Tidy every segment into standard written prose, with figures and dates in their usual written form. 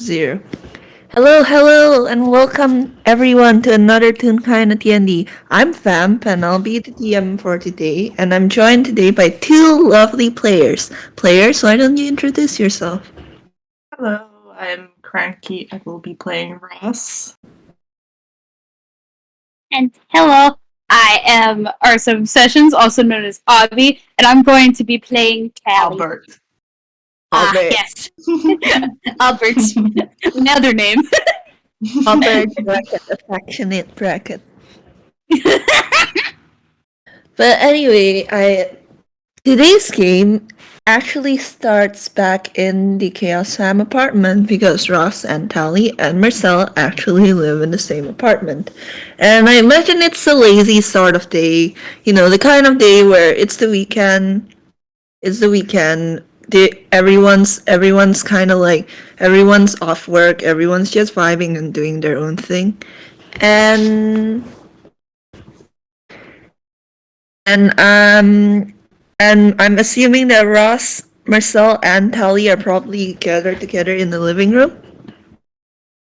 Zero. Hello, and welcome everyone to another Toonkind at D&D. I'm Vamp, and I'll be the DM for today, and I'm joined today by two lovely players. Players, why don't you introduce yourself? Hello, I'm Cranky. I will be playing Ross. And hello, I am Arsum Sessions, also known as Obby, and I'm going to be playing Callie. Albert. Yes. Albert's another name. Albert bracket, affectionate bracket. But anyway, today's game actually starts back in the Chaos Fam apartment because Ross and Tally and Mersel actually live in the same apartment. And I imagine it's a lazy sort of day, the kind of day where it's the weekend. Everyone's kind of like everyone's off work, everyone's just vibing and doing their own thing. And and um and I'm assuming that Ross, Marcel, and Tally are probably gathered together in the living room.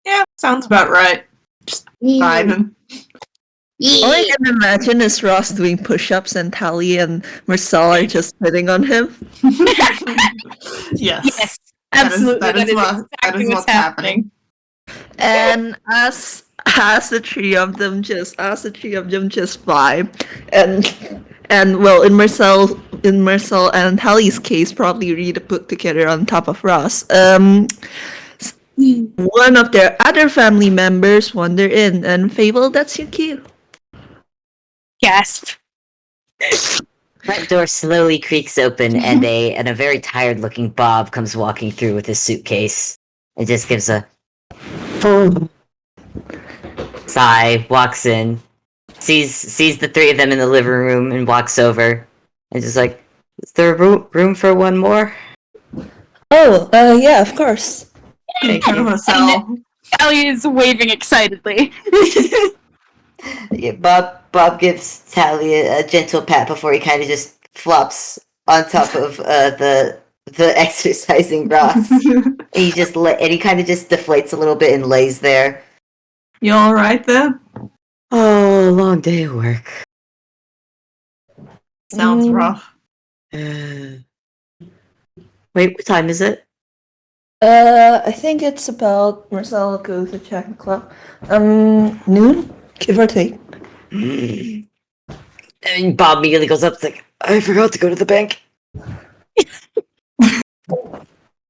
Yeah, sounds about right. Just vibing. All I can imagine is Ross doing push-ups and Tally and Marcel are just sitting on him. Yes. Absolutely. That is exactly what's happening. And as the three of them just vibe and well, in Marcel and Tally's case, probably read a book together on top of Ross. One of their other family members wander in, and Fable, that's your cue. Gasp. Front door slowly creaks open, and a very tired-looking Bob comes walking through with his suitcase. And just gives a sigh, walks in, sees the three of them in the living room, and walks over, and just like, is there room for one more? Oh, yeah, of course. Thank you. Marcel. Callie is waving excitedly. Yeah, Bob gives Tally a gentle pat before he kind of just flops on top of the exercising Ross. And he kind of just deflates a little bit and lays there. You alright then? Oh, long day of work. Sounds rough. Wait, what time is it? I think it's about Marcel goes to check the clock. Noon, give or take. And Bob immediately goes up, like, I forgot to go to the bank.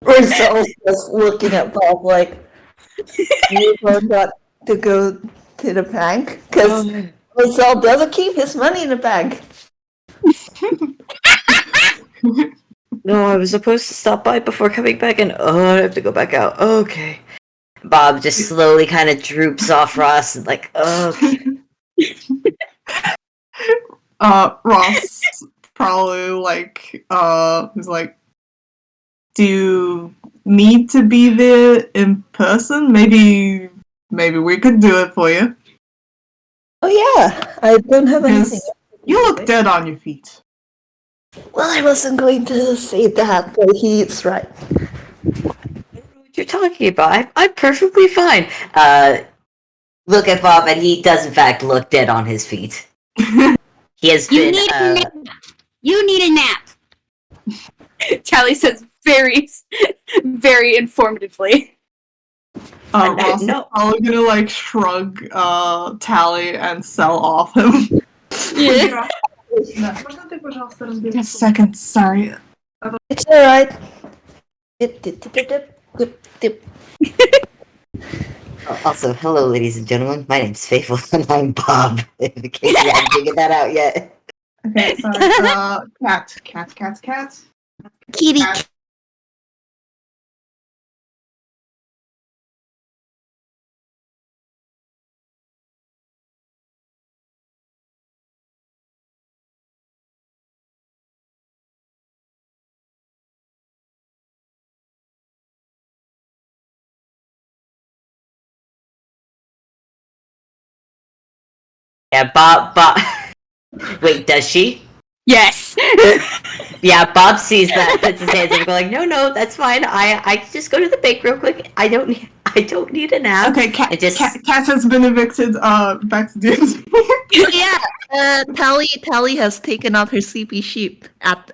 Marcel's just looking at Bob like, you forgot to go to the bank? Because Marcel doesn't keep his money in the bank. No, I was supposed to stop by before coming back, and I have to go back out. Okay. Bob just slowly kind of droops off Ross, and like, okay. Ross probably is like, do you need to be there in person? Maybe we could do it for you. Oh yeah, I don't have anything. You look dead on your feet. Well, I wasn't going to say that, but he's right. What you're talking about? I'm perfectly fine. Look at Bob, and he does in fact look dead on his feet. He has You been. need a nap. You need a nap. Tally says very, very informatively. Ross is probably gonna shrug Tally and sell off him. Yeah. Just a second, sorry. It's alright. Dip. Also, hello, ladies and gentlemen. My name's Fable, and I'm Bob. In case you haven't figured that out yet. Okay, sorry. Cat. Kitty. Cat. Yeah, Bob. Wait, does she? Yes. Yeah, Bob sees that, puts his hands up, going, "No, that's fine. I can just go to the bank real quick. I don't need a nap." Okay, It just Cat has been evicted. Back to DMZ. Yeah, Tally has taken out her sleepy sheep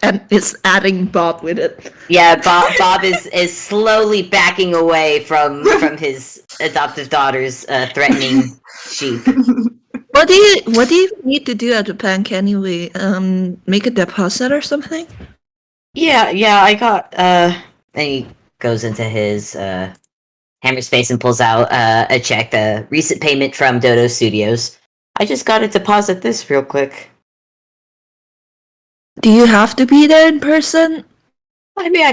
and is adding Bob with it. yeah, Bob is slowly backing away from his adoptive daughter's threatening sheep. What do you need to do at the bank anyway? Make a deposit or something? Yeah, I got then he goes into his hammer space and pulls out a check, the recent payment from Dodo Studios. I just gotta deposit this real quick. Do you have to be there in person? I mean, I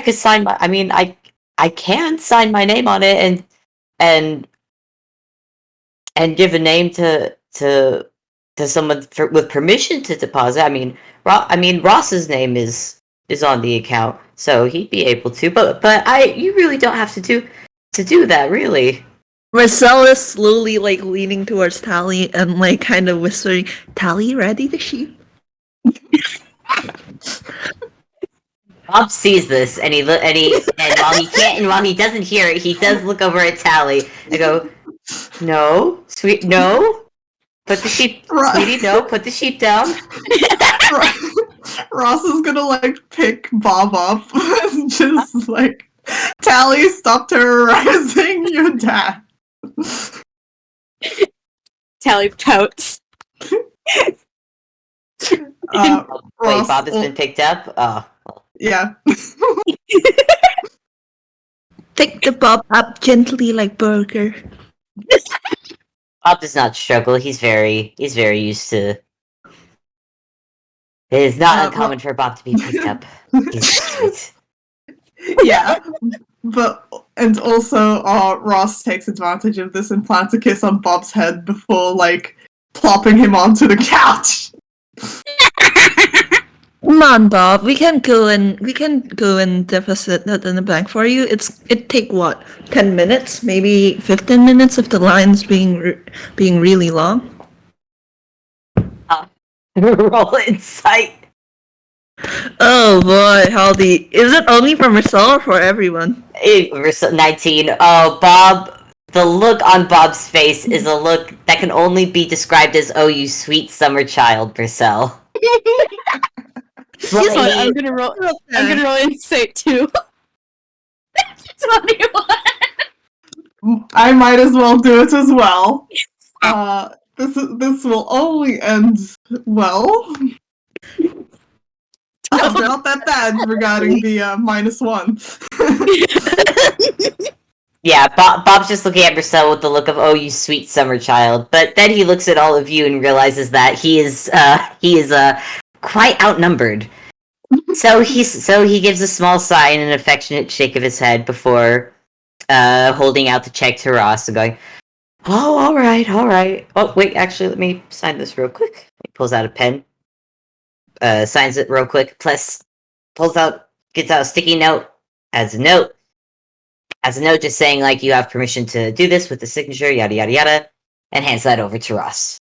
can sign my name on it and give a name to someone with permission to deposit. I mean, Ross's name is on the account, so he'd be able to. But you really don't have to do that, really. Mersel is slowly like leaning towards Tally and like kind of whispering, "Tally, ready the sheep?" Bob sees this, and while he doesn't hear it, he does look over at Tally and go, "No, sweet, no, put the sheep, sweetie, no, put the sheep down." Ross is gonna like pick Bob up and just like, Tally, stop terrorizing your dad. Tally pouts. Wait, Ross Bob has been picked up. Oh. Yeah. Pick the Bob up gently like Burger. Bob does not struggle. He's very used to. It is not uncommon for Bob to be picked up. He's sweet. Yeah. And also Ross takes advantage of this and plants a kiss on Bob's head before like plopping him onto the couch. Come on, Bob. We can go and deposit that in the bank for you. It take what 10 minutes, maybe 15 minutes if the line's being really long. Roll insight. Oh boy, Haldy. Is it only for Mersel or for everyone? 19. Oh, Bob. The look on Bob's face is a look that can only be described as, "Oh, you sweet summer child, Mersel." I'm gonna roll insight too. 21. I might as well do it as well. This will only end well. It's not that bad regarding the -1. Yeah, Bob's just looking at Mersel with the look of, "Oh, you sweet summer child." But then he looks at all of you and realizes that he is quite outnumbered. So he gives a small sigh and an affectionate shake of his head before holding out the check to Ross and going, "Oh, all right. Oh, wait, actually, let me sign this real quick." He pulls out a pen, signs it real quick, plus gets out a sticky note, adds a note just saying, like, "You have permission to do this with the signature, yada, yada, yada," and hands that over to Ross.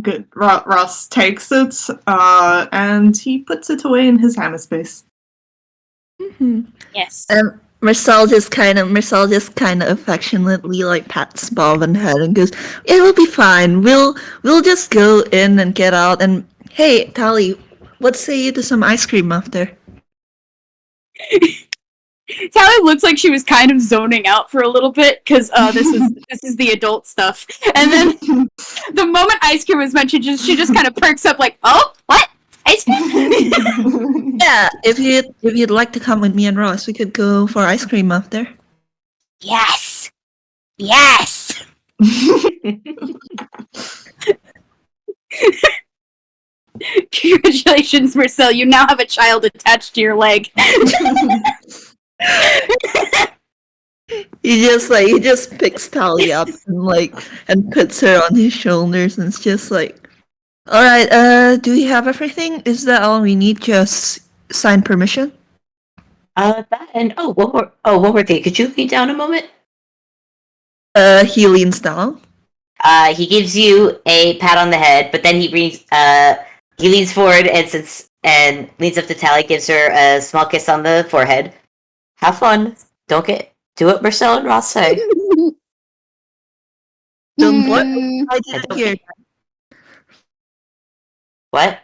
Good. Ross takes it, and he puts it away in his hammer space. Mm-hmm. Yes. Mersel just kind of affectionately like pats Bob on the head and goes, "It will be fine. We'll just go in and get out. And hey, Tally, what say you to some ice cream after?" Tally looks like she was kind of zoning out for a little bit because this is the adult stuff. And then the moment ice cream was mentioned, she just kind of perks up like, "Oh, what? Ice cream?" Yeah, if you'd like to come with me and Ross, we could go for ice cream after. Yes. Congratulations, Mersel. You now have a child attached to your leg. He just picks Tally up and puts her on his shoulders and it's just like, "All right, do we have everything? Is that all we need? Just sign permission?" That and one more thing. Could you lean down a moment? He leans down. He gives you a pat on the head, but then he He leans forward and leans up to Tally, gives her a small kiss on the forehead. Have fun. Do what Mersel and Ross say. What? Mm, I didn't hear. What?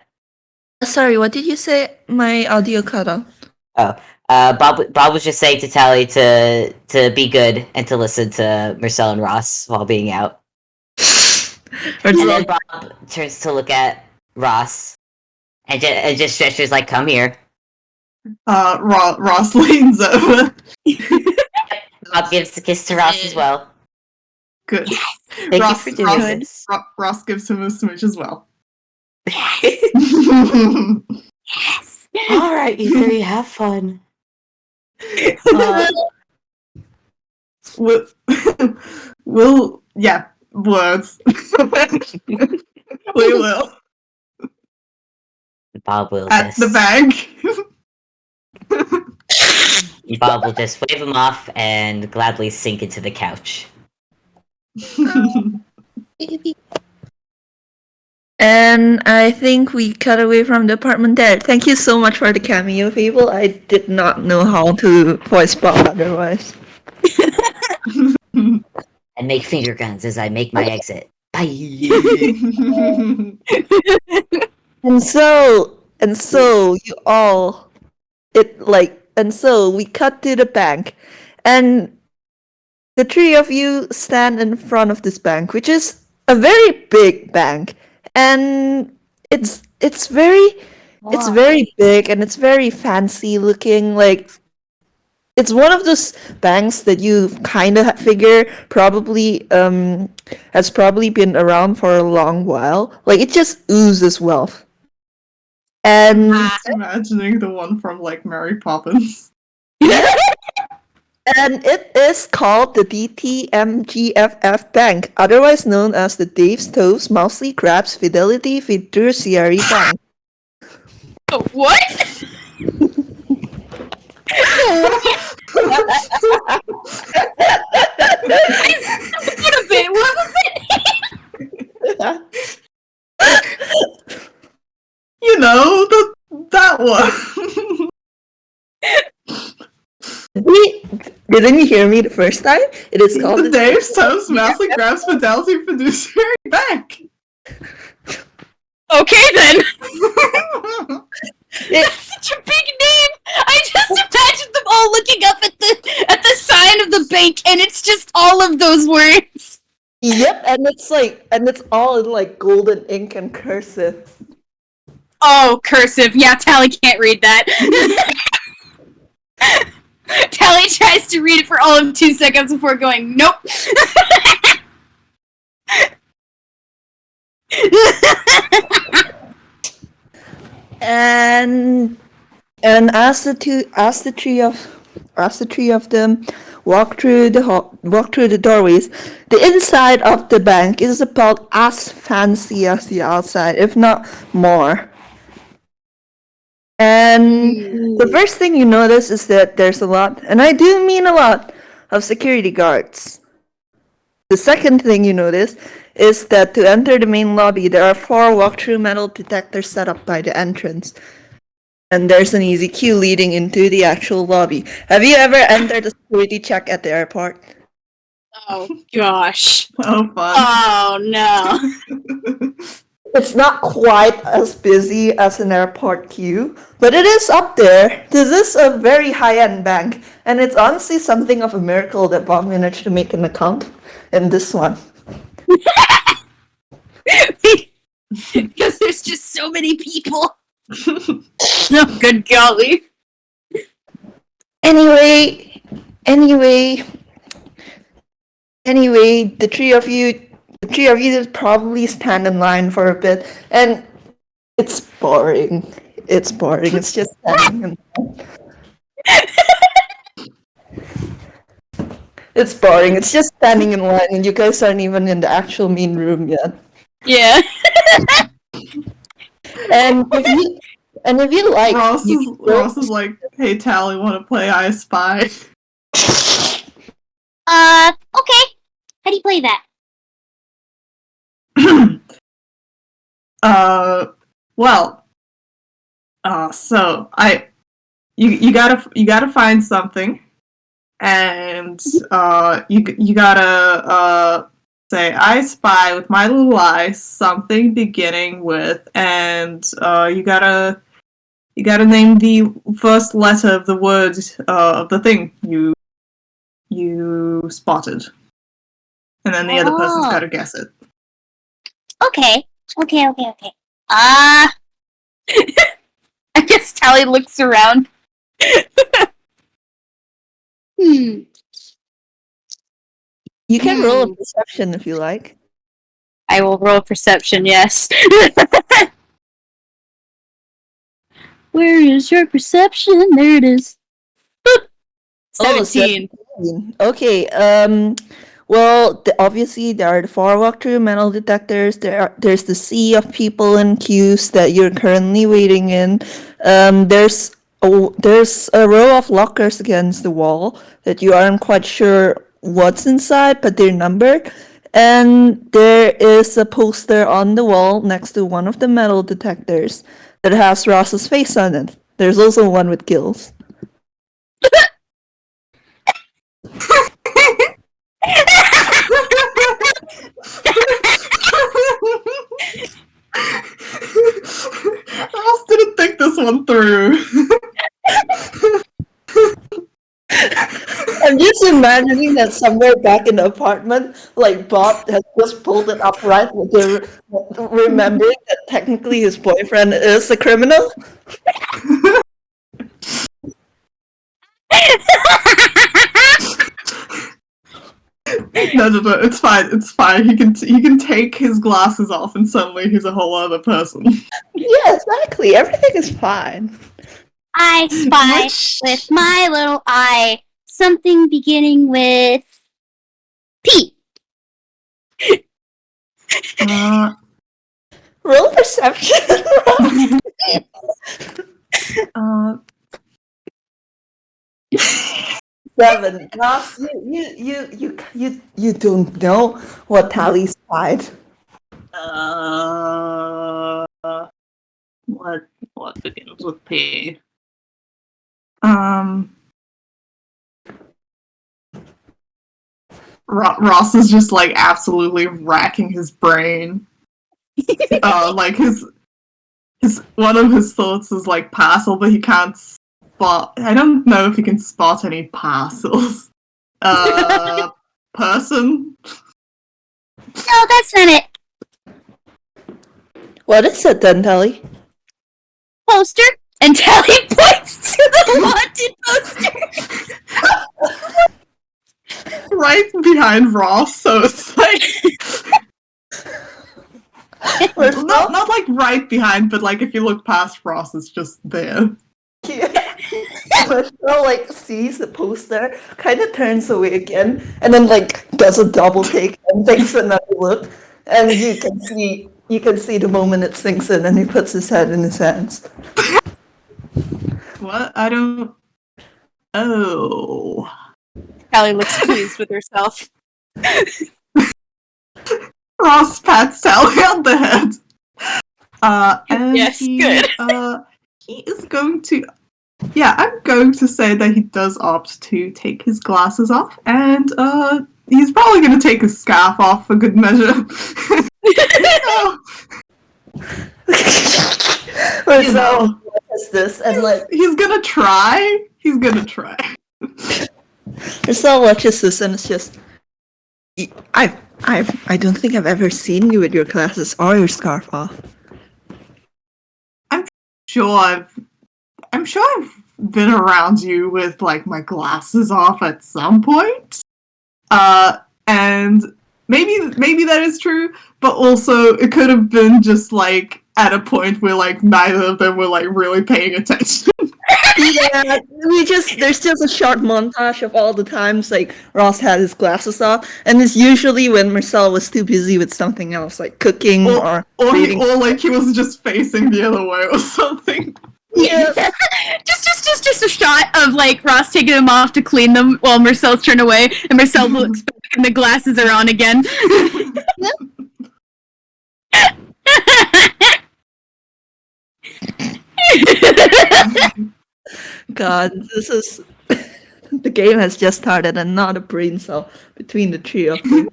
Sorry, what did you say? My audio cut off. Oh, Bob was just saying to Tally to be good and to listen to Mersel and Ross while being out. And then Bob turns to look at Ross and just gestures like, "Come here." Ross leans over. Bob gives the kiss to Ross as well. Good. Thank you for doing this. Ross gives him a smooch as well. All right, you three, have fun. Yeah, words. We will. Bob will At the bank. Bob will just wave him off and gladly sink into the couch. And I think we cut away from the apartment there. Thank you so much for the cameo, Fable. I did not know how to voice Bob otherwise. And make finger guns as I make my exit. Bye. And so you all, we cut to the bank, and the three of you stand in front of this bank, which is a very big bank, and it's very big and it's very fancy looking. Like, it's one of those banks that you kind of figure probably has probably been around for a long while. Like, it just oozes wealth. And Just imagining the one from like Mary Poppins. and it is called the DTMGFF Bank, otherwise known as the Dave's Toast Mousely Crabs Fidelity Fiduciary Bank. what? What a bit. What was it? You know, that one. Didn't you hear me the first time? It is called The Dave's Toast Mousely Crabs Fidelity Fiduciary Bank. Okay then. That's such a big name. I just imagined them all looking up at the sign of the bank, and it's just all of those words. Yep, and it's all in like golden ink and cursive. Oh, cursive. Yeah, Tally can't read that. Tally tries to read it for all of 2 seconds before going, nope. And as the three of them walk through the doorways, the inside of the bank is about as fancy as the outside, if not more. And the first thing you notice is that there's a lot, and I do mean a lot, of security guards. The second thing you notice is that to enter the main lobby, there are 4 walkthrough metal detectors set up by the entrance. And there's an easy queue leading into the actual lobby. Have you ever entered a security check at the airport? Oh, gosh. Oh, fun. Oh, no. It's not quite as busy as an airport queue, but it is up there. This is a very high-end bank, and it's honestly something of a miracle that Bob managed to make an account in this one. Because there's just so many people. Oh, good golly. Anyway, the three of you probably stand in line for a bit, and it's boring. It's just standing in line. It's boring. It's just standing in line, and you guys aren't even in the actual main room yet. Yeah. And if you like, Ross is like, hey Tally, want to play I Spy? Okay. How do you play that? Well, so you gotta find something, and you gotta say I spy with my little eye something beginning with, and you gotta name the first letter of the word of the thing you spotted, and then the other person's gotta guess it. Okay. I guess Tally looks around. You can roll a perception if you like. I will roll perception, yes. Where is your perception? There it is. 17. 17. Okay. Well, obviously there are the 4 walkthrough metal detectors. There's the sea of people and queues that you're currently waiting in. There's a row of lockers against the wall that you aren't quite sure what's inside, but they're numbered. And there is a poster on the wall next to one of the metal detectors that has Ross's face on it. There's also one with gills. Ross didn't think this one through. I'm just imagining that somewhere back in the apartment, like Bob has just pulled it upright with remembering that technically his boyfriend is a criminal. No, it's fine. He can take his glasses off and suddenly he's a whole other person. Yeah, exactly. Everything is fine. I spy with my little eye something beginning with P. Roll perception. 7. Ross, you don't know what Tally spied. What begins with P? Ross is just like absolutely racking his brain. Like his one of his thoughts is like parcel, but he can't spot. I don't know if he can spot any parcels. Person. No, that's not it. What is it then, Tally? Poster. And Tally points to the wanted poster. Right behind Ross, so it's like not like right behind, but like if you look past Ross, it's just there. Yeah. Mersel like sees the poster, kind of turns away again, and then like does a double take and takes another look, and you can see the moment it sinks in, and he puts his head in his hands. What? I don't. Oh. Tally looks pleased with herself. Ross pats Tally on the head. And Yes, good. He is going to. Yeah, I'm going to say that he does opt to take his glasses off, and he's probably going to take his scarf off for good measure. So watches this and like he's gonna try. Mersel watches this and it's just I don't think I've ever seen you with your glasses or your scarf off. I'm sure I've been around you with like my glasses off at some point. And maybe that is true, but also it could have been just like at a point where like neither of them were like really paying attention. Yeah, there's just a short montage of all the times like Ross had his glasses off, and it's usually when Mersel was too busy with something else, like cooking or reading. Or like he was just facing the other way or something. Yeah. just a shot of like Ross taking them off to clean them while Mercel's turned away, and Mersel looks back and the glasses are on again. God, this is the game has just started and not a brain cell between the three of you.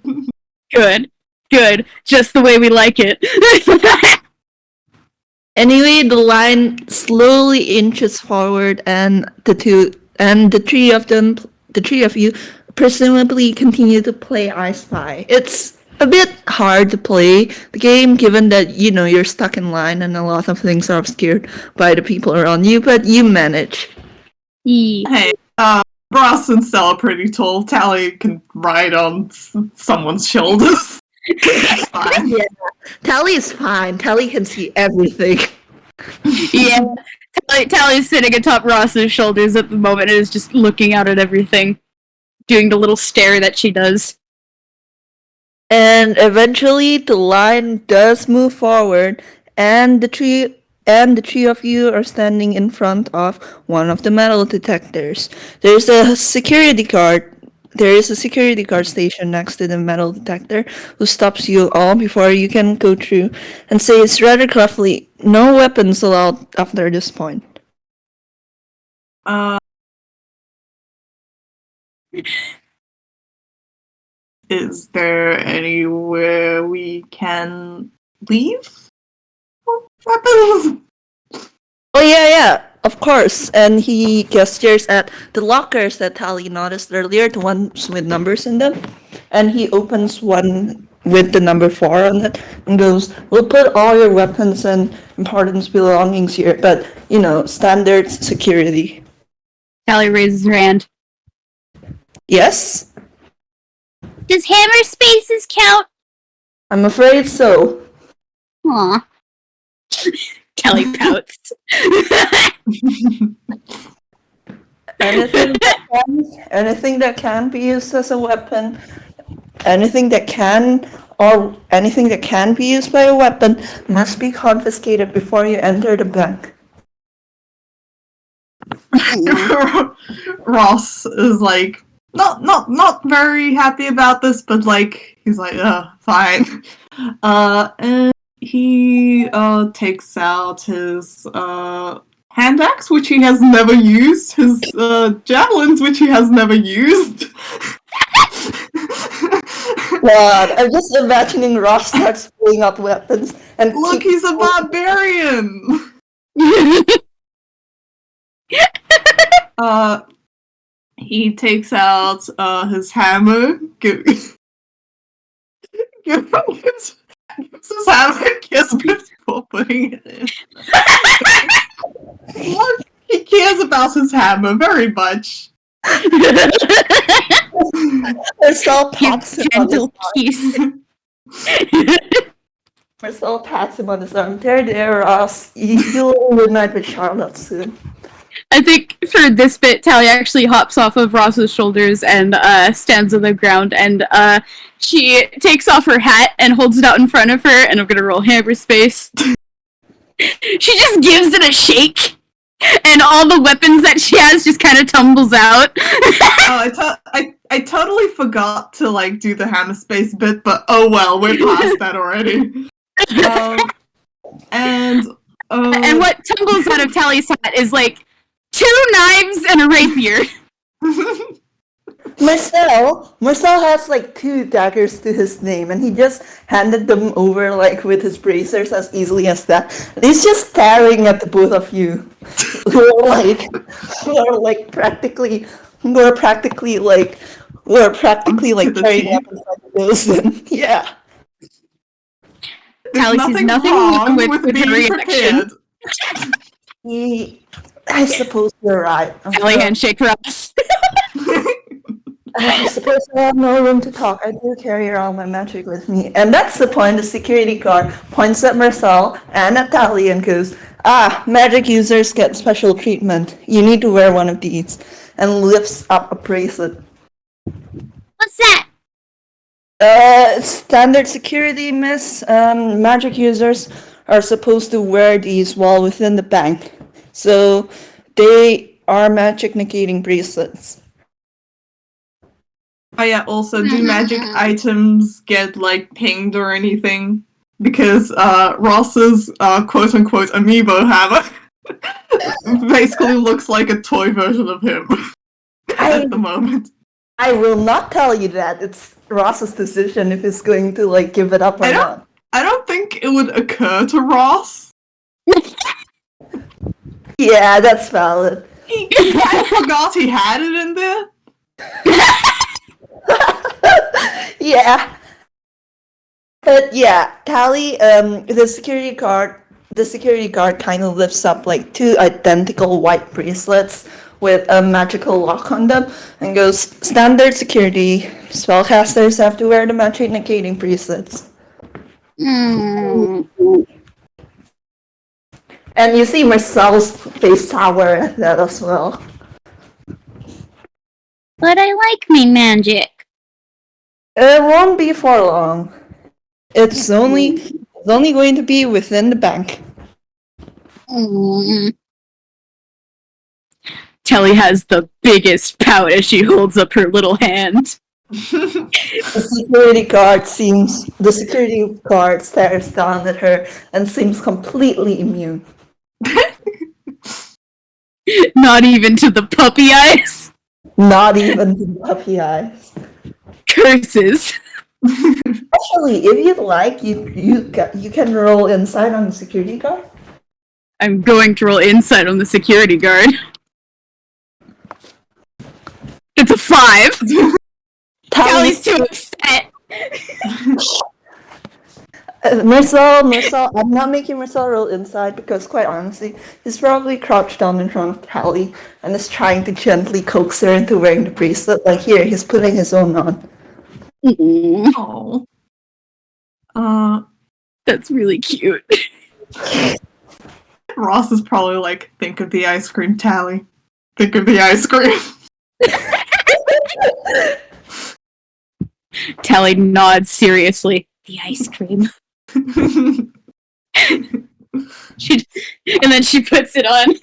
Good. Just the way we like it. Anyway, the line slowly inches forward, and the three of you, presumably continue to play I Spy. It's a bit hard to play the game, given that you're stuck in line and a lot of things are obscured by the people around you, but you manage. Hey, Ross and Stella are pretty tall. Tally can ride on someone's shoulders. That's fine. Yeah, Tally is fine. Tally can see everything. Yeah. Tally's sitting atop Ross's shoulders at the moment and is just looking out at everything, doing the little stare that she does. And eventually, the line does move forward, and the three of you are standing in front of one of the metal detectors. There is a security guard station next to the metal detector who stops you all before you can go through and says rather gruffly, "No weapons allowed after this point." Is there anywhere we can leave weapons? Oh yeah, of course. And he gestures at the lockers that Tally noticed earlier, the ones with numbers in them. And he opens one with the number 4 on it and goes, "We'll put all your weapons and important belongings here, but, standard security." Tally raises her hand. Yes? Does hammer spaces count? I'm afraid so. Aw. Tally pouts. Anything that can be used as a weapon, anything that can be used by a weapon must be confiscated before you enter the bank. Ross is like not very happy about this, but he's like, fine. And he takes out his hand axe, which he has never used, his javelins, which he has never used. God, I'm just imagining Ross starts pulling out weapons and Look, he's a barbarian. He takes out his hammer, gives his hammer a kiss before putting it in. Look, he cares about his hammer very much. Mersel pats him on his Gentle peace. Mersel pats him on his arm. There, Ross. You'll reunite with Charlotte soon. I think for this bit, Tally actually hops off of Ross's shoulders and stands on the ground, and she takes off her hat and holds it out in front of her, and I'm gonna roll hammer space. She just gives it a shake, and all the weapons that she has just kind of tumbles out. I totally forgot to do the hammer space bit, but oh well, we're past that already. And what tumbles out of Tally's hat is 2 knives and a rapier. Mersel has 2 daggers to his name, and he just handed them over with his bracers as easily as that. And he's just staring at the both of you, who are practically carrying weapons like this. And yeah, Tally sees nothing wrong with her reaction. I suppose you're right. Tally handshake Ross. I suppose I have no room to talk. I do carry around my magic with me. And that's the point. The security guard points at Mersel and at Tally and goes, magic users get special treatment. You need to wear one of these. And lifts up a bracelet. What's that? It's standard security, miss. Magic users are supposed to wear these while within the bank. So they are magic negating bracelets. Oh yeah, also, do magic items get pinged or anything? Because Ross's quote-unquote amiibo hammer Basically looks like a toy version of him at the moment. I will not tell you that. It's Ross's decision if he's going to like give it up or not. I don't think it would occur to Ross. Yeah, that's valid. I forgot he had it in there. Yeah. But yeah, Tally, the security guard kind of lifts up like two identical white bracelets with a magical lock on them and goes, standard security, spellcasters have to wear the magic negating bracelets. Mm. And you see Marcel's face tower at that as well. But I like my magic. It won't be for long. It's only going to be within the bank. Mm. Telly has the biggest pout as she holds up her little hand. The security guard stares down at her and seems completely immune. Not even to the puppy eyes. Not even the puppy eyes. Curses. Actually, if you'd like, you can roll insight on the security guard. I'm going to roll insight on the security guard. It's a 5. Tally's too upset. Mersel, I'm not making Mersel roll inside because, quite honestly, he's probably crouched down in front of Tally and is trying to gently coax her into wearing the bracelet. Like, here, he's putting his own on. Oh. That's really cute. Ross is probably like, think of the ice cream, Tally. Think of the ice cream. Tally nods seriously. The ice cream. And then she puts it on.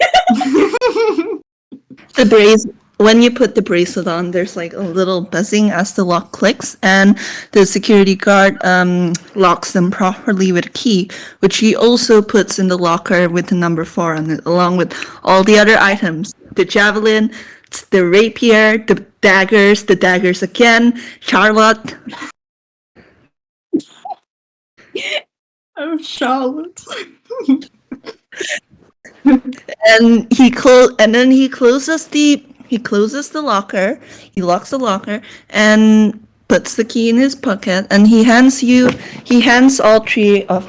When you put the bracelet on, there's like a little buzzing as the lock clicks, and the security guard locks them properly with a key, which he also puts in the locker with the number 4 on it, along with all the other items: the javelin, the rapier, the daggers again, Charlotte. Oh, Charlotte. And he closes the locker. He locks the locker and puts the key in his pocket. And he hands all three of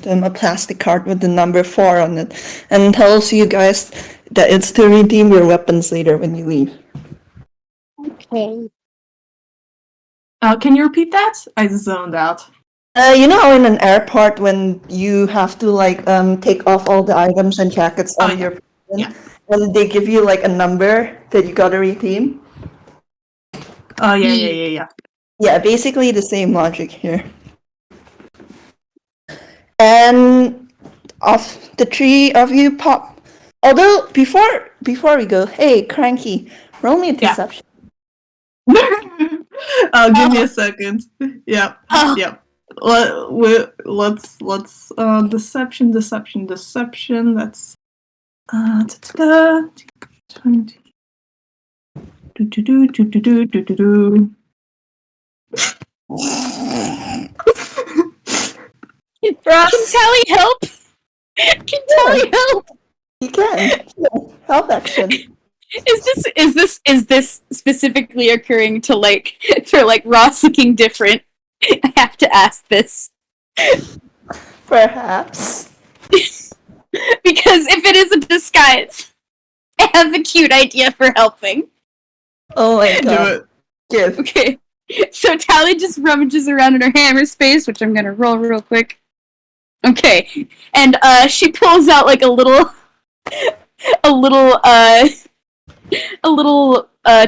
them a plastic card with the number 4 on it, and tells you guys that it's to redeem your weapons later when you leave. Okay. Can you repeat that? I zoned out. You know, in an airport when you have to like take off all the items and jackets on your person, Yeah. and they give you like a number that you gotta redeem. Oh, yeah. Yeah, basically the same logic here. And of the 3 of you pop. Although before we go, hey Cranky, roll me a deception. Give me a second. Yep. Oh. Yep. Let's deception. That's 20. Do. Can Tally help? Can Tally help? You can. Help action. Is this specifically occurring to for Ross looking different? I have to ask this. Perhaps. Because if it is a disguise, I have a cute idea for helping. Oh my Do god. it. Give. Okay. So Tally just rummages around in her hammer space, which I'm gonna roll real quick. Okay. And she pulls out like a little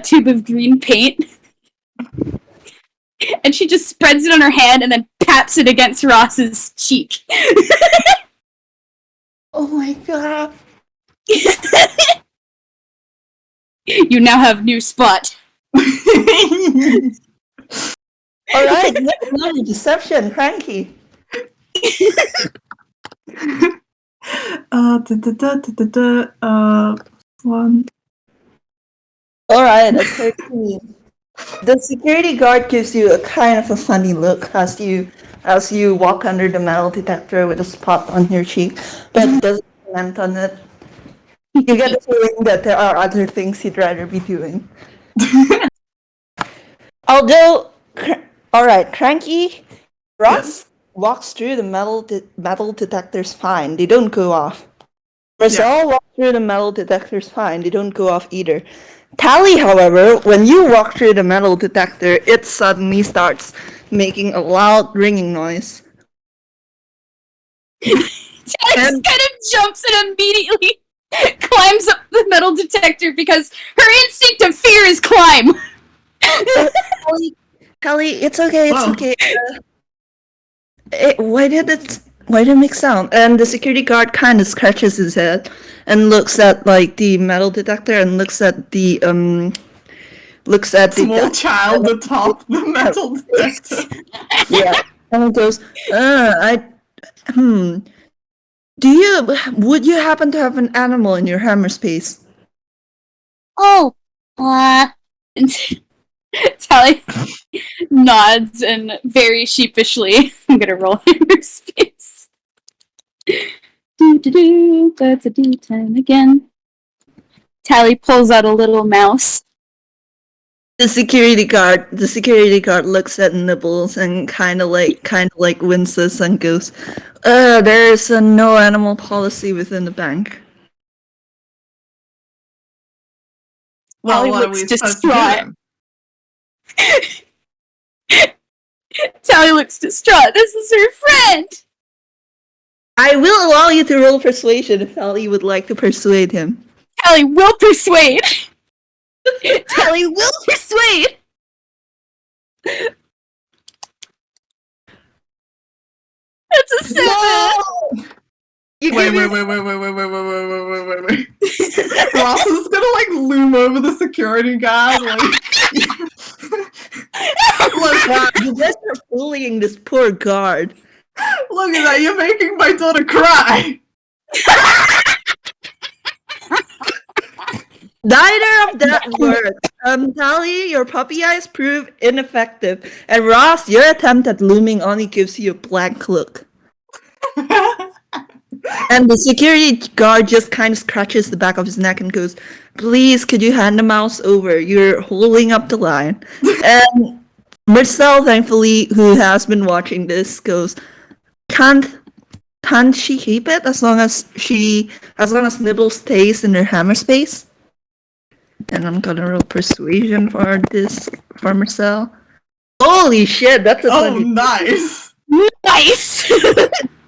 tube of green paint. And she just spreads it on her hand and then taps it against Ross's cheek. Oh my god. You now have new spot. Alright, another deception, Cranky. One. Alright, at 13. The security guard gives you a kind of a funny look as you walk under the metal detector with a spot on your cheek, but doesn't comment on it. You get the feeling that there are other things he'd rather be doing. Although, alright, Cranky, Ross walks through the metal detectors fine. They don't go off. Mersel walks through the metal detectors fine. They don't go off either. Tally, however, when you walk through the metal detector, it suddenly starts making a loud ringing noise. Tally just kind of jumps and immediately climbs up the metal detector because her instinct of fear is climb. Tally, it's okay, it's okay. Why did it make sound? And the security guard kind of scratches his head and looks at like the metal detector and looks at the small child atop the metal detector. Yeah, and goes, would you happen to have an animal in your hammer space? Oh, Tally nods and very sheepishly, I'm gonna roll hammer space. That's a do time again. Tally pulls out a little mouse. The security guard looks at Nibbles and kind of like winces and goes, there's a no animal policy within the bank. Well, Tally what are looks we supposed distraught. to Tally looks distraught. This is her friend. I will allow you to roll persuasion if Tally would like to persuade him. Tally will persuade. Tally will persuade. That's a 7. do? Wait. Ross is gonna like loom over the security guard, like. Look, you guys are bullying this poor guard. Look at that, you're making my daughter cry! Neither of that works. Tally, your puppy eyes prove ineffective. And Ross, your attempt at looming only gives you a blank look. And the security guard just kind of scratches the back of his neck and goes, please, could you hand the mouse over? You're holding up the line. And Mersel, thankfully, who has been watching this, goes, can't she keep it as long as Nibbles stays in her hammer space? And I'm gonna roll persuasion for Mersel. Holy shit, that's a funny. Nice! Nice!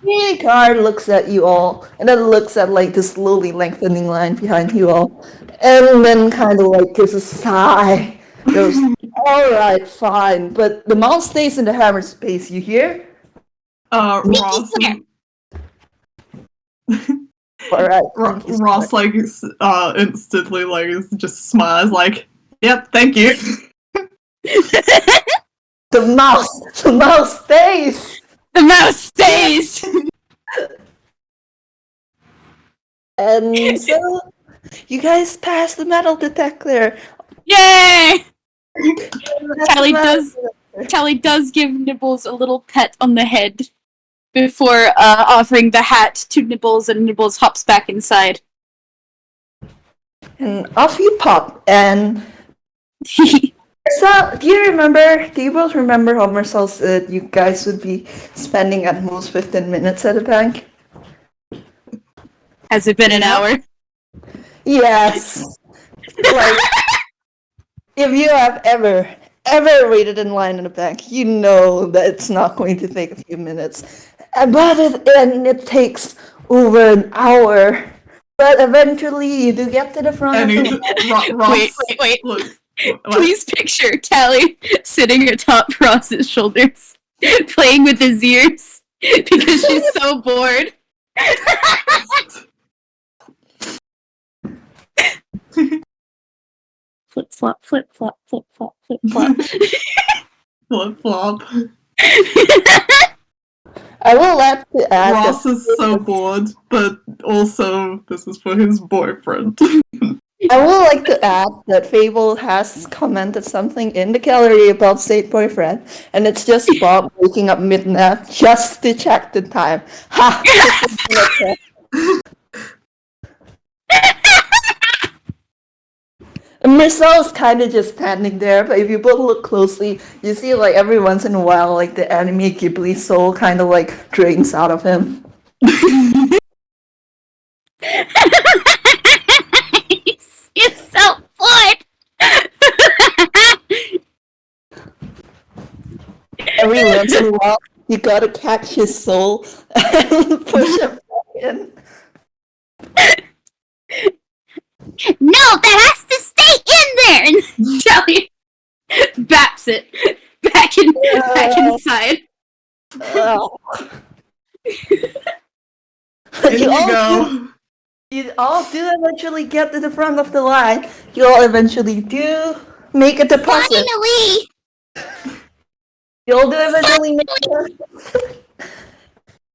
The guard looks at you all, and then looks at like the slowly lengthening line behind you all, and then kind of like gives a sigh. Goes, alright, fine, but the mouse stays in the hammer space, you hear? Ross. Alright. Ross like instantly like just smiles like, yep, thank you. The mouse stays! The mouse stays! And so, you guys pass the metal detector. Yay! Tally does give Nibbles a little pet on the head before offering the hat to Nibbles, and Nibbles hops back inside. And off you pop, and Mersel, do you both remember how Mersel said you guys would be spending at most 15 minutes at a bank? Has it been an hour? Yes. Like, if you have ever waited in line in a bank, you know that it's not going to take a few minutes. But it takes over an hour. But eventually you do get to the front of the Ross, Wait. Look, Please picture Tally sitting atop Ross's shoulders, playing with his ears, because she's so bored. Flip flop, flip flop, flip flop, flip flop. flip flop. I will like to add Ross that is so bored, but also this is for his boyfriend. I would like to add that Fable has commented something in the gallery about said boyfriend, and it's just Bob waking up midnight just to check the time. Ha! 15 minutes. And Mercel's kind of just standing there, but if you both look closely, you see like every once in a while, like the anime Ghibli soul kind of like drains out of him. He's so bored. Every once in a while, you gotta catch his soul and push him back in. No, that has to stay in there. And Charlie baps it back inside. Oh. There you go. You all do eventually get to the front of the line. You all eventually do make a deposit. Finally. You all do eventually make a deposit.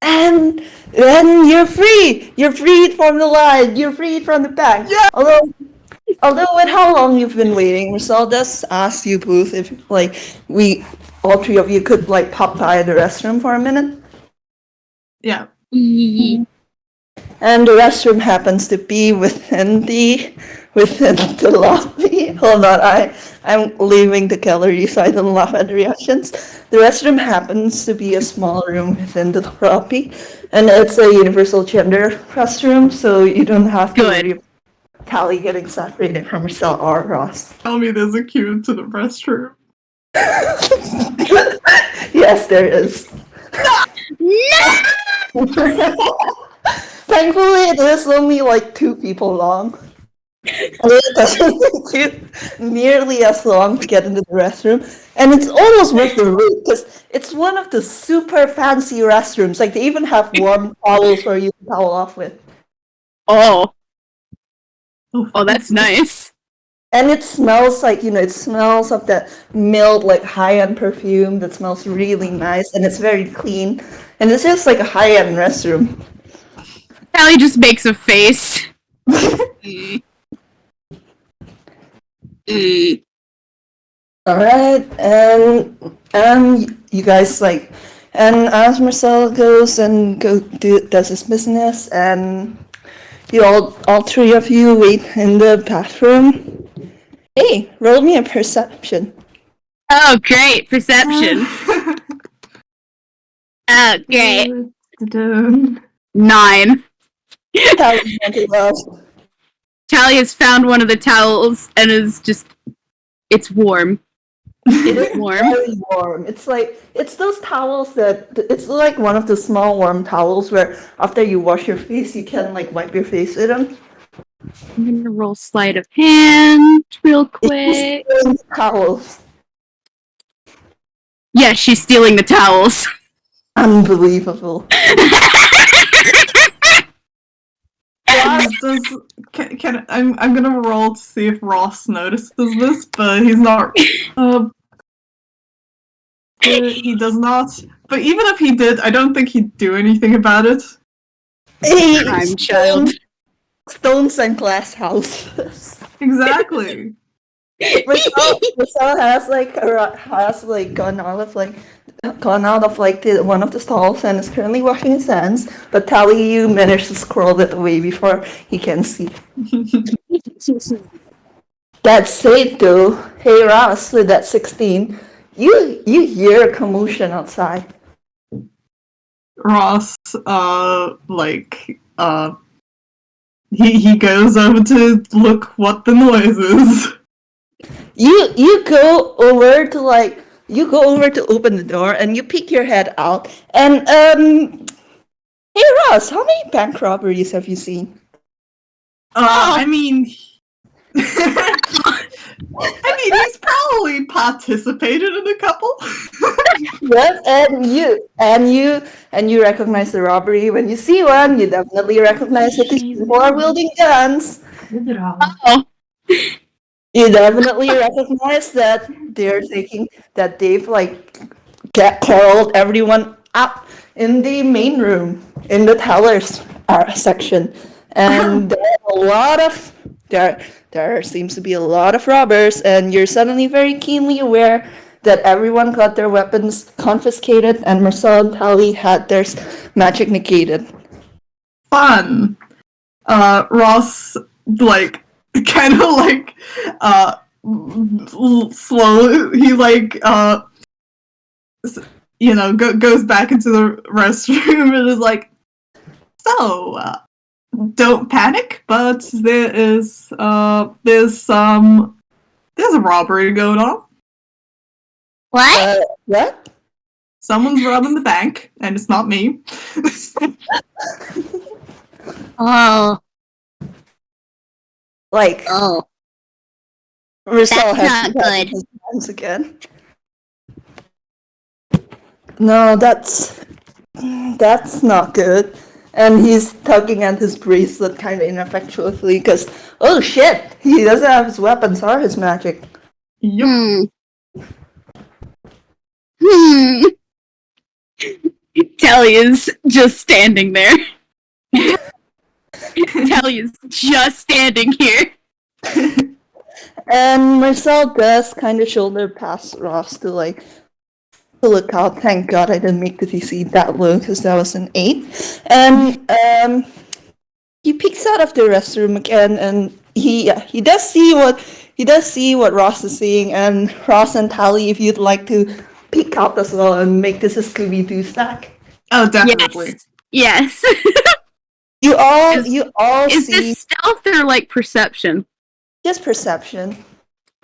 And then you're free. You're freed from the line. You're freed from the bank. Yeah. Although with how long you've been waiting, Mersel does ask you both if like all three of you could like pop by the restroom for a minute. Yeah. And the restroom happens to be within the lobby. Hold on, I'm leaving the gallery so I don't laugh at the reactions. The restroom happens to be a small room within the lobby, and it's a universal gender restroom, so you don't have to worry about Tally getting separated from herself or Ross. Tell me there's a queue into the restroom. Yes, there is. No! Thankfully, it is only like 2 people long. And it doesn't take you nearly as long to get into the restroom. And it's almost worth the wait because it's one of the super fancy restrooms. Like, they even have warm towels for you to towel off with. Oh, that's nice. And it smells like, it smells of that mild, like, high-end perfume that smells really nice. And it's very clean. And it's just like a high-end restroom. Callie just makes a face. Alright, and you guys like, and as Mersel goes and does his business, and you all 3 of you wait in the bathroom. Hey, roll me a perception. Oh, great. Perception. Oh, great. 9. Tally mental well. Callie has found one of the towels and is just... It's warm. It is warm. very warm. It's those towels that, it's like one of the small warm towels where after you wash your face, you can like wipe your face with them. I'm gonna roll sleight of hand real quick. It's towels. Yeah, she's stealing the towels. Unbelievable. I'm gonna roll to see if Ross notices this, but he's not. He does not. But even if he did, I don't think he'd do anything about it. Hey, Crime child. Stones and glass houses. Exactly. Mersel has gone out of one of the stalls and is currently washing his hands. But Tally, you managed to scroll it away before he can see. That's it, though. Hey, Ross, with that 16, you hear a commotion outside. Ross, he goes over to look what the noise is. You go over to open the door and you peek your head out and hey Ross, how many bank robberies have you seen? I mean he's probably participated in a couple. Yes, and you recognize the robbery when you see one. You definitely recognize that these people are wielding guns. Oh. You definitely recognize that they're thinking that they've called everyone up in the main room, in the tellers section, and there are a lot of there seems to be a lot of robbers, and you're suddenly very keenly aware that everyone got their weapons confiscated, and Mersel and Tally had their magic negated. Fun. Ross, like, kind of like, slowly, he like, goes back into the restroom and is like, so, don't panic, but there's a robbery going on. What? What? Someone's robbing the bank, and it's not me. Oh. Like, Oh. Mersel That's has not to grab good. his hands again. No, that's not good. And he's tugging at his bracelet kind of ineffectually because, oh shit, he doesn't have his weapons or his magic. Yup. Tally is just standing there. Tally is just standing here. And Mersel does kind of shoulder past Ross to look out. Thank God I didn't make the DC that low because that was an 8. And he peeks out of the restroom again, and he does see what Ross is seeing. And Ross and Tally, if you'd like to peek out as well and make this a Scooby-Doo stack. Oh, definitely. Yes. You all Is see this stealth or like perception? just perception.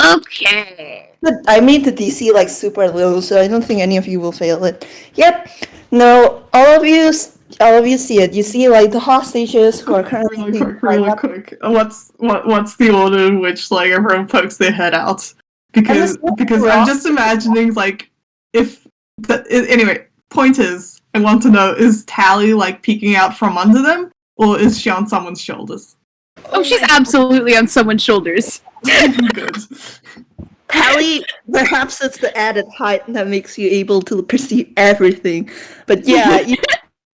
Okay. But I made the DC like super low, so I don't think any of you will fail it. Yep. No, all of you see it. You see like the hostages who are currently Really quick. What's the order in which like everyone pokes their head out? Because I'm just imagining like anyway. Point is, I want to know: is Tally like peeking out from under them, or is she on someone's shoulders? Oh, she's absolutely on someone's shoulders. Good. Tally, perhaps it's the added height that makes you able to perceive everything. But yeah,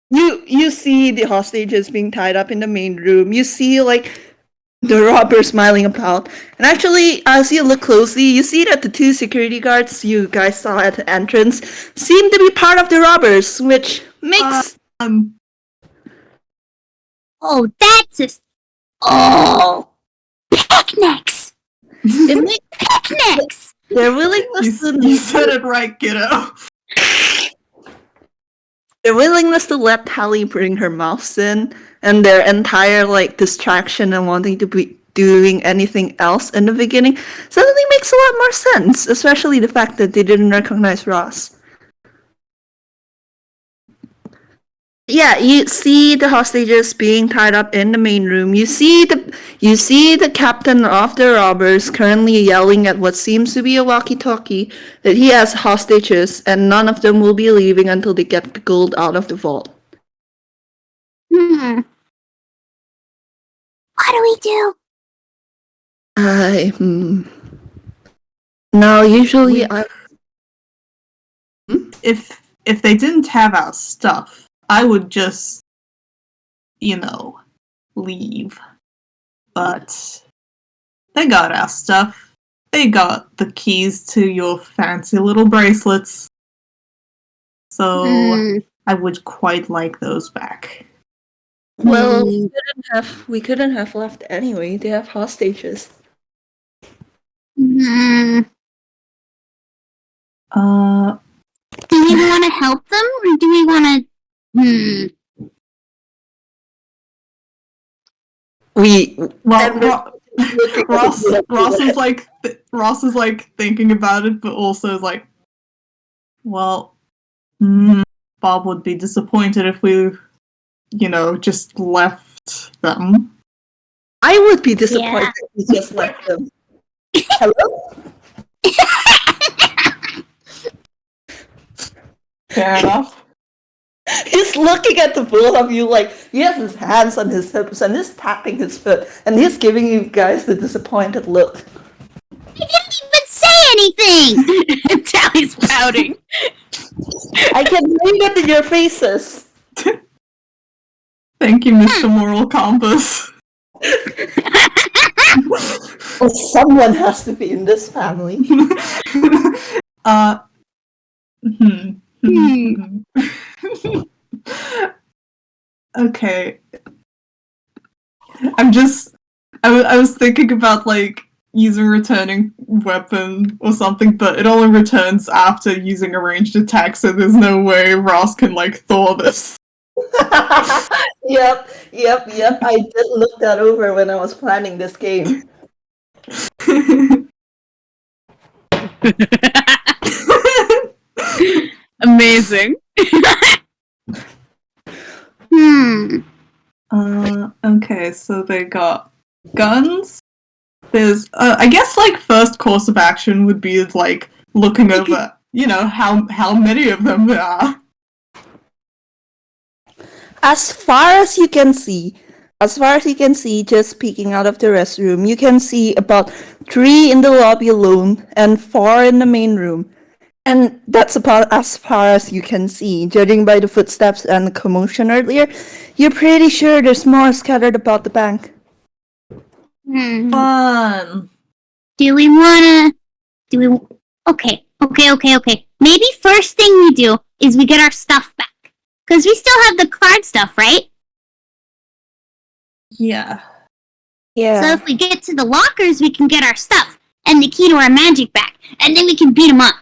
you see the hostages being tied up in the main room. You see like the robbers smiling about. And actually, as you look closely, you see that the 2 security guards you guys saw at the entrance seem to be part of the robbers, which makes Oh, that's just... Oh! Picnics! it makes Picnics! their willingness You said it right, kiddo. their willingness to let Tally bring her mouse in, and their entire like distraction and wanting to be doing anything else in the beginning suddenly makes a lot more sense, especially the fact that they didn't recognize Ross. Yeah, you see the hostages being tied up in the main room. You see the captain of the robbers currently yelling at what seems to be a walkie-talkie that he has hostages and none of them will be leaving until they get the gold out of the vault. What do we do? No, usually I... If they didn't have our stuff, I would just, leave. But they got our stuff. They got the keys to your fancy little bracelets. So I would quite like those back. Well, we couldn't have left anyway. They have hostages. Do we want to help them, or do we want to... Ross is like thinking about it, but also is like, well, Bob would be disappointed if we, just left them. I would be disappointed if we just left them. Hello? Fair enough. He's looking at the both of you like he has his hands on his hips and he's tapping his foot and he's giving you guys the disappointed look. I didn't even say anything! Tally's pouting. I can blame it in your faces. Thank you, Mr. Moral Compass. Well, someone has to be in this family. Okay. I was thinking about like using returning weapon or something, but it only returns after using a ranged attack, so there's no way Ross can like Thor this. Yep. I did look that over when I was planning this game. Amazing. Okay, so they got guns. There's, I guess, like, first course of action would be, like, looking over, how many of them there are. As far as you can see, just peeking out of the restroom, you can see about 3 in the lobby alone and 4 in the main room. And that's about as far as you can see. Judging by the footsteps and the commotion earlier, you're pretty sure there's more scattered about the bank. Fun. Okay. Maybe first thing we do is we get our stuff back. Because we still have the card stuff, right? Yeah. So if we get to the lockers, we can get our stuff and the key to our magic back. And then we can beat them up.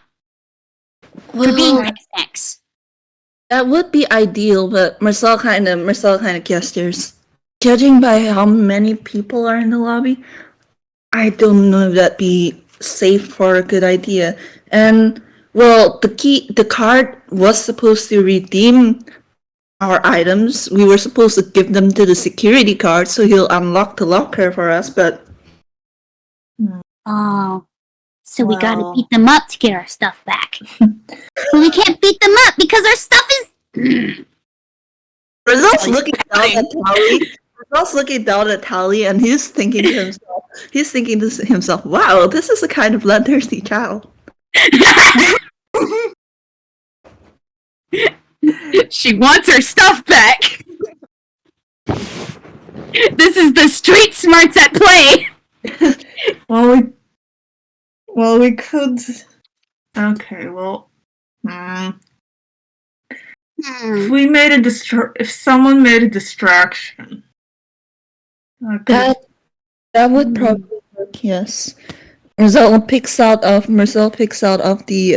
For being XX. That would be ideal, but Mersel kind of gestures. Judging by how many people are in the lobby, I don't know if that'd be safe or a good idea. And well, the card was supposed to redeem our items. We were supposed to give them to the security guard so he'll unlock the locker for us, but Oh. So we gotta beat them up to get our stuff back. But we can't beat them up because our stuff is... Rizal's looking down at Tally and he's thinking to himself, wow, this is a kind of bloodthirsty child. She wants her stuff back. This is the street smarts at play. Well, we could. Okay, well. If someone made a distraction. That would probably work, yes. Mersel picks out of the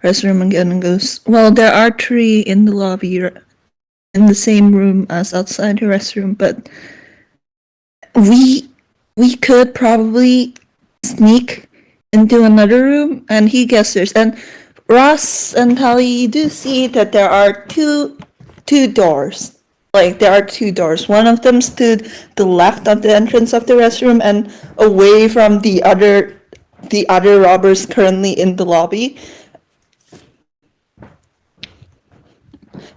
restroom again and goes, well, there are 3 in the lobby in the same room as outside the restroom, but we could probably sneak into another room, and he guesses. And Ross and Tally, you do see that there are two doors. Like, there are 2 doors. One of them stood to the left of the entrance of the restroom and away from the other robbers currently in the lobby.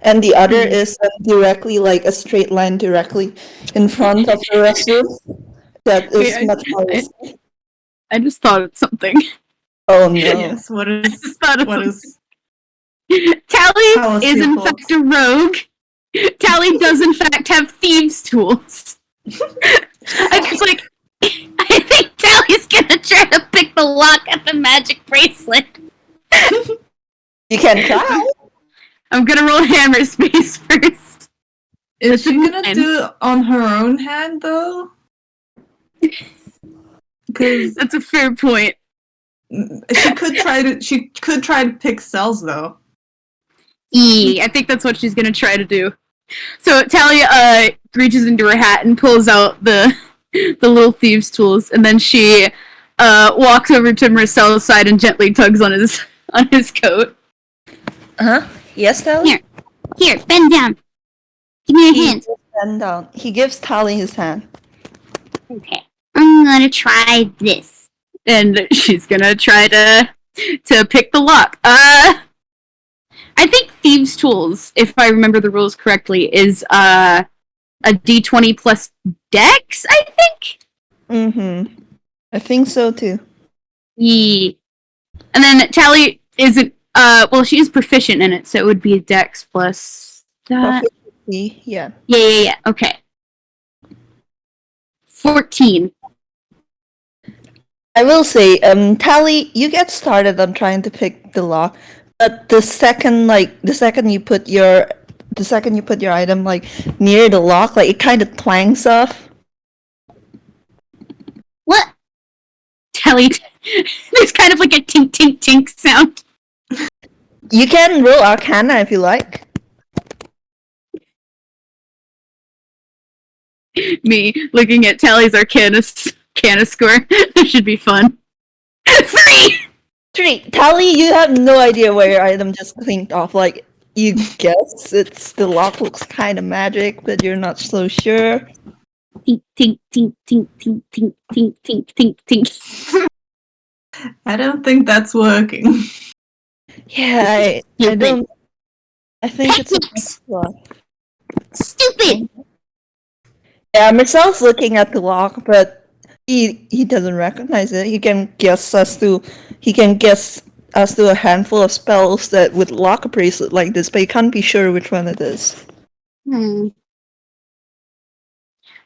And the other is directly, like a straight line directly in front of the restroom. That is much more risky. I just thought of something. Oh no. Yes, what is. Tally is in fact a rogue. Tally does in fact have thieves' tools. I think Tally's gonna try to pick the lock at the magic bracelet. You can try. I'm gonna roll hammer space first. Is she gonna do it on her own hand though? Because that's a fair point. She could try to pick cells though. I think that's what she's gonna try to do. So Talia reaches into her hat and pulls out the little thieves' tools, and then she walks over to Mercel's side and gently tugs on his coat. Yes, Tally? Here, bend down. Give me your hand. Bend down. He gives Tally his hand. Okay. I'm gonna try this. And she's gonna try to pick the lock. I think thieves' tools, if I remember the rules correctly, is a d20 plus dex, I think? I think so too. And then Tally isn't Well, she is proficient in it, so it would be Dex plus that. Proficiency, yeah. Yeah. Okay. 14. I will say, Tally, you get started on trying to pick the lock, but the second you put your item like near the lock, like it kind of twangs off. What? Telly, there's kind of like a tink tink tink sound. You can roll Arcana if you like. Me looking at Tally's Arcana score. This should be fun. 3! 3. Tally, you have no idea where your item just clinked off. Like, you guess the lock looks kind of magic, but you're not so sure. Tink, tink, tink, tink, tink, tink, tink, tink, tink, tink. I don't think that's working. Yeah, I don't. I think it's a lock. Stupid! Yeah, Mersel's looking at the lock, but he doesn't recognize it. He can guess as to a handful of spells that would lock a bracelet like this, but he can't be sure which one it is.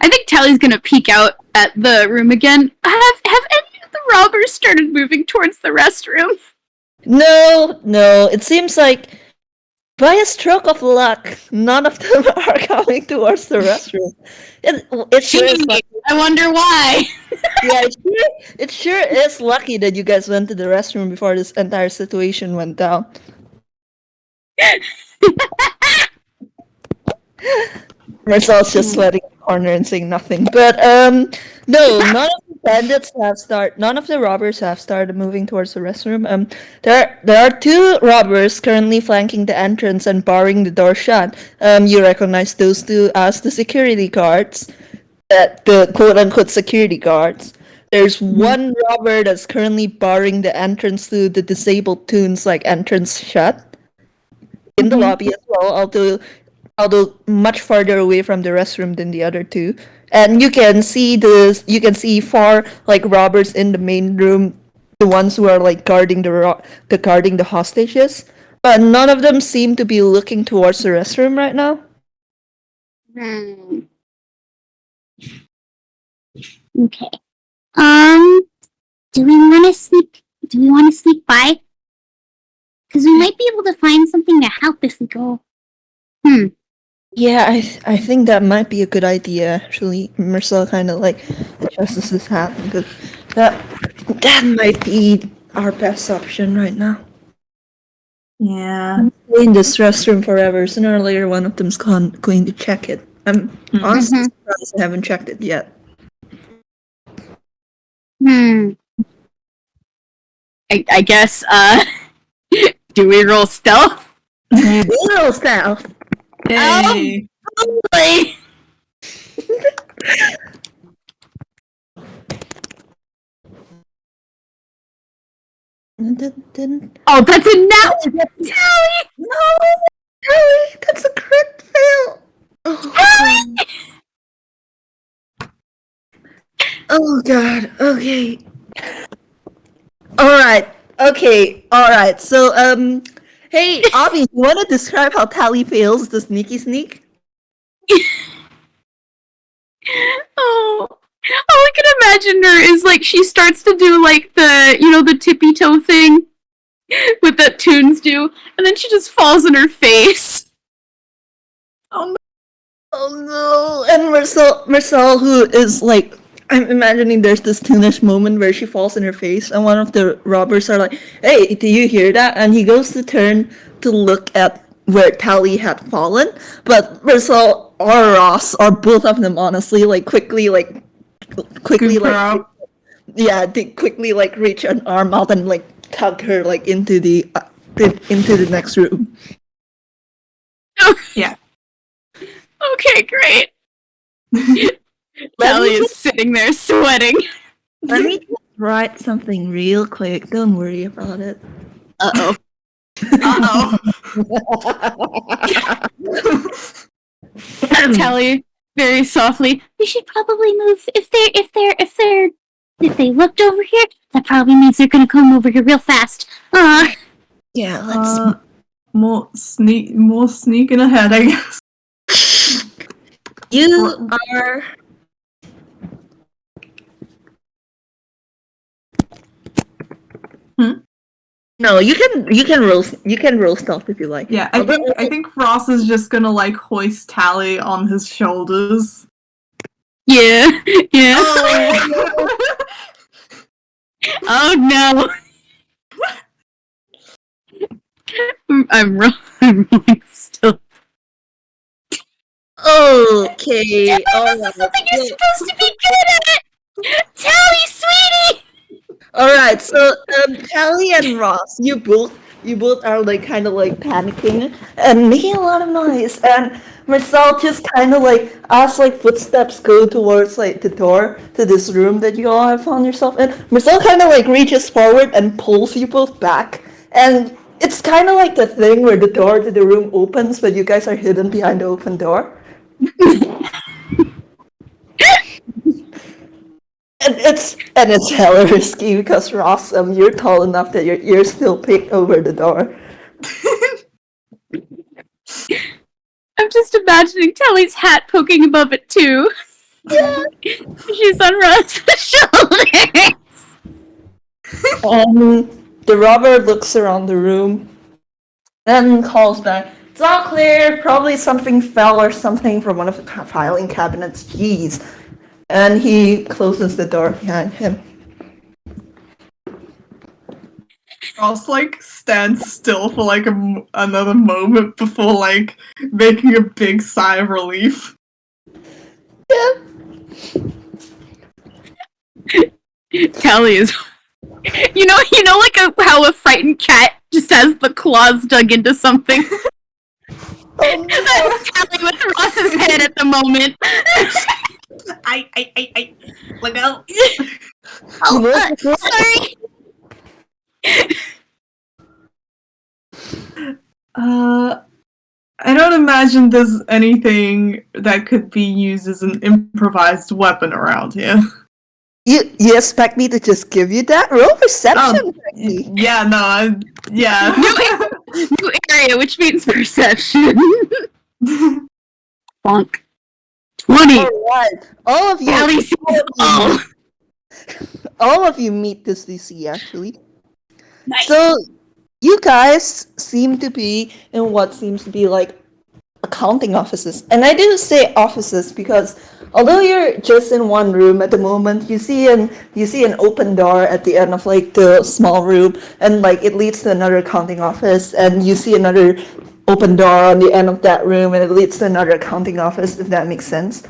I think Tally's gonna peek out at the room again. Have any of the robbers started moving towards the restroom? No. It seems like by a stroke of luck, none of them are coming towards the restroom. It sure is lucky. I wonder why. Yeah, it sure is lucky that you guys went to the restroom before this entire situation went down. Mercel's just sweating in the corner and saying nothing. But no, none of the robbers have started moving towards the restroom. There are 2 robbers currently flanking the entrance and barring the door shut. You recognize those 2 as the security guards, the quote-unquote security guards. There's 1 robber that's currently barring the entrance to the disabled Toon's entrance shut in the lobby as well, although much farther away from the restroom than the other 2. And you can see 4 robbers in the main room, the ones who are guarding the hostages, but none of them seem to be looking towards the restroom right now. Okay. Do we want to sneak by? Because we might be able to find something to help if we go. Yeah, I think that might be a good idea, actually. Mersel kind of adjusts his hat because that might be our best option right now. Yeah. Stay in this restroom forever. Sooner or later, one of them's going to check it. I'm honestly surprised I haven't checked it yet. I guess, do we roll stealth? You do roll stealth. Hey. Wait. Oh, that's a nat! No! Harry, that's a crit fail! Oh god, okay. Alright, so, hey, Obby, you wanna describe how Tally fails the sneaky sneak? Oh, all I can imagine her is she starts to do the tippy toe thing with that Toons do, and then she just falls on her face. Oh Oh no! And Mersel, who is I'm imagining there's this Toonish moment where she falls on her face, and one of the robbers are like, "Hey, do you hear that?" And he goes to turn to look at where Tally had fallen, but Mersel or Ross, or both of them, honestly, quickly they quickly reach an arm out and tug her into the next room. Yeah. Okay, great. Tally is sitting there sweating. Let me just write something real quick. Don't worry about it. Uh-oh. Tally, very softly. We should probably move. If they looked over here, that probably means they're gonna come over here real fast. Yeah, let's. More sneaking ahead, I guess. You are. No, you can roll stealth if you like. Yeah, I think Ross is just gonna like hoist Tally on his shoulders. Yeah. Yeah. Oh, Oh no. I'm rolling still. Okay. All This is right. something you're supposed to be good at. Tally, sweetie. All right. So, Callie and Ross, you both are like kind of like panicking and making a lot of noise, and Marcel just kind of like as like footsteps go towards like the door to this room that you all have found yourself in. Marcel kind of like reaches forward and pulls you both back, and it's kind of like the thing where the door to the room opens, but you guys are hidden behind the open door. And it's hella risky because Ross, you're tall enough that your ears still peek over the door. I'm just imagining Tally's hat poking above it too. Yeah. She's on Ross's shoulder. The robber looks around the room, then calls back. It's all clear. Probably something fell or something from one of the filing cabinets. Jeez. And he closes the door behind him. Ross like stands still for like another moment before like making a big sigh of relief. Yeah. Tally is. You know, like how a frightened cat just has the claws dug into something. That's Tally with Ross's head at the moment. I look out. Oh, sorry. I don't imagine there's anything that could be used as an improvised weapon around here. You expect me to just give you that? Roll perception. Yeah, no, yeah. New area, which means perception. Bonk. 20. Alright. All of you. Tally sees all. All of you meet this DC actually. Nice. So you guys seem to be in what seems to be like accounting offices. And I do say offices because although you're just in one room at the moment, you see an open door at the end of like the small room, and like it leads to another accounting office, and you see another open door on the end of that room, and it leads to another accounting office, if that makes sense.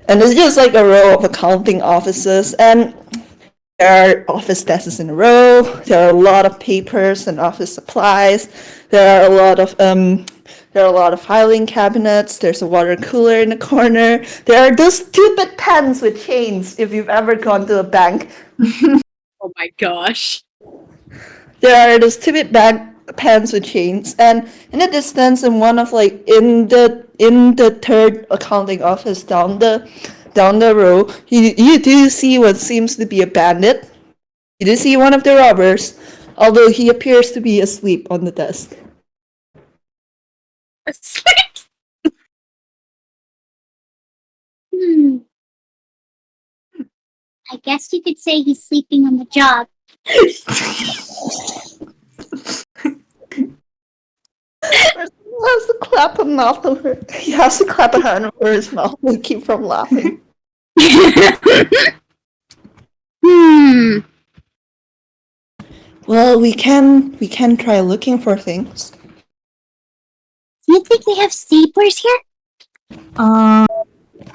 And it's just like a row of accounting offices, and there are office desks in a row. There are a lot of papers and office supplies. There are a lot of filing cabinets. There's a water cooler in the corner. There are those stupid pens with chains. If you've ever gone to a bank, Oh my gosh. there are those stupid pens with chains. And in the distance, in the third accounting office down the row, you do see what seems to be a bandit. You do see one of the robbers, although he appears to be asleep on the desk. I guess you could say he's sleeping on the job. He has to clap a mouth over. He has to clap a hand over his mouth to keep from laughing. Well, we can try looking for things. Do you think they have staplers here?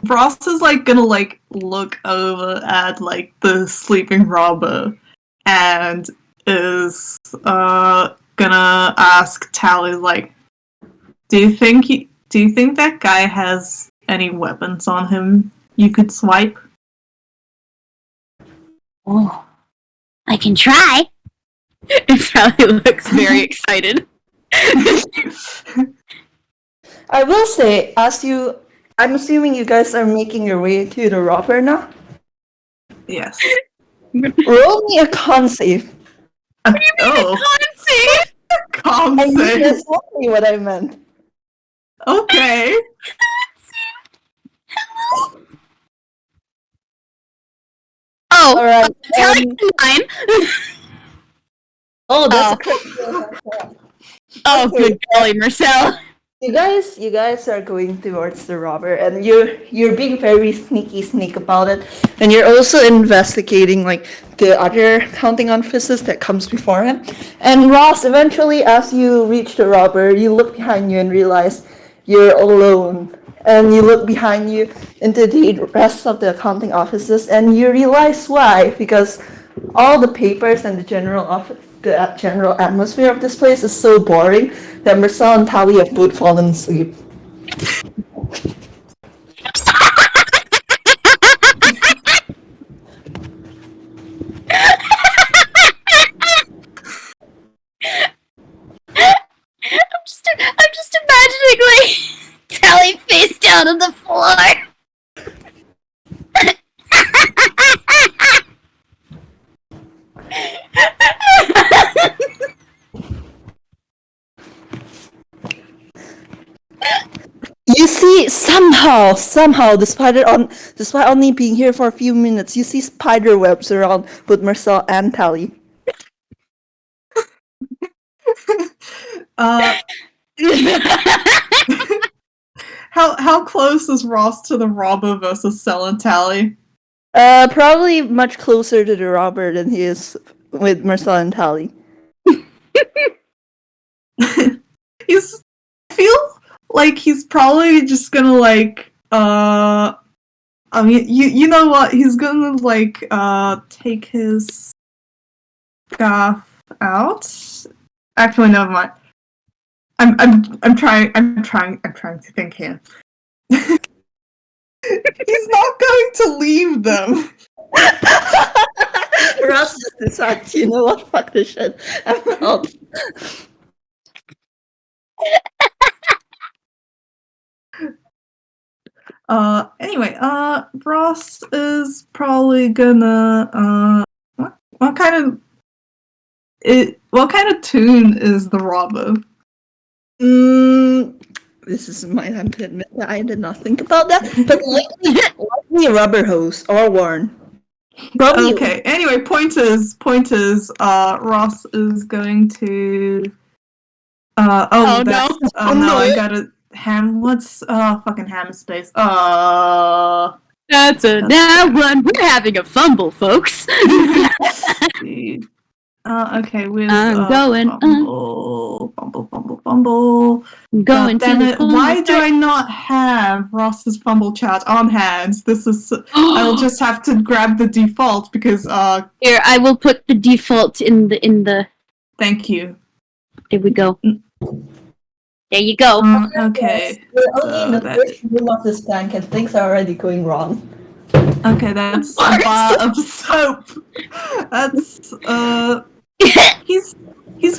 Ross is like gonna like look over at like the sleeping robber and is gonna ask Tally like, do you think that guy has any weapons on him you could swipe? Oh, I can try. Tally looks very excited. I will say, I'm assuming you guys are making your way to the robber now. Yes. Roll me a con save. Oh, Can't see. can't And you say. just told me what I meant. Okay. Oh, Alright. Tally mine. Oh, that's a Oh. critical. Oh, Okay. good golly, Mersel. You guys are going towards the robber, and you're being very sneak about it, and you're also investigating like the other counting offices that comes before him. And Ross, eventually, as you reach the robber, you look behind you and realize you're alone. And you look behind you into the rest of the accounting offices, and you realize why, because all the papers and the general atmosphere of this place is so boring that Mersel and Tali have both fallen asleep. I'm just imagining like Tally face down on the floor. You see, somehow, despite only being here for a few minutes, you see spider webs around both Mersel and Tali. Uh, how close is Ross to the robber versus Cell and Tally? Probably much closer to the robber than he is with Mersel and Tali. I feel like he's probably just gonna like I mean you know what, he's gonna like take his scarf out. Actually, never mind. I'm trying to think here. He's not going to leave them. Ross just decides, you know what, fuck this shit. I'm out. Anyway, Ross is probably gonna what kind of tune is the robber? This is my time to admit that I did not think about that, but likely a rubber hose or worn. Probably. Okay. Anyway, point is, Ross is going to. Oh, that's, no. Oh no! I gotta what's fucking ham space? That's a now one. We're having a fumble, folks. Okay. With I'm going fumble. Going Damn to it! Why do I not have Ross's fumble chart on hand? This is. I'll just have to grab the default because Here, I will put the default in the. Thank you. There we go. There you go. Okay. We're only in the that- first room of this bank and things are already going wrong. Okay, that's a bar of soap. That's he's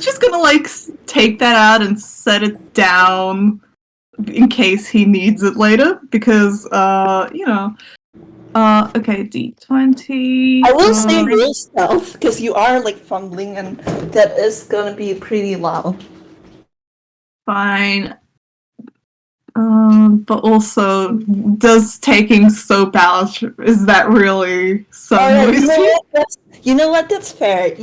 just gonna like take that out and set it down in case he needs it later because okay, D20. I will say real stealth because you are like fumbling and that is gonna be pretty loud. Fine. But also, does taking soap out, is that really so noisy? You know what? That's fair.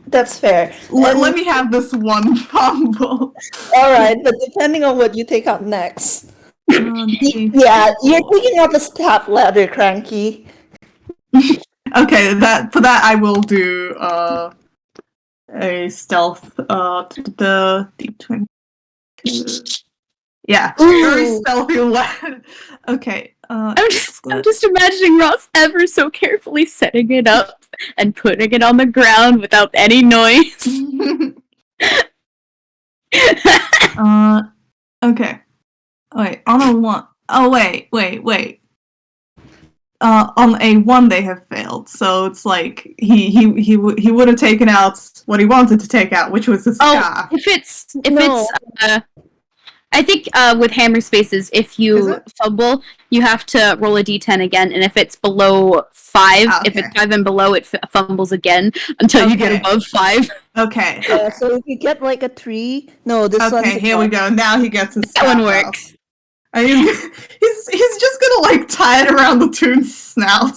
That's fair. Let me have this one fumble. Alright, but depending on what you take out next. Yeah, you're taking out the step ladder, Cranky. Okay, for that I will do a stealth the D20. Yeah, very stealthy. Okay. I'm just imagining Ross ever so carefully setting it up and putting it on the ground without any noise. Okay. Wait, on a 1. Oh, wait. On a 1 they have failed, so it's like he would have taken out what he wanted to take out, which was the scarf. If it's I think with hammer spaces, if Is you it? fumble, you have to roll a d10 again, and if it's below 5, if it's Okay. 5 and below, it fumbles again until you get Okay. above 5. Okay. Yeah, so if you get like a 3, no, this one's Okay, here we go. Now he gets his That one staff out. works. And he's just gonna like tie it around the Toon's snout.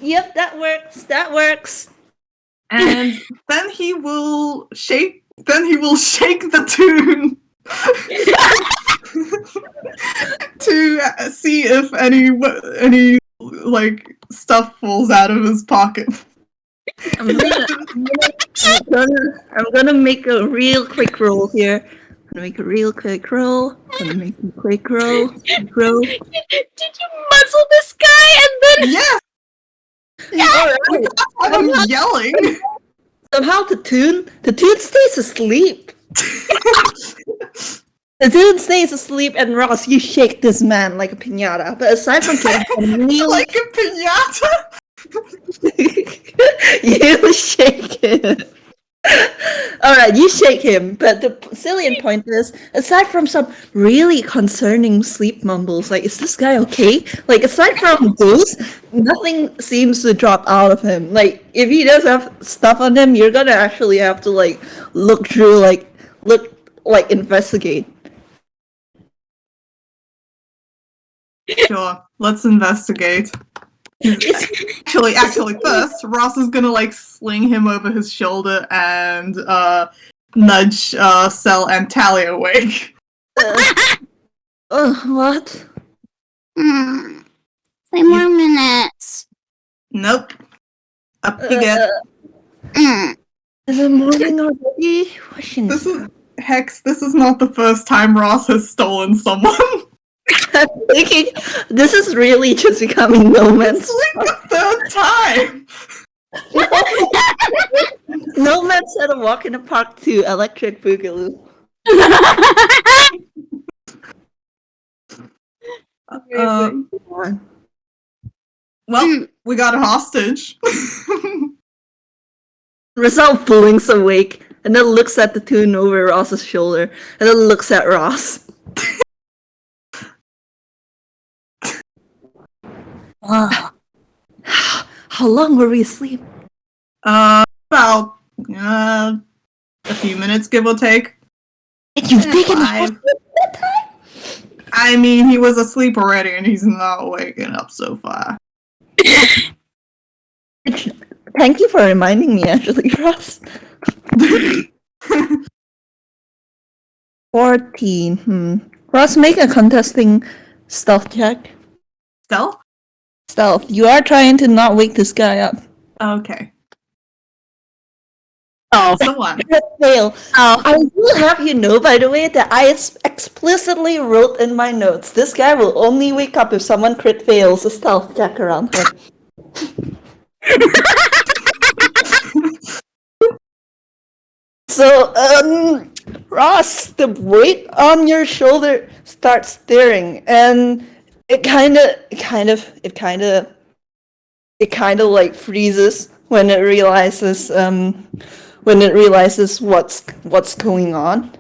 Yep, that works. That works. And then he will shake the Toon to see if any like stuff falls out of his pocket. I'm gonna make a real quick roll here. I'm gonna make a real quick roll. Did you muzzle this guy and then Yes, Alright. I'm yelling. Somehow the Toon stays asleep. The Toon stays asleep, and Ross, you shake this man like a piñata. But aside from getting a real, Like a piñata. you shake him. Alright, you shake him, but the salient point is, aside from some really concerning sleep mumbles, like, is this guy okay? Like, aside from those, nothing seems to drop out of him. Like, if he does have stuff on him, you're gonna actually have to, like, investigate. Sure, let's investigate. Actually, first, Ross is gonna like sling him over his shoulder and nudge Cell and Tally awake. What? 3 more minutes. Nope. Up you get. In the morning already? This is Hex. This is not the first time Ross has stolen someone. I'm thinking this is really just becoming no man's. It's like the third time. No man said a walk in the park to Electric Boogaloo. Well, we got a hostage. Result Bulling's awake and then looks at the Toon over Ross's shoulder and then looks at Ross. How long were we asleep? About a few minutes, give or take. And you've taken 5. I mean, he was asleep already, and he's not waking up so far. Thank you for reminding me, actually, Ross. 14. Ross, make a contesting stealth check. Stealth? Stealth. You are trying to not wake this guy up. Okay. Oh, So what? Crit fail. I will have you know, by the way, that I explicitly wrote in my notes, this guy will only wake up if someone crit fails a stealth check around him. So, Ross, the weight on your shoulder starts stirring, and it kind of like freezes when it realizes what's going on.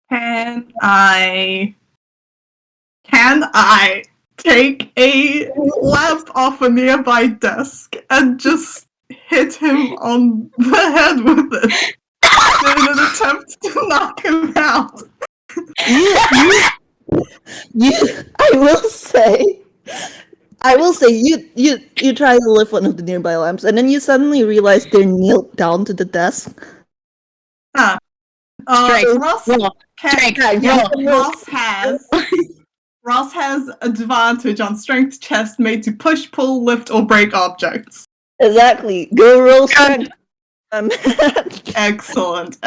Can I take a lamp off a nearby desk and just hit him on the head with it in an attempt to knock him out? I will say you try to lift one of the nearby lamps, and then you suddenly realize they're nailed down to the desk. Strength. Ross, roll. Strength. Roll. Ross has advantage on strength chest made to push, pull, lift, or break objects. Exactly. Go roll strength. Excellent.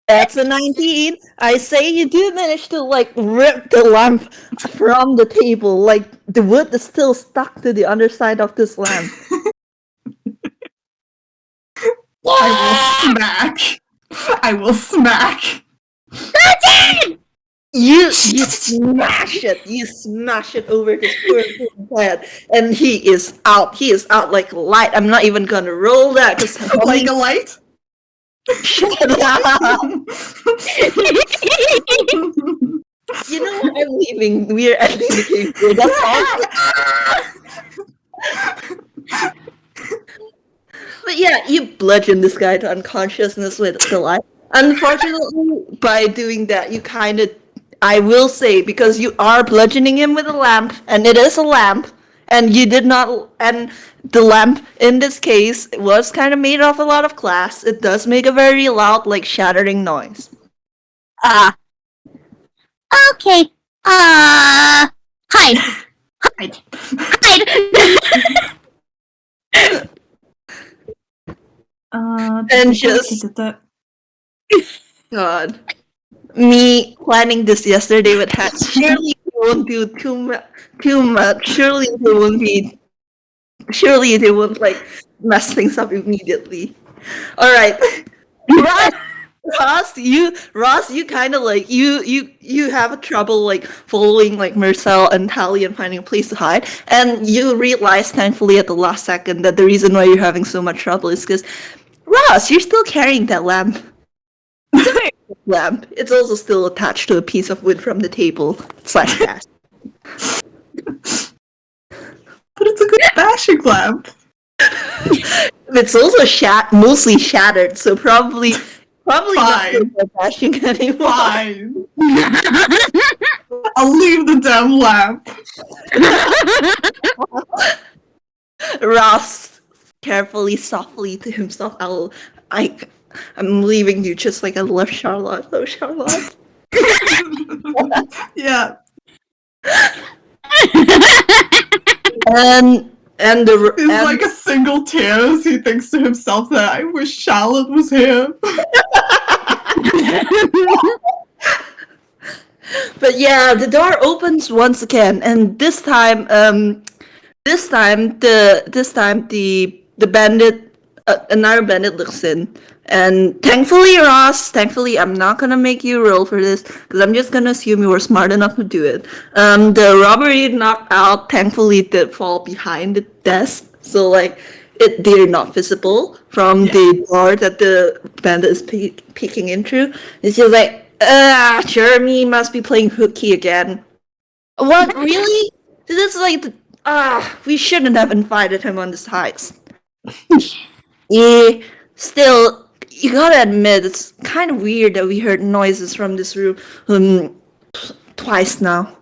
That's a 19. I say you do manage to like rip the lamp from the table. Like the wood is still stuck to the underside of this lamp. I will smack. 13! You smash it. You smash it over his poor head, and he is out. He is out like a light. I'm not even gonna roll that because Like a light? shut up. You know what? I'm leaving. We're ending the game here. That's all. But yeah, you bludgeon this guy to unconsciousness with the light. Unfortunately, by doing that, you kind of, I will say, because you are bludgeoning him with a lamp, and it is a lamp, and you did not, and the lamp in this case was kind of made of a lot of glass. It does make a very loud, like shattering noise. Okay. Hide. Hide. And just God, me planning this yesterday with hats. Surely they won't do too much. Surely they won't be. Surely they won't like mess things up immediately. All right, Ross, you kind of like you have trouble like following like Mersel and Tally and finding a place to hide, and you realize thankfully at the last second that the reason why you're having so much trouble is because Ross, you're still carrying that lamp. It's a very good lamp. It's also still attached to a piece of wood from the table / gas. But it's a good bashing lamp. It's also mostly shattered, so probably not Fine. good for bashing anymore. Fine. I'll leave the damn lamp. Ross carefully, softly to himself, I'm leaving you just like I left Charlotte. Oh, Charlotte. Yeah. And the It's like a single tear as he thinks to himself that I wish Charlotte was here. But yeah, the door opens once again, and this time the bandit, another bandit looks in, and thankfully I'm not gonna make you roll for this because I'm just gonna assume you were smart enough to do it. The robbery knocked out thankfully did fall behind the desk, so like they're not visible from the door that the bandit is peeking into. It's just like, Jeremy must be playing hooky again. What, really? This is like we shouldn't have invited him on this heist. Yeah, still, you gotta admit, it's kind of weird that we heard noises from this room twice now.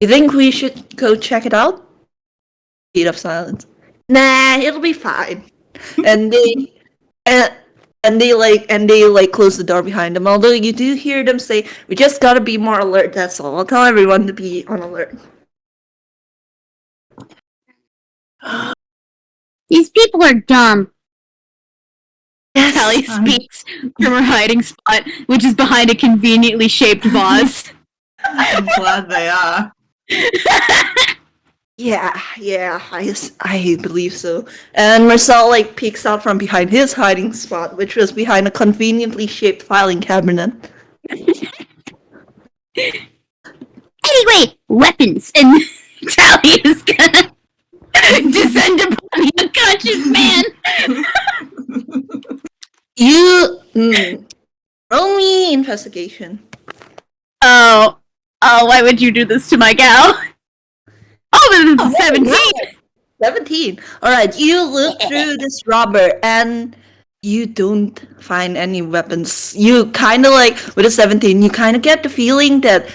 You think we should go check it out? Beat of silence. Nah, it'll be fine. And they close the door behind them. Although you do hear them say, "We just gotta be more alert." That's all. I'll tell everyone to be on alert. These people are dumb. Tally speaks from her hiding spot, which is behind a conveniently shaped vase. I'm glad they are. Yeah, I believe so. And Mersel like peeks out from behind his hiding spot, which was behind a conveniently shaped filing cabinet. Anyway, weapons, and Tally is gonna descend upon the unconscious man. You roll me investigation. Oh, why would you do this to my gal? Oh, but it's 17! 17. Alright, you look through this robber and you don't find any weapons. You kind of like, with a 17, you kind of get the feeling that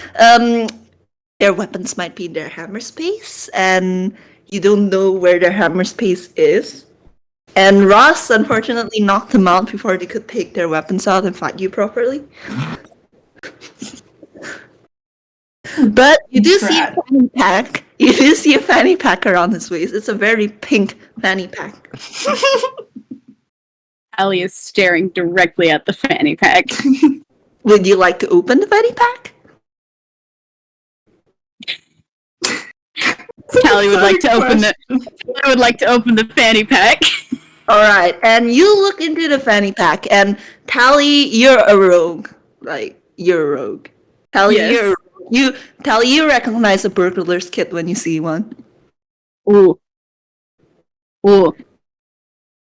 their weapons might be in their hammer space, and you don't know where their hammer space is. And Ross, unfortunately, knocked them out before they could take their weapons out and fight you properly. But you do see a fanny pack. You do see a fanny pack around his waist. It's a very pink fanny pack. Tally is staring directly at the fanny pack. Would you like to open the fanny pack? Tally would like to open the. I would like to open the fanny pack. All right, and you look into the fanny pack, and Tally, you're a rogue. Like, you're a rogue. Tally, Yes. you're a rogue. You recognize a burglar's kit when you see one. Ooh. Ooh.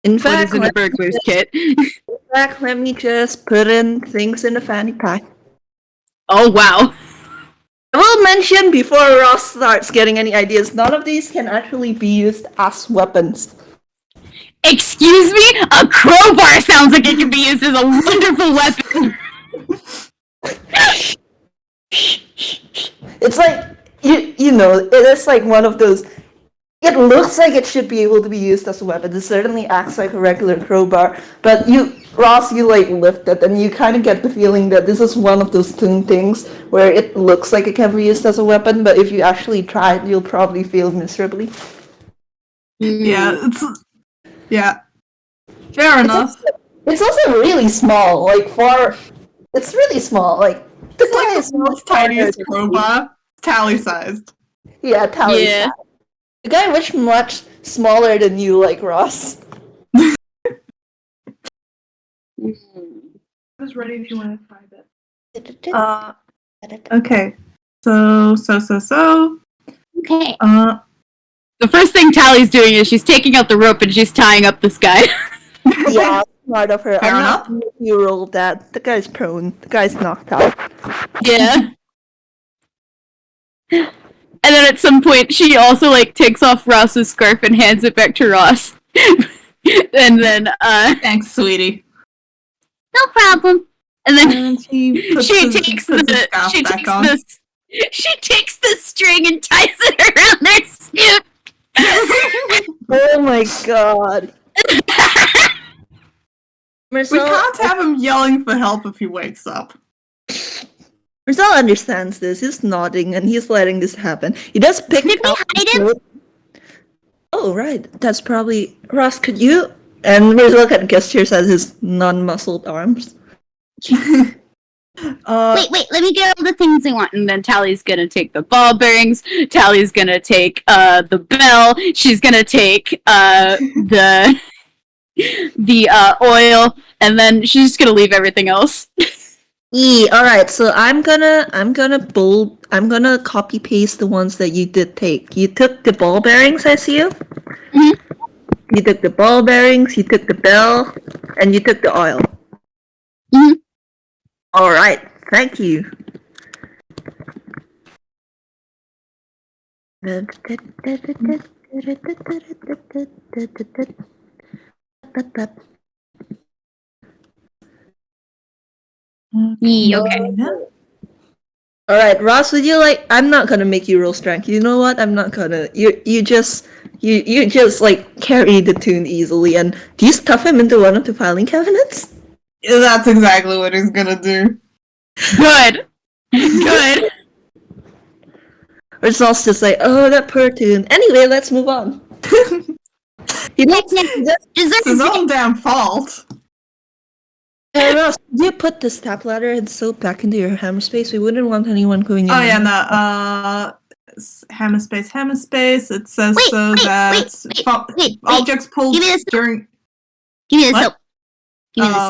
In What fact, is in a burglar's kit? let me just put in things in the fanny pack. Oh, wow. I will mention before Ross starts getting any ideas, none of these can actually be used as weapons. Excuse me? A crowbar sounds like it can be used as a wonderful weapon. It's like you know, it is like one of those. It looks like it should be able to be used as a weapon. It certainly acts like a regular crowbar, but Ross, you like lift it, and you kind of get the feeling that this is one of those things where it looks like it can be used as a weapon, but if you actually try it, you'll probably fail miserably. Yeah, fair enough. It's also really small. It's really small. Like the It's like guy the is world's tiniest crowbar, tally-sized. Yeah, tally. Yeah. The guy was much smaller than you, like Ross. I was ready if you want to find it. Okay. So. Okay. The first thing Tally's doing is she's taking out the rope and she's tying up this guy. Yeah, smart of her. Fair I'm enough. not gonna make you roll that. The guy's prone. The guy's knocked out. Yeah. And then at some point, she also like takes off Ross's scarf and hands it back to Ross. And then, Thanks, sweetie. No problem. and then And she she takes the string and ties it around their suit. Oh my god. We Mersel, can't have him yelling for help if he wakes up. Mersel understands this. He's nodding and he's letting this happen. He does pick Did we up hide the him? rope. Oh, right. That's probably... Ross, could you... And Mersel kind of gestures at his non-muscled arms. Wait, let me get all the things I want. And then Tally's gonna take the ball bearings. Tally's gonna take the bell. She's gonna take the oil, and then she's just gonna leave everything else. Alright, so I'm gonna copy paste the ones that you did take. You took the ball bearings, I see you? Mhm. You took the ball bearings, you took the bell, and you took the oil. Mhm. Alright, thank you. Okay. Alright, Ross, would you like... I'm not gonna make you roll strength. You know what? I'm not gonna... You just like carry the tune easily, and do you stuff him into one of the filing cabinets? Yeah, that's exactly what he's gonna do. Good. Good. Or it's also just like, oh, that poor tune. Anyway, let's move on. He looks... Deserves It's his it. own damn fault. Ross, did you put the step ladder and soap back into your hammer space? We wouldn't want anyone going in. Oh yeah, no. Hammer space. It says Wait, objects pulled Give me this- during. Give me the What? soap. Give me the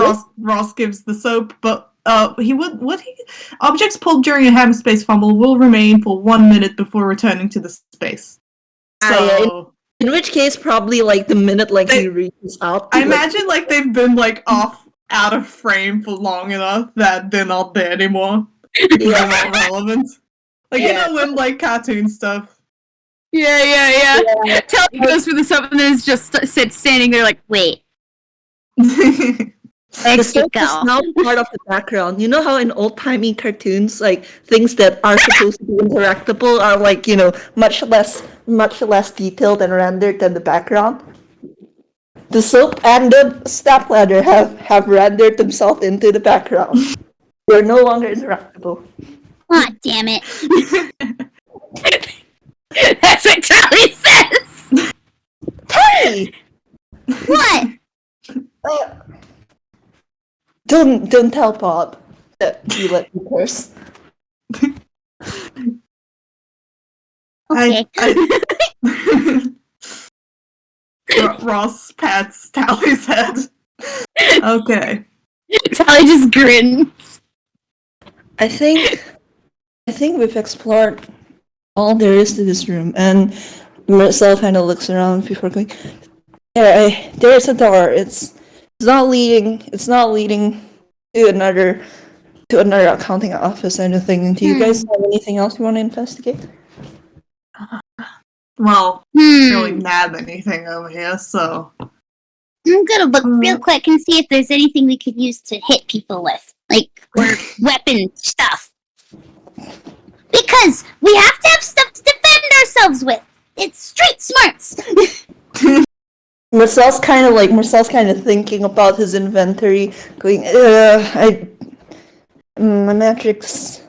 soap. Ross gives the soap, but objects pulled during a hammer space fumble will remain for 1 minute before returning to the space. So In which case, probably like the minute he reaches out. I imagine like they've been like out of frame for long enough that they're not there anymore. They're not relevant. Like you know when like cartoon stuff. Yeah. Tally goes for the soap and then is just standing there like, Wait, The where'd you soap is go? now part of the background. You know how in old-timey cartoons, like things that are supposed to be interactable are like, you know, much less detailed and rendered than the background. The soap and the stepladder have rendered themselves into the background. They're no longer interactable. Aw, damn it. that's what Tally says. Hey! What? Don't tell Bob that you let me curse. Okay. Ross pats Tally's head. Okay. Tally just grins. I think I think we've explored all there is to this room, and Mersel kind of looks around before going. There's a door. It's not leading. It's not leading to another accounting office or anything. Do you guys have anything else you want to investigate? Well, really nab anything over here, so. I'm gonna look real quick and see if there's anything we could use to hit people with, or weapon stuff. Because we have to have stuff to defend ourselves with. It's street smarts. Marcel's kind of thinking about his inventory, going, my magics.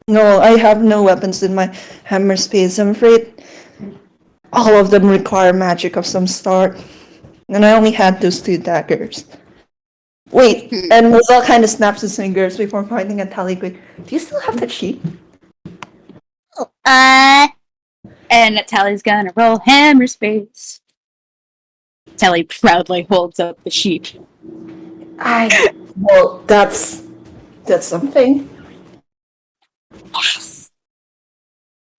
No, I have no weapons in my hammer space. I'm afraid all of them require magic of some sort. And I only had those 2 daggers. Wait, and Marcel kind of snaps his fingers before pointing at Tally, going, do you still have that sheet? And Tally's gonna roll hammer space. Tally proudly holds up the sheet. Well, that's something. Yes.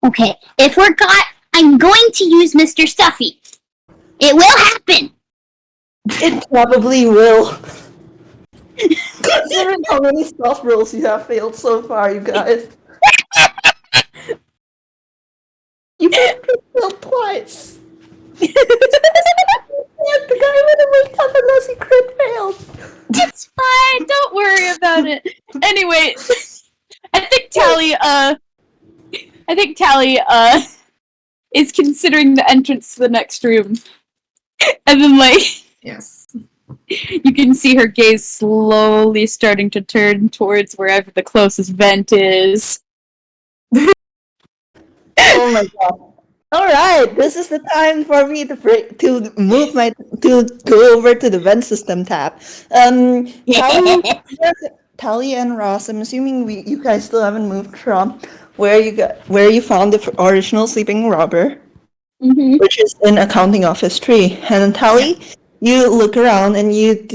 Okay, if we're caught, I'm going to use Mr. Stuffy. It will happen. It probably will. Considering how many stealth rolls you have failed so far, you guys. You failed twice. The guy would have waked up unless he crit failed. It's fine. Don't worry about it. Anyway, I think Tally is considering the entrance to the next room, and then Yes. you can see her gaze slowly starting to turn towards wherever the closest vent is. Oh my god. Alright, this is the time for me to go over to the vent system tab. Tally and Ross, I'm assuming you guys still haven't moved from where you found the original sleeping robber, which is in accounting office 3. And then Tally, you look around and you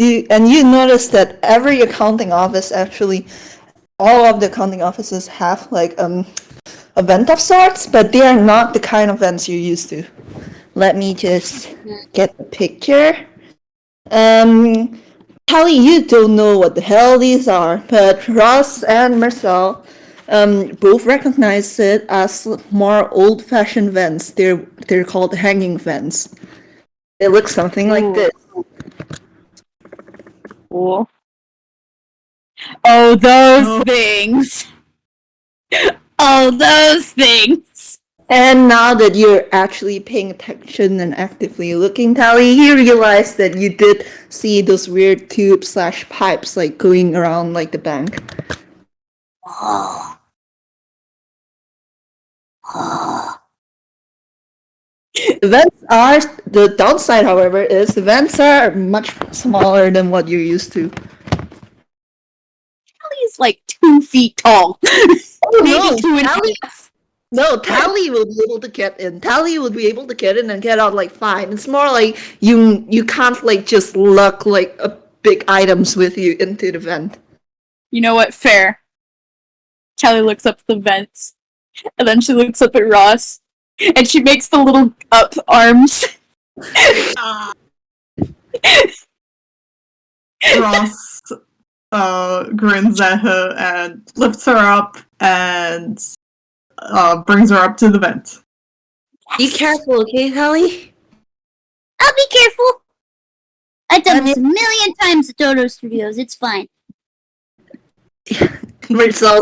notice that every accounting office, actually all of the accounting offices have a vent of sorts, but they are not the kind of vents you're used to. Let me just get the picture. Tally, you don't know what the hell these are, but Ross and Mersel both recognize it as more old-fashioned vents. They're called hanging vents. They look something like this. Cool. Oh, those things. Oh, those things. And now that you're actually paying attention and actively looking, Tally, you realize that you did see those weird tubes/pipes going around the bank. The downside, however, is the vents are much smaller than what you're used to. Tally's 2 feet tall. Maybe 2 inches. No, Tally will be able to get in. Tally will be able to get in and get out fine. It's more like you can't just luck big items with you into the vent. You know what? Fair. Tally looks up the vents, and then she looks up at Ross, and she makes the little up arms. Ross grins at her and lifts her up and brings her up to the vent. Be careful, okay, Tally? I'll be careful. I've done this a million times at Dodo Studios. It's fine. Mersel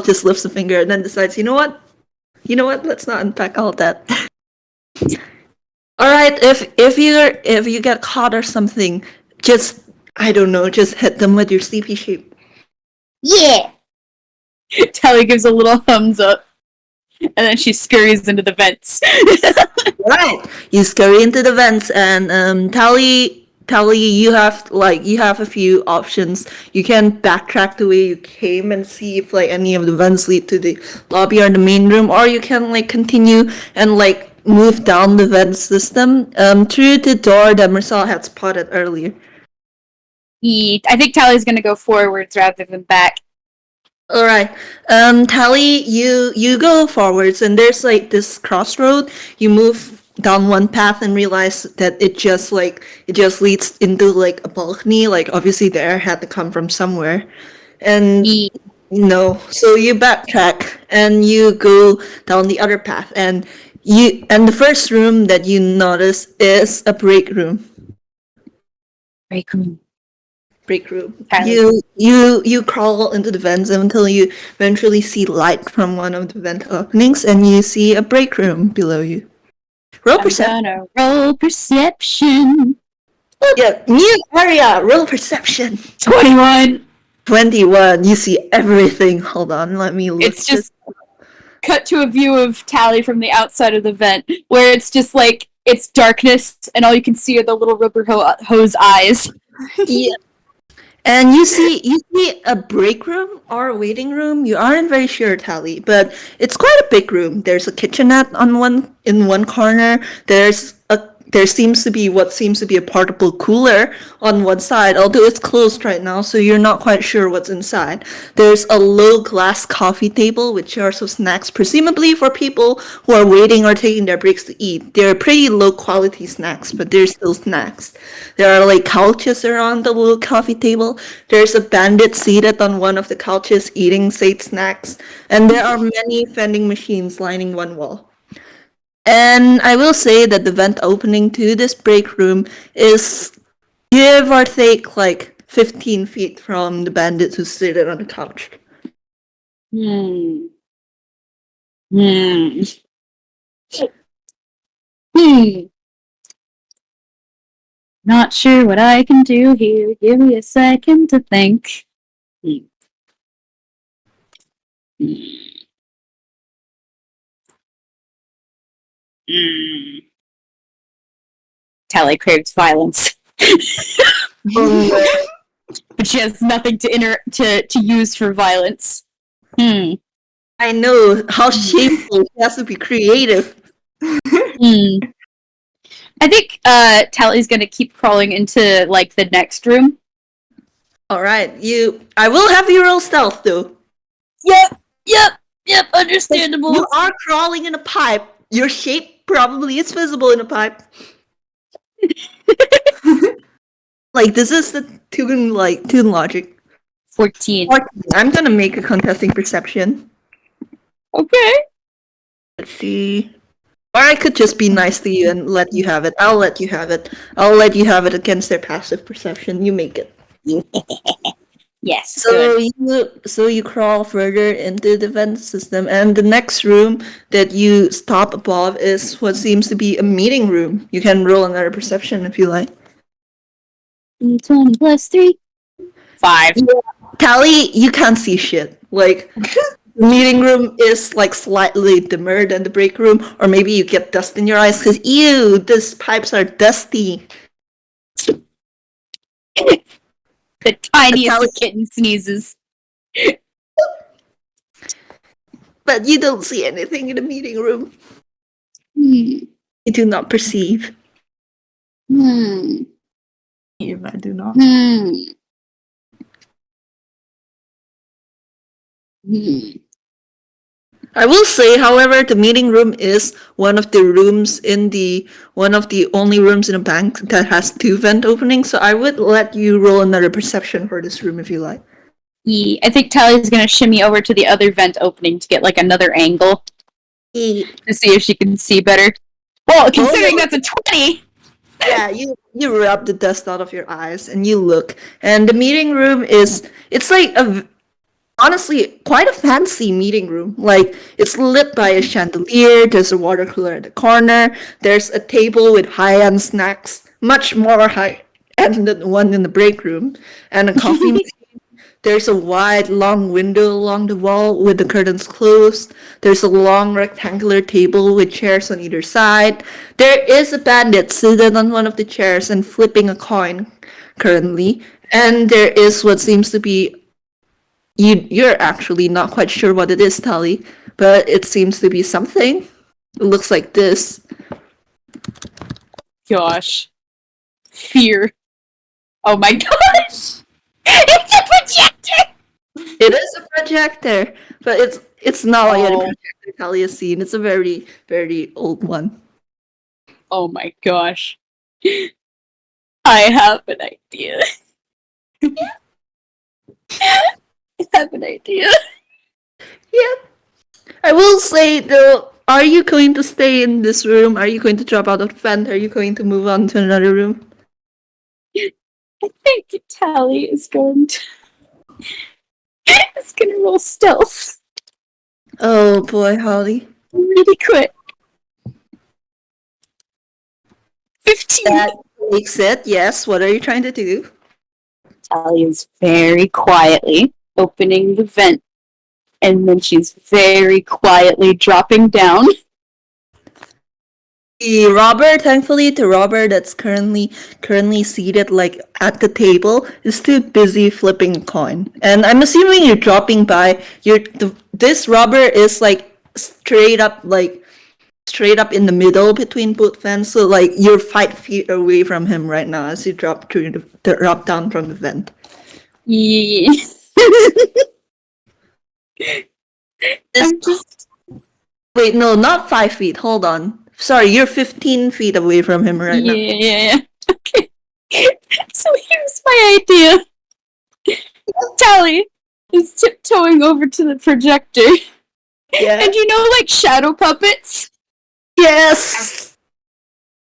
just lifts a finger and then decides, you know what? Let's not unpack all of that. All right, if you get caught or something, just hit them with your sleepy shape. Yeah. Tally gives a little thumbs up, and then she scurries into the vents. Right, you scurry into the vents, and Tally, you have a few options. You can backtrack the way you came and see if any of the vents lead to the lobby or the main room, or you can continue and move down the vent system through the door that Mersel had spotted earlier. I think Tally's gonna go forwards rather than back. All right. Tally, you go forwards, and there's like this crossroad. You move down one path and realize that it just leads into like a balcony. Like obviously the air had to come from somewhere, and no. So you backtrack and you go down the other path, and the first room that you notice is a break room. Break room. Break room. Tyler. You crawl into the vents until you eventually see light from one of the vent openings, and you see a break room below you. Roll perception. I'm gonna roll perception. Yeah, new area. Roll perception. 21. 21. You see everything. Hold on, let me look. It's just cut to a view of Tally from the outside of the vent, where it's just like it's darkness, and all you can see are the little rubber hose eyes. Yeah. And you see a break room or a waiting room. You aren't very sure, Tally, but it's quite a big room. There's a kitchenette in one corner. There seems to be what seems to be a portable cooler on one side, although it's closed right now, so you're not quite sure what's inside. There's a low glass coffee table with jars of snacks, presumably for people who are waiting or taking their breaks to eat. They're pretty low quality snacks, but they're still snacks. There are like couches around the low coffee table. There's a bandit seated on one of the couches eating said snacks, and there are many vending machines lining one wall. And I will say that the vent opening to this break room is give or take like 15 feet from the bandit who's seated on the couch. Hmm. Not sure what I can do here. Give me a second to think. Tally craves violence. But she has nothing to use for violence. I know how shameful. She has to be creative. I think Tally's gonna keep crawling into like the next room. All right, I will have you roll stealth though. Yep, understandable. You are crawling in a pipe. Your shape probably is visible in a pipe. Like this is the Toon logic. 14. I'm gonna make a contesting perception. Okay. Let's see. Or I could just be nice to you and let you have it. I'll let you have it. I'll let you have it against their passive perception. You make it. Yes. So you crawl further into the vent system, and the next room that you stop above is what seems to be a meeting room. You can roll another perception if you like. 20 plus 3. 5. Tally, you can't see shit. Like the meeting room is like slightly dimmer than the break room, or maybe you get dust in your eyes because ew, these pipes are dusty. The tiniest of kitten sneezes. But you don't see anything in the meeting room. Hmm. You do not perceive. Hmm. If I do not. Hmm. Hmm. I will say, however, the meeting room is one of the only rooms in a bank that has 2 vent openings, so I would let you roll another perception for this room if you like. Yeah, I think Tally's gonna shimmy over to the other vent opening to get like another angle to see if she can see better. Well, considering that's a 20! Yeah, you rub the dust out of your eyes and you look, and the meeting room it's like honestly quite a fancy meeting room. Like it's lit by a chandelier, there's a water cooler in the corner, there's a table with high-end snacks, much more high-end than the one in the break room, and a coffee machine. There's a wide, long window along the wall with the curtains closed. There's a long rectangular table with chairs on either side. There is a bandit seated on one of the chairs and flipping a coin currently. And there is what seems to be... You're actually not quite sure what it is, Tally, but it seems to be something. It looks like this. Gosh. Fear. Oh my gosh! It's a projector! It is a projector, but it's not like any Oh. projector Tally has seen. It's a very, very old one. Oh my gosh. I have an idea. I have an idea. Yeah. I will say though, are you going to stay in this room? Are you going to drop out of the vent? Are you going to move on to another room? I think Tally is going to is gonna roll stealth Oh boy, Holly. really quick. 15. That makes it, yes. What are you trying to do? Tally is very quietly opening the vent, and then she's very quietly dropping down. The robber, thankfully, the robber that's currently seated like at the table is too busy flipping a coin. And I'm assuming you're dropping by. This robber is like straight up in the middle between both vents. So like you're 5 feet away from him right now as you drop drop down from the vent. Yeah. I'm just Wait, no, not 5 feet. Hold on. Sorry, you're 15 feet away from him right now. yeah. Okay. So here's my idea. Tally is tiptoeing over to the projector. Yeah. And you know, like shadow puppets? Yes.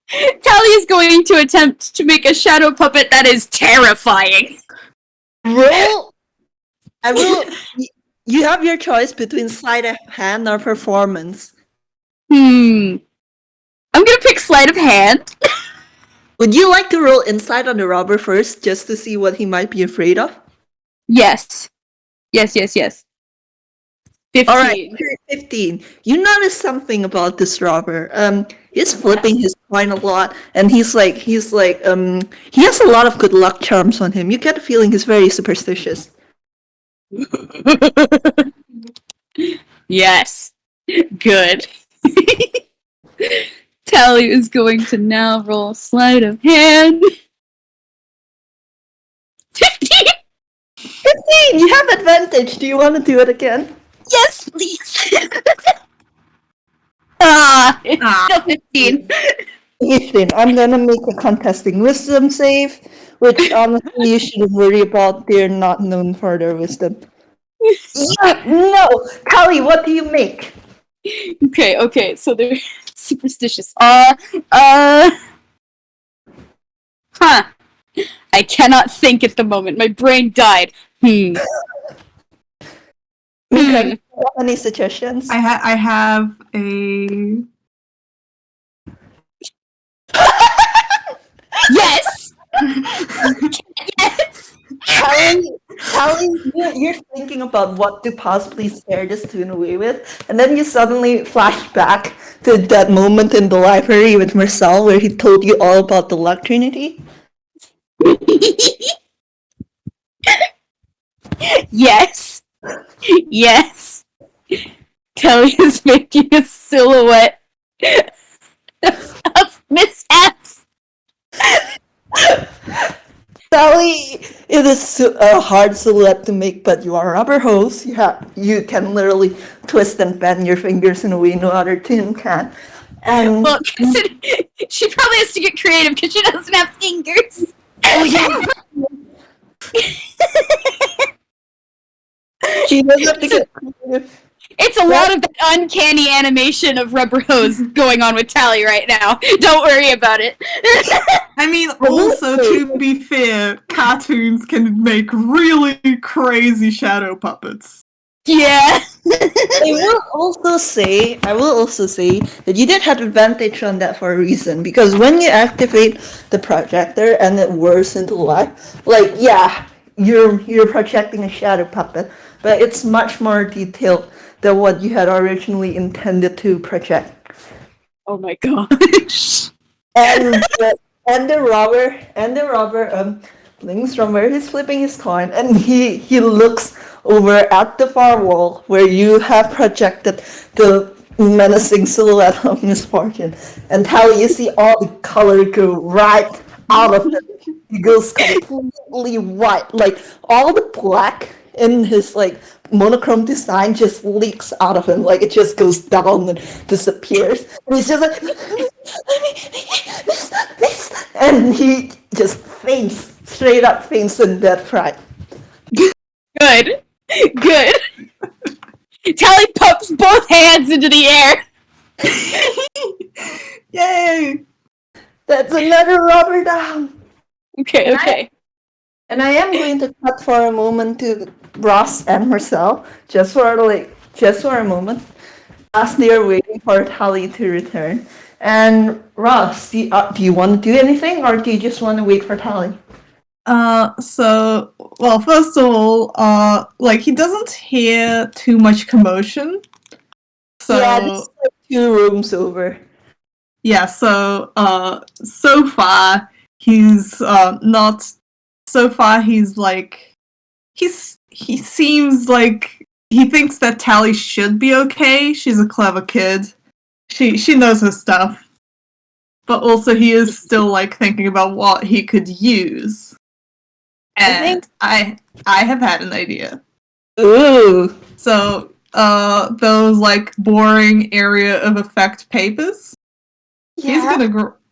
Tally is going to attempt to make a shadow puppet that is terrifying. Roll. I will. You have your choice between sleight of hand or performance. I'm gonna pick sleight of hand. Would you like to roll insight on the robber first, just to see what he might be afraid of? Yes. 15. All right, 15. You notice something about this robber. He's flipping his coin a lot, and he has a lot of good luck charms on him. You get the feeling he's very superstitious. Yes. Good. Tally is going to now roll sleight of hand. 15! 15. You have advantage. Do you want to do it again? Yes, please. It's still 15. 15. I'm gonna make a contesting wisdom save, which honestly you shouldn't worry about. They're not known for their wisdom. Yeah, no, Callie, what do you make? Okay, so they're superstitious. I cannot think at the moment. My brain died. Mika, do you have any suggestions? I have a. Yes! Yes! Callie, you're thinking about what to possibly scare this tune away with, and then you suddenly flash back to that moment in the library with Mersel where he told you all about the luck trinity. Yes! Yes! Kelly is making a silhouette of Miss S. Sally, it is a hard silhouette to make, but you are a rubber hose. You can literally twist and bend your fingers in a way no other tune can. And Well, she probably has to get creative because she doesn't have fingers. oh yeah, she does have to get creative. It's a lot of that uncanny animation of rubber hose going on with Tally right now. Don't worry about it. I mean, also, to be fair, cartoons can make really crazy shadow puppets. Yeah. I will also say that you did have advantage on that for a reason, because when you activate the projector and it whirs into life, like yeah, you're projecting a shadow puppet, but it's much more detailed than what you had originally intended to project. Oh my gosh. And the robber blinks from where he's flipping his coin, and he looks over at the far wall where you have projected the menacing silhouette of misfortune. And how you see all the color go right out of it. It goes completely white. Like all the black in his like monochrome design just leaks out of him, like it just goes down and disappears. And he's just like, and he just faints, straight up faints in dead fright. Good. Good. Tally pumps both hands into the air. Yay! That's another rubber down. Okay, okay. And I am going to cut for a moment to Ross and Mersel, just for a moment, as they are waiting for Tally to return. And Ross, do you want to do anything, or do you just want to wait for Tally? Well, first of all, like, he doesn't hear too much commotion. So, Yeah, this is like 2 rooms over. yeah, so far, he's, like, he seems like he thinks that Tally should be okay. She's a clever kid. She knows her stuff. But also he is still, like, thinking about what he could use. And I have had an idea. Ooh. So, those, like, boring area of effect papers. Yeah.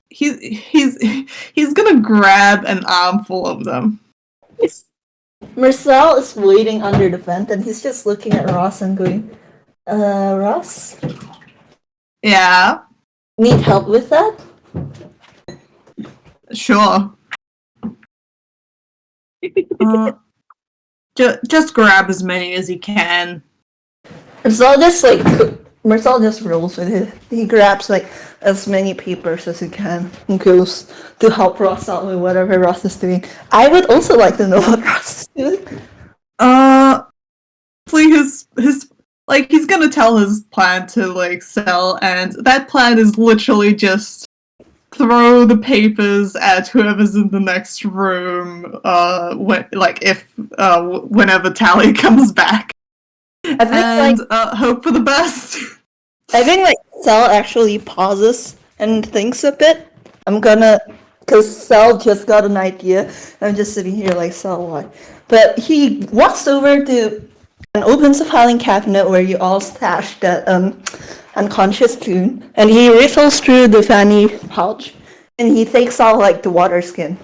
He's gonna grab an armful of them. Mersel is waiting under the vent, and he's just looking at Ross and going, Ross? Yeah, Need help with that? sure. Just grab as many as you can. Mersel just rolls with it. He grabs like as many papers as he can and goes to help Ross out with whatever Ross is doing. I would also like to know what Ross is doing. Please, he's gonna tell his plan to, like, sell, and that plan is literally just throw the papers at whoever's in the next room, whenever Tally comes back. I think And hope for the best. I think like Sal actually pauses and thinks a bit. Because Sal just got an idea. I'm just sitting here like, Sal, what? But he walks over to and opens a filing cabinet where you all stashed that unconscious Toon, and he riffles through the fanny pouch, and he takes out like the water skin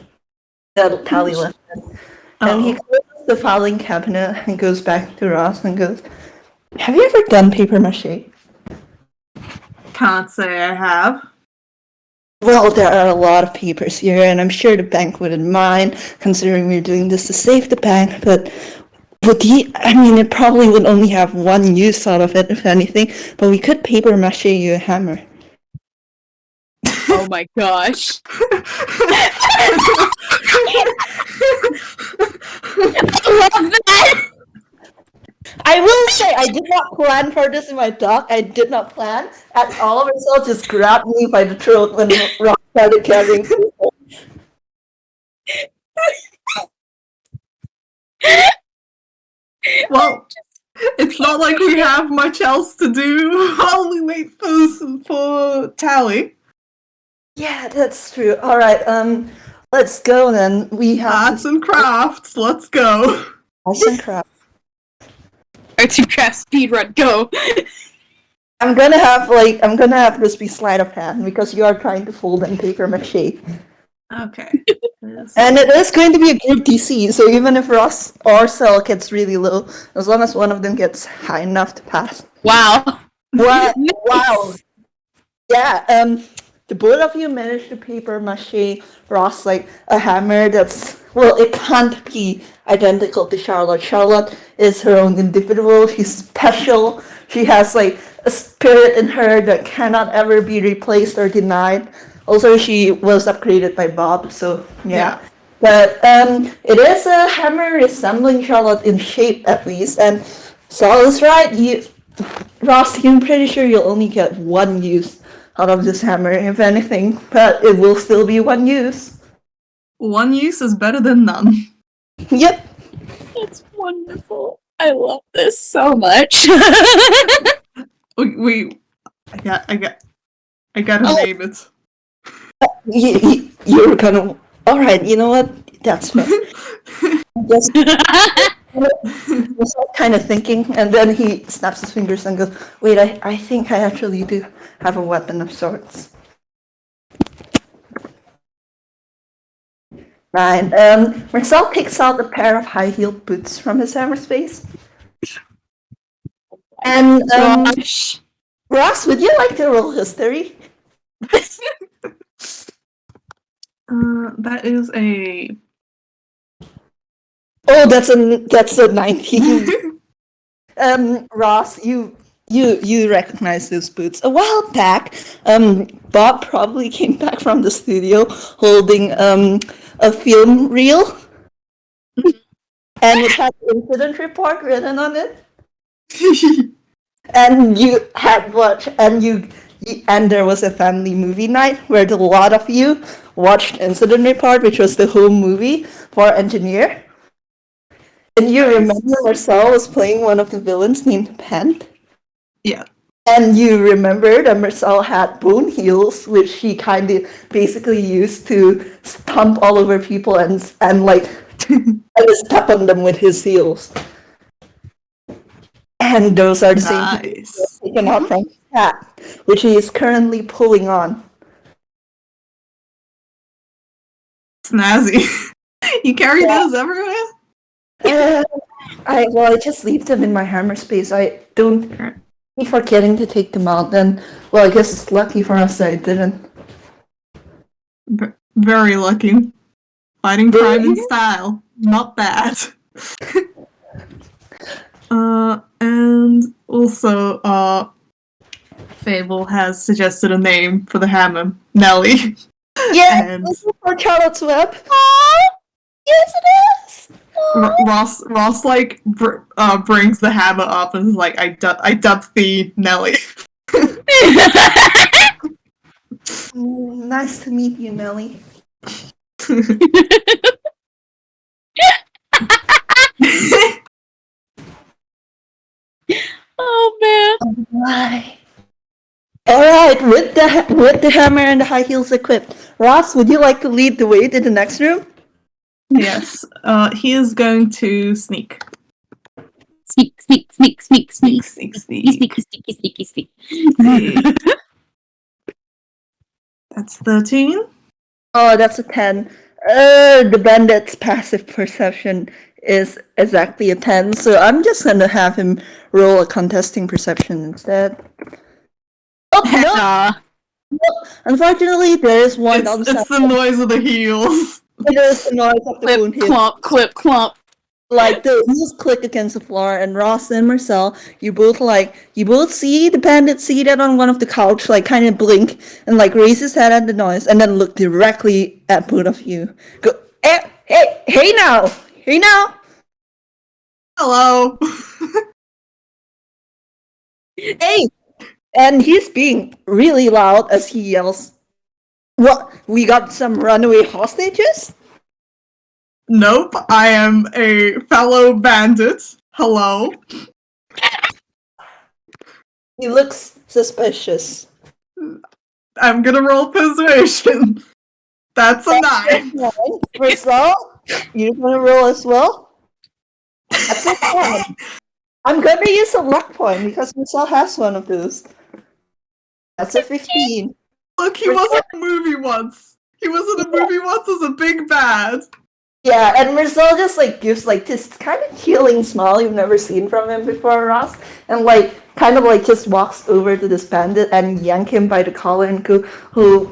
that Tally left in. And he closes the filing cabinet and goes back to Ross and goes, "Have you ever done paper mache?" Can't say I have. Well, there are a lot of papers here, and I'm sure the bank wouldn't mind, considering we're doing this to save the bank, but it probably would only have one use out of it, if anything, but we could paper mache you a hammer. Oh my gosh. I love that! I will say, I did not plan for this in my doc. I did not plan at all. Mersel just grabbed me by the throat when Rock started carrying people. Well, it's not like we have much else to do while we wait for Tally. Yeah, that's true. Alright, let's go then. We have Arts and crafts, let's go. arts and crafts. Arts and crafts speedrun, go! I'm gonna have this be sleight of hand because you are trying to fold in paper mache. Okay. And it is going to be a group DC, so even if Ross or Cell gets really low, as long as one of them gets high enough to pass. Wow. Wow. Nice. Wow. Yeah, the both of you managed to paper mache Ross like a hammer that's, well, it can't be identical to Charlotte. Charlotte is her own individual, she's special, she has like a spirit in her that cannot ever be replaced or denied. Also, she was upgraded by Bob, so yeah. But it is a hammer resembling Charlotte in shape, at least. And Saul is right. Ross, I'm pretty sure you'll only get one use out of this hammer, if anything. But it will still be one use. One use is better than none. Yep. That's wonderful. I love this so much. I gotta name it. You're gonna. Alright, you know what? That's fair. was kind of thinking, and then he snaps his fingers and goes, "Wait, I think I actually do have a weapon of sorts." Right. Mersel takes out a pair of high-heeled boots from his hammer space. And Gosh. Ross, would you like to roll history? That is a. Oh, that's a 19. Ross, you recognize those boots. A while back, Bob probably came back from the studio holding a film reel, and it had an incident report written on it. And you had watched, and there was a family movie night where a lot of you watched Incident Report, which was the home movie for Engineer. And you remember Mersel was playing one of the villains named Pen? Yeah. And you remember that Mersel had bone heels, which he kind of basically used to stomp all over people and like and step on them with his heels. And those are the same heels taken out from his hat, which he is currently pulling on. Snazzy. You carry those everywhere? I just leave them in my hammer space. I don't keep forgetting to take them out. And well, I guess it's lucky for us that I didn't. Very lucky. Fighting crime in style. Not bad. And also, Fable has suggested a name for the hammer. Nelly. Yeah, And this is for Charlotte's Web. Aww, yes it is. Ross like brings the hammer up and is like, I dubbed thee Nelly. Nice to meet you, Nelly. Oh man. Why? All right, with the hammer and the high heels equipped, Ross, would you like to lead the way to the next room? Yes. He is going to sneak. Sneak. Sneak. Sneaky. That's 13. Oh, that's a 10. The bandit's passive perception is exactly a 10, so I'm just gonna have him roll a contesting perception instead. Oh, no! Unfortunately, there is one downside. It's the noise of the heels. It is the noise of the wound Clip, heel. clomp, clomp. Like the heels click against the floor, and Ross and Mersel, you both see the bandit seated on one of the couch, like kind of blink and like raise his head at the noise, and then look directly at both of you. Go, hey now. Hello. Hey! And he's being really loud as he yells, "What? We got some runaway hostages?" Nope, I am a fellow bandit. Hello. He looks suspicious. I'm gonna roll persuasion. That's a 9. Mersel, you're gonna roll as well? That's a 10. I'm gonna use a luck point because Mersel has one of those. That's a 15. Look, he was in a movie once. He was in a movie once as a big bad. Yeah, and Mersel just like gives like this kind of healing smile you've never seen from him before, Ross, and like kind of like just walks over to this bandit and yank him by the collar and go, "Oh,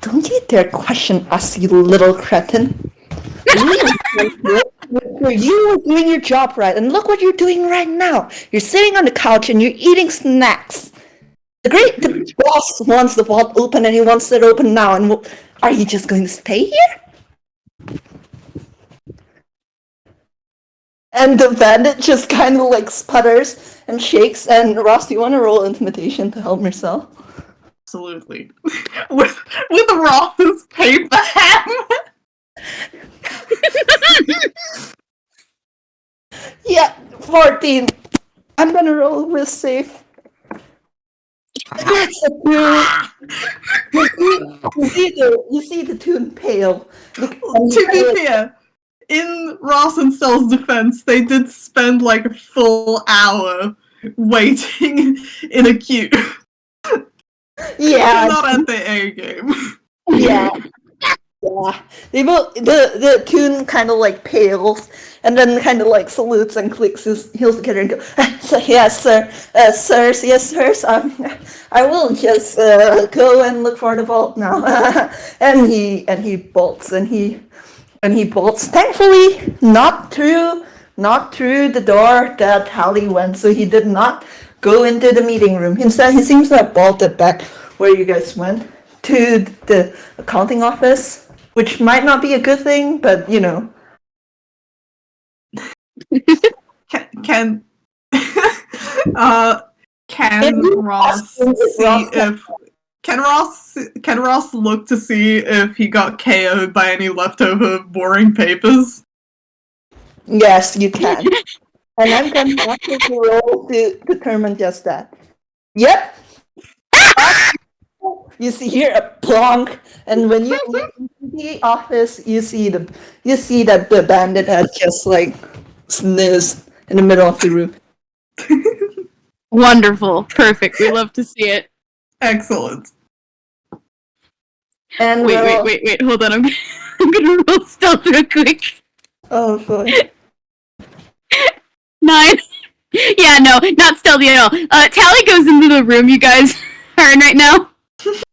don't you dare question us, you little cretin. You were doing your job right, and look what you're doing right now. You're sitting on the couch and you're eating snacks. The boss wants the vault open and he wants it open now, and are you just going to stay here?" And the bandit just kind of like sputters and shakes. And Ross, do you want to roll intimidation to help Mersel? Absolutely. with Ross's paper hammer. Yeah, 14. I'm gonna roll with safe. That's a 2. You see the tune pale. To be fair, in Ross and Cell's defense, they did spend like a full hour waiting in a queue. Yeah, They're not at the A game. yeah. Yeah, they both the Toon kind of like pales and then kind of like salutes and clicks his heels together and go, so, yes, sir, sirs, yes, sirs. I will just go and look for the vault now. and he bolts and he bolts. Thankfully, not through the door that Hallie went. So he did not go into the meeting room. Instead, he seems to have bolted back where you guys went to the accounting office. Which might not be a good thing, but you know. Can Ross look to see if he got KO'd by any leftover boring papers? Yes, you can. And I'm going to ask you to roll to determine just that. Yep. You see here a plonk, and when you look into the office, you see that the bandit has just like snizzed in the middle of the room. Wonderful. Perfect. We love to see it. Excellent. And Wait. Hold on. I'm gonna roll stealth real quick. Oh boy. 9. Yeah, no, not stealthy at all. Tally goes into the room you guys are in right now.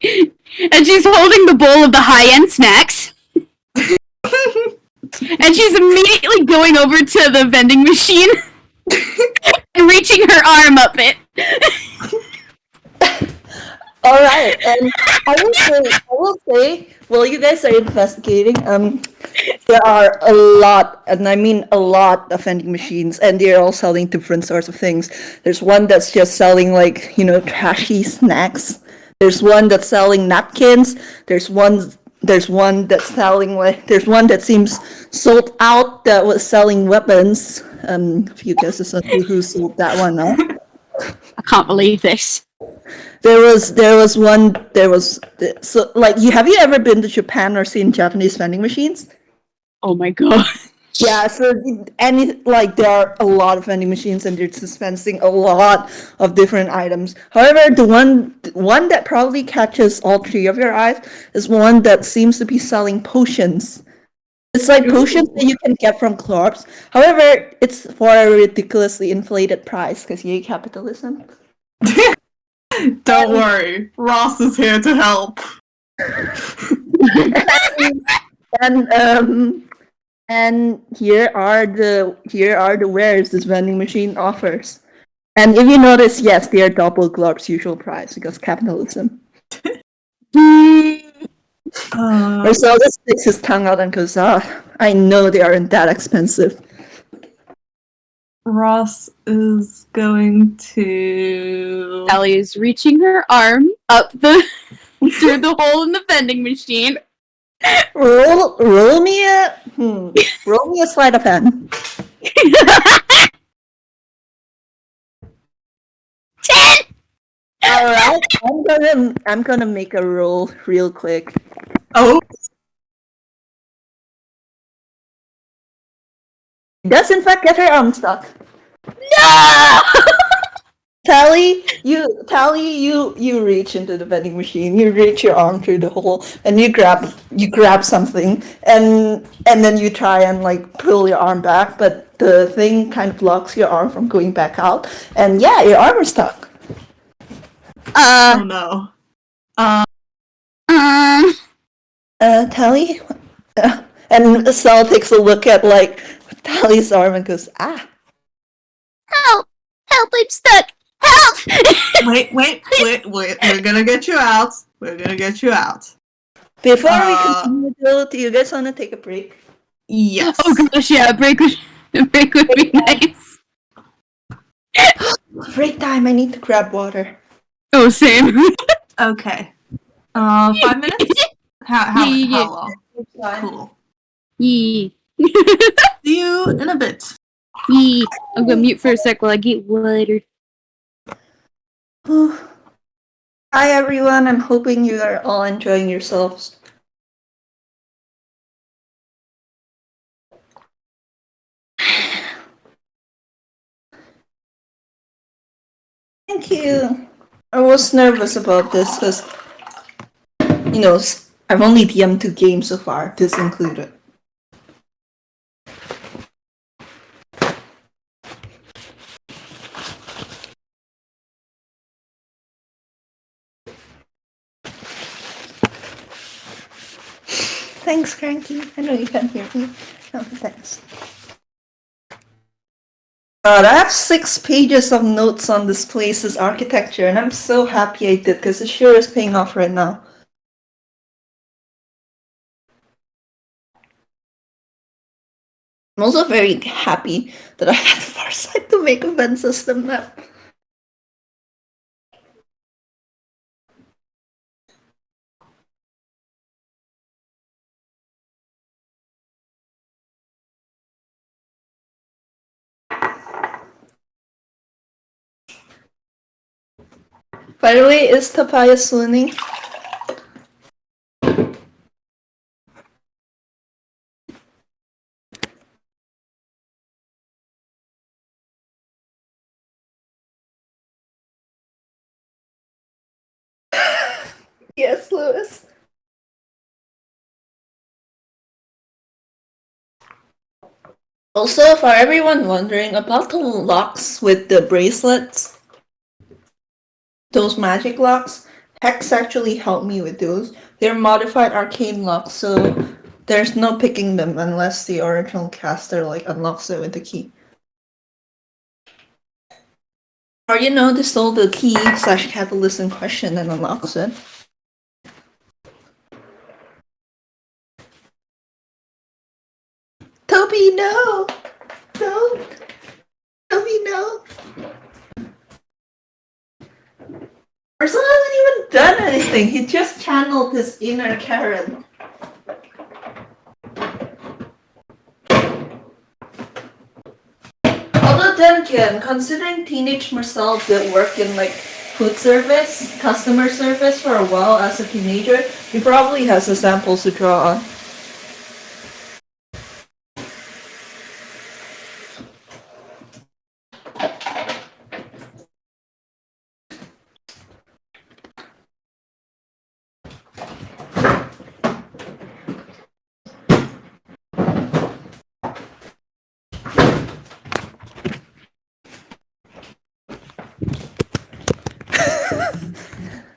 And she's holding the bowl of the high-end snacks. And she's immediately going over to the vending machine and reaching her arm up it. All right, and I will say, while you guys are investigating, there are a lot, and I mean a lot, of vending machines, and they're all selling different sorts of things. There's one that's just selling like trashy snacks. There's one that's selling napkins. There's one that's selling there's one that seems sold out that was selling weapons. If you guys are who sold that one out. I can't believe this. There was so like have you ever been to Japan or seen Japanese vending machines? Oh my god. Yeah, so there are a lot of vending machines and they're dispensing a lot of different items. However, the one that probably catches all three of your eyes is one that seems to be selling potions. It's like potions that you can get from clubs. However, it's for a ridiculously inflated price because capitalism. Don't worry, Ross is here to help. And here are the wares this vending machine offers. And if you notice, yes, they are double Glob's usual price because capitalism. Marcel just sticks his tongue out and goes, I know they aren't that expensive. Ross is going to... Ellie is reaching her arm up through the hole in the vending machine. Roll me a sleight of hand. 10! Alright, I'm gonna make a roll real quick. Oh, Does in fact get her arm stuck. No! Tally, you reach into the vending machine. You reach your arm through the hole, and you grab something, and then you try and like pull your arm back, but the thing kind of blocks your arm from going back out, and yeah, your arm is stuck. oh no. Tally, and Sal takes a look at like Tally's arm and goes, Help! Help, I'm stuck! Help! Wait. We're gonna get you out. Before we continue, though, do you guys want to take a break? Yes. Oh gosh, yeah, a break would be nice. Break time, I need to grab water. Oh, same. Okay. 5 minutes? How long? Cool. Yee. See you in a bit. Yee. I'm gonna mute for a sec while I get water. Hi everyone, I'm hoping you are all enjoying yourselves. Thank you. I was nervous about this because, I've only DM'd 2 games so far, this included. Thanks, Cranky. I know you can't hear me. Oh, thanks. God, I have 6 pages of notes on this place's architecture, and I'm so happy I did because it sure is paying off right now. I'm also very happy that I had the foresight to make a vent system map. By the way, is Tapaya swooning? Yes, Lewis. Also, for everyone wondering about the locks with the bracelets, those magic locks, Hex actually helped me with those. They're modified arcane locks, so there's no picking them unless the original caster unlocks it with the key. Or they stole the key / catalyst in question and unlocks it. Toby, no! No! Toby, no! Mersel hasn't even done anything. He just channeled his inner Karen. Although then again, considering teenage Mersel did work in food service, customer service for a while as a teenager, he probably has the samples to draw on.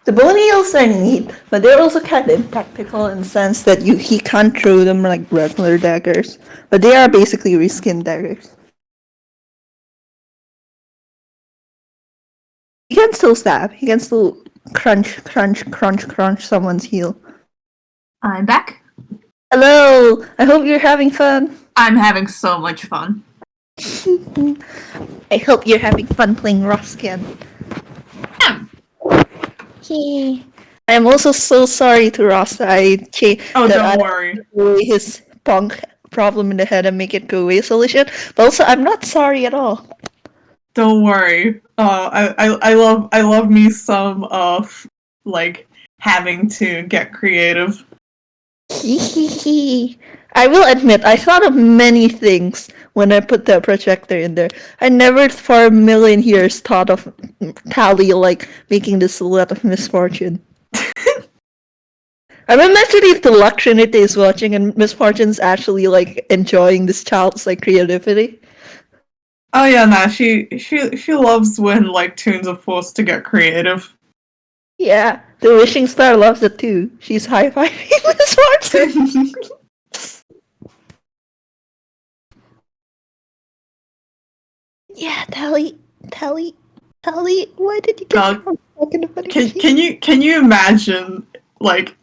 The bony eels are neat, but they're also kind of impractical in the sense that he can't throw them like regular daggers. But they are basically reskin daggers. He can still stab. He can still crunch someone's heel. I'm back. Hello! I hope you're having fun. I'm having so much fun. I hope you're having fun playing Roscan. Yay. I'm also so sorry to Ross that Don't worry. His punk problem in the head and make it go away solution. But also, I'm not sorry at all. Don't worry. I love me some having to get creative. I will admit, I thought of many things when I put the projector in there. I never for a million years thought of Tally making the silhouette of Misfortune. I'm imagining if the Luck Trinity is watching and Misfortune's actually enjoying this child's creativity. Oh yeah, nah, she loves when tunes are forced to get creative. Yeah, the Wishing Star loves it too. She's high-fiving Misfortune. Yeah, Tally, why did you get Can you imagine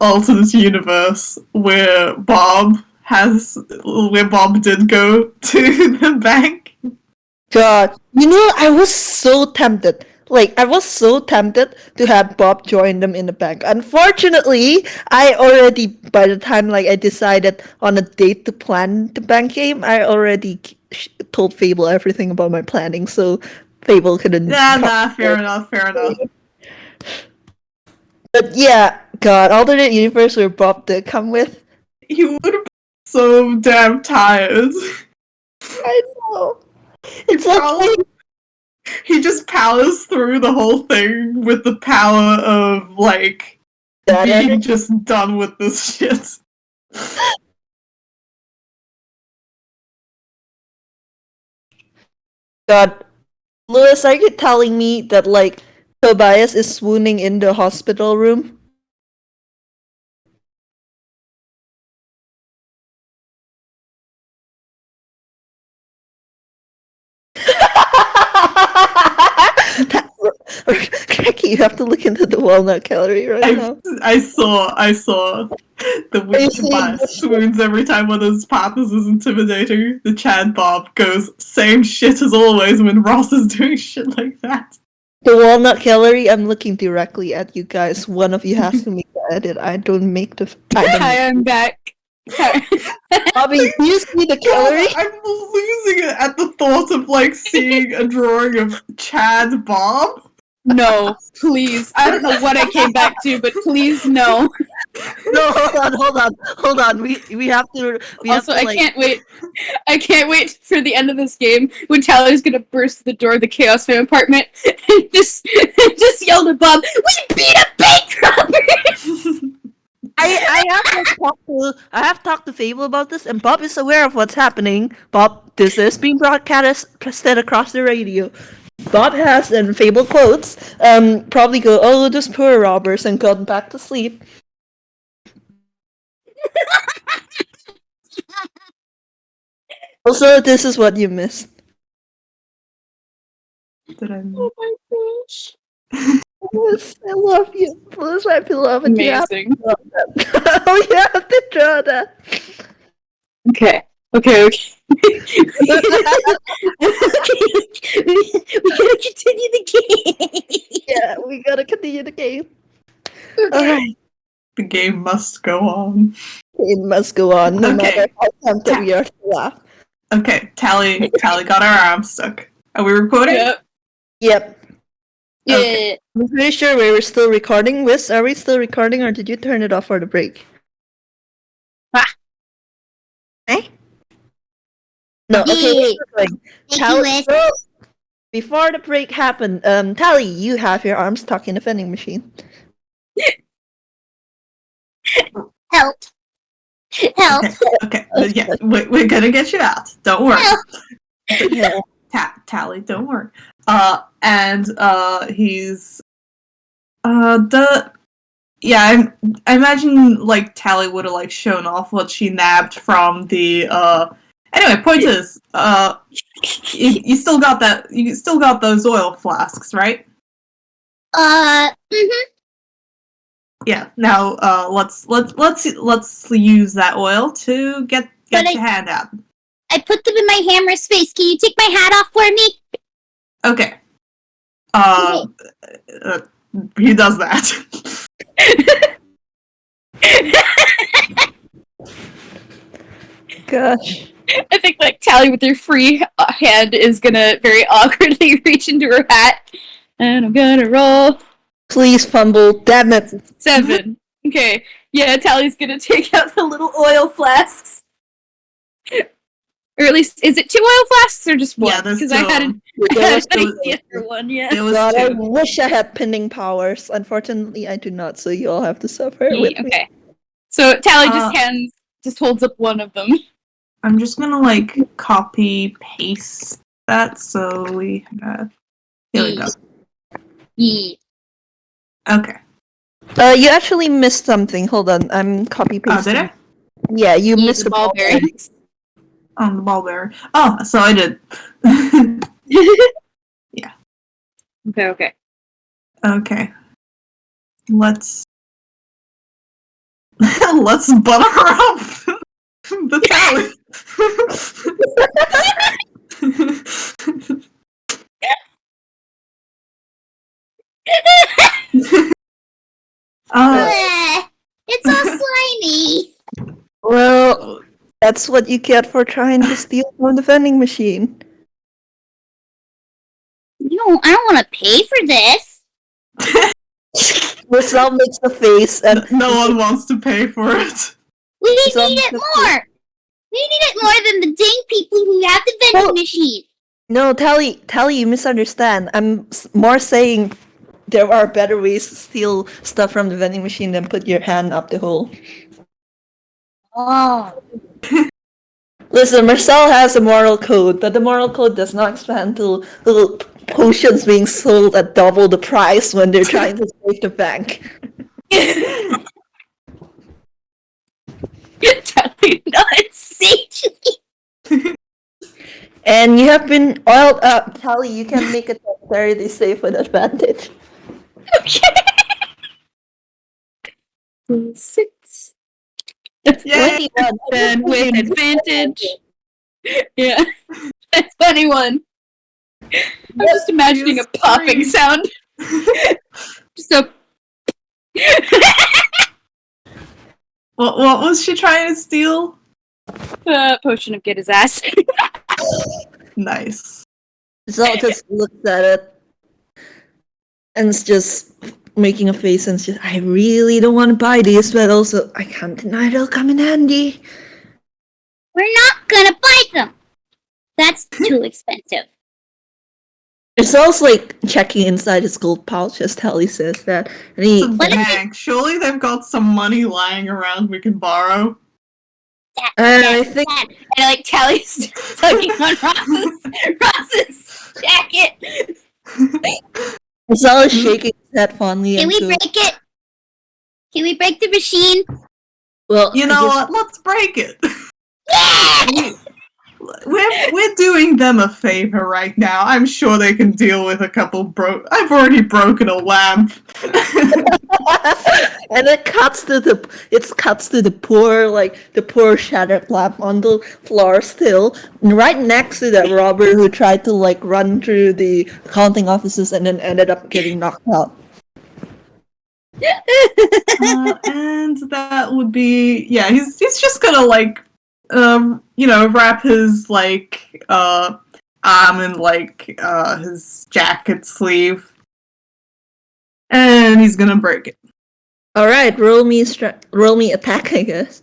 alternate universe where Bob did go to the bank? God, I was so tempted. I was so tempted to have Bob join them in the bank. Unfortunately, I already, by the time I decided on a date to plan the bank game, I already told Fable everything about my planning, so Fable couldn't. Fair enough. But yeah, God, alternate universe where Bob did come with. He would have been so damn tired. I know. It's Probably- he just powers through the whole thing with the power of like being just done with this shit. God, Lewis, are you telling me that like Tobias is swooning in the hospital room? Cranky, you have to look into the walnut calorie right now. I saw the witch Tobias swoons every time one of his partners is intimidating. The Chad Bob goes, same shit as always when Ross is doing shit like that. The walnut calorie, I'm looking directly at you guys. One of you has to make the edit. I don't make the... Hi, I'm back. Bobby, do you see the calorie? I'm losing it at the thought of like seeing a drawing of Chad Bob. No, please. I don't know what I came back to, but please no. No, hold on. We have to. Also, I can't wait. I can't wait for the end of this game when Tyler's gonna burst the door of the Chaos Fam apartment and just yell at Bob, "We beat a bank robber!" I have talked to Fable about this, and Bob is aware of what's happening. Bob, this is being broadcasted across the radio. Bob has, and Fable quotes, probably go, "Oh, those poor robbers," and gone back to sleep. Also, this is what you missed. Did I Oh my gosh! Yes, I love you. That's my beloved. Amazing. Oh, you have to draw that. Okay. We gotta continue the game. Yeah, we gotta continue the game. Alright. The game must go on. It must go on, no matter how tempted we are to laugh. Okay, Tally got our arms stuck. Are we recording? Yep. Yeah. Okay. I'm pretty sure we were still recording. Wiz, are we still recording, or did you turn it off for the break? Eh? No, okay. Tally, before the break happened, Tally, you have your arms stuck in the vending machine. Help. Okay. Yeah, we're gonna get you out. Don't worry. Yeah. Tally, don't worry. And he's I imagine like Tally would have like shown off what she nabbed from the Anyway, point is, you still got that. You still got those oil flasks, right? Yeah. Now, let's use that oil to get your hand out. I put them in my hammer's face. Can you take my hat off for me? Okay. He does that. Gosh. I think like Tally with her free hand is gonna very awkwardly reach into her hat, and I'm gonna roll. Please fumble, damn it. 7. Okay, yeah, Tally's gonna take out the little oil flasks. Or at least, is it 2 oil flasks or just 1? Yeah, there's Because 2. I had an idea for 1, yeah. It was God, 2. I wish I had pinning powers. Unfortunately, I do not, so you all have to suffer with me. Okay. So Tally just holds up one of them. I'm just gonna like copy paste that so we here we go. Yeah. Okay. You actually missed something. Hold on, I'm copy pasting. Did I? Yeah, you missed the ball bearings. On the ball bearer. Oh, so I did. Yeah. Okay. Okay. Let's butter her up. The Tally. It's all slimy. Well, that's what you get for trying to steal from the vending machine. No, I don't want to pay for this. Mersel makes the face, and No one wants to pay for it. We need Some it people- more. We need it more than the dang people who have the vending machine. No, Tally, you misunderstand. I'm more saying there are better ways to steal stuff from the vending machine than put your hand up the hole. Oh. Listen, Mersel has a moral code, but the moral code does not expand to little potions being sold at double the price when they're trying to save the bank. Tally nuts. Sagely. And you have been oiled up. Tally, you can make a dexterity save with advantage. Okay. 6. That's Yay! 21 then with advantage. Yeah. That's 21. I'm just imagining a use popping 3. sound. Just a What was she trying to steal? potion of get his ass. Nice. So just looks at it and it's just making a face and it's just, I really don't want to buy these, but also I can't deny they'll come in handy. We're not gonna buy them. That's too expensive. It's also like checking inside his gold pouch, as Tally says that. And It's a What if bank. Surely they've got some money lying around we can borrow. I think And like Tally's tugging on Ross's jacket. Marcel is shaking his head fondly Can and we goes, break it? Can we break the machine? well, You I know guess- what? Let's break it. Yeah! We're doing them a favor right now. I'm sure they can deal with a couple I've already broken a lamp. and it cuts to the poor shattered lamp on the floor still, and right next to that robber who tried to like run through the accounting offices and then ended up getting knocked out. And that would be he's just gonna like wrap his like arm in like his jacket sleeve, and he's gonna break it. All right, roll me attack, I guess.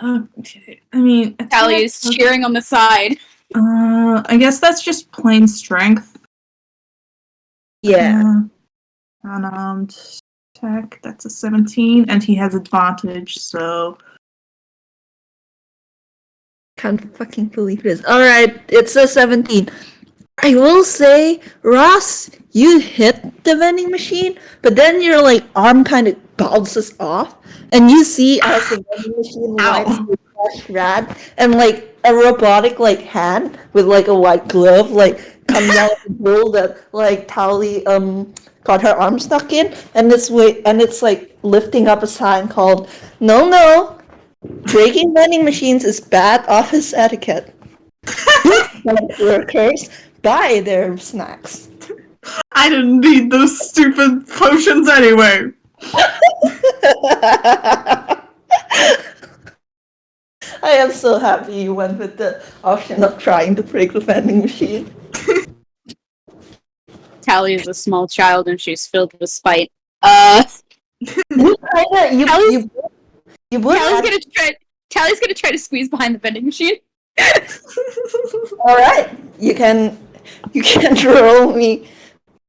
Okay, I mean Tally is cheering on the side. I guess that's just plain strength. Yeah, Unarmed attack. That's a 17, and he has advantage. So can't fucking believe this. All right, it's a 17. I will say, Ross, you hit the vending machine, but then your like arm kind of bounces off, and you see as the vending machine lights with fresh rad, and like a robotic like hand with like a white glove like comes out of the hole that like Tally got her arm stuck in, and it's like lifting up a sign called "No, breaking vending machines is bad office etiquette." Workers buy their snacks. I didn't need those stupid potions anyway. I am so happy you went with the option of trying to break the vending machine. Tally is a small child and she's filled with spite. You would Tally's gonna try to squeeze behind the vending machine. all right. You can roll me.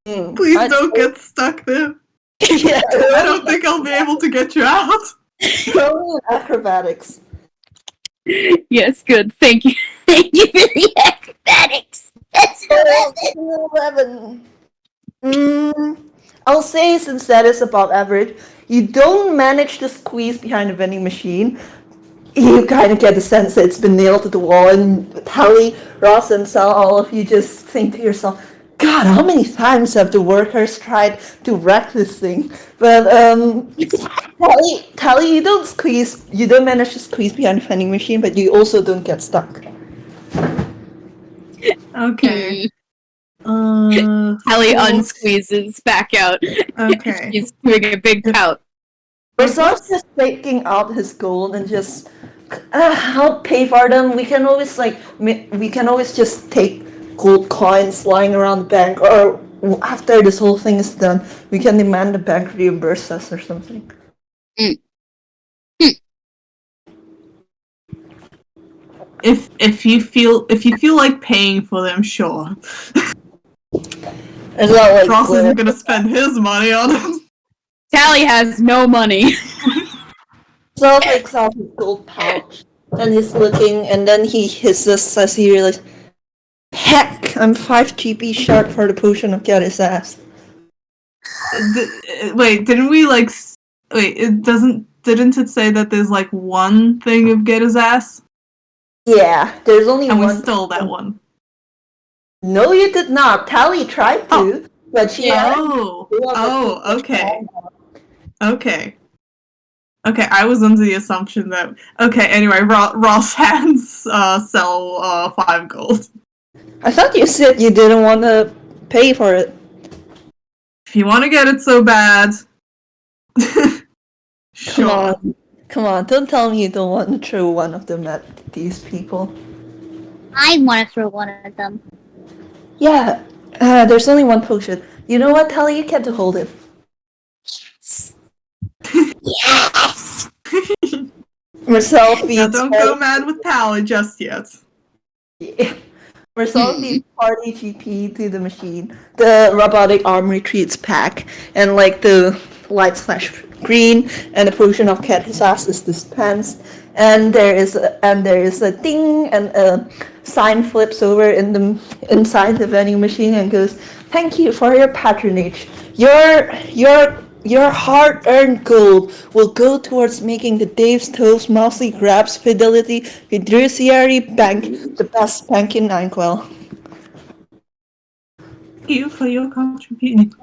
Please don't get stuck there. Yeah, I don't think I'll be able to get you out. roll me acrobatics. Yes, good. Thank you. Thank you for the acrobatics. That's 11. 11. I'll say since that is above average, you don't manage to squeeze behind the vending machine. You kind of get the sense that it's been nailed to the wall, and Tally, Ross, and Sal, all of you just think to yourself, God, how many times have the workers tried to wreck this thing? But Tally, you don't manage to squeeze behind the vending machine, but you also don't get stuck. Okay. Tally unsqueezes back out. Okay. He's doing a big pout. Marcel's just taking out his gold and just, I'll pay for them. We can always just take gold coins lying around the bank, or after this whole thing is done, we can demand the bank reimburse us or something. if you feel like paying for them, sure. It's not like Ross isn't gonna spend his money on it. Tally has no money. Myself takes out his gold pouch, and he's looking, and then he hisses as he realizes, heck, I'm 5 GP short for the potion of get his ass. Wait, didn't we like? Wait, didn't it say that there's like one thing of get his ass, Yeah, there's only and we one. stole that one? No, you did not. Tally tried to, but she. Okay. I was under the assumption that. Okay, anyway, Ross hands sell 5 gold. I thought you said you didn't want to pay for it. If you want to get it so bad, sure. Come on, don't tell me you don't want to throw one of them at these people. I want to throw one of them. Yeah, there's only one potion. You know what, Tally? You get to hold it. Yes! Mersel Now feeds. don't go mad with Tally just yet. Mersel feeds party GP to the machine. The robotic arm retreats back, and like the lights flash green, and the potion of cat his ass is dispensed. And there is a ding, and a sign flips over inside the vending machine and goes, "Thank you for your patronage. Your hard-earned gold will go towards making the Dave's Toast Mousy Grabs Fidelity Fiduciary Bank the best bank in Ninquell." Thank you for your contribution.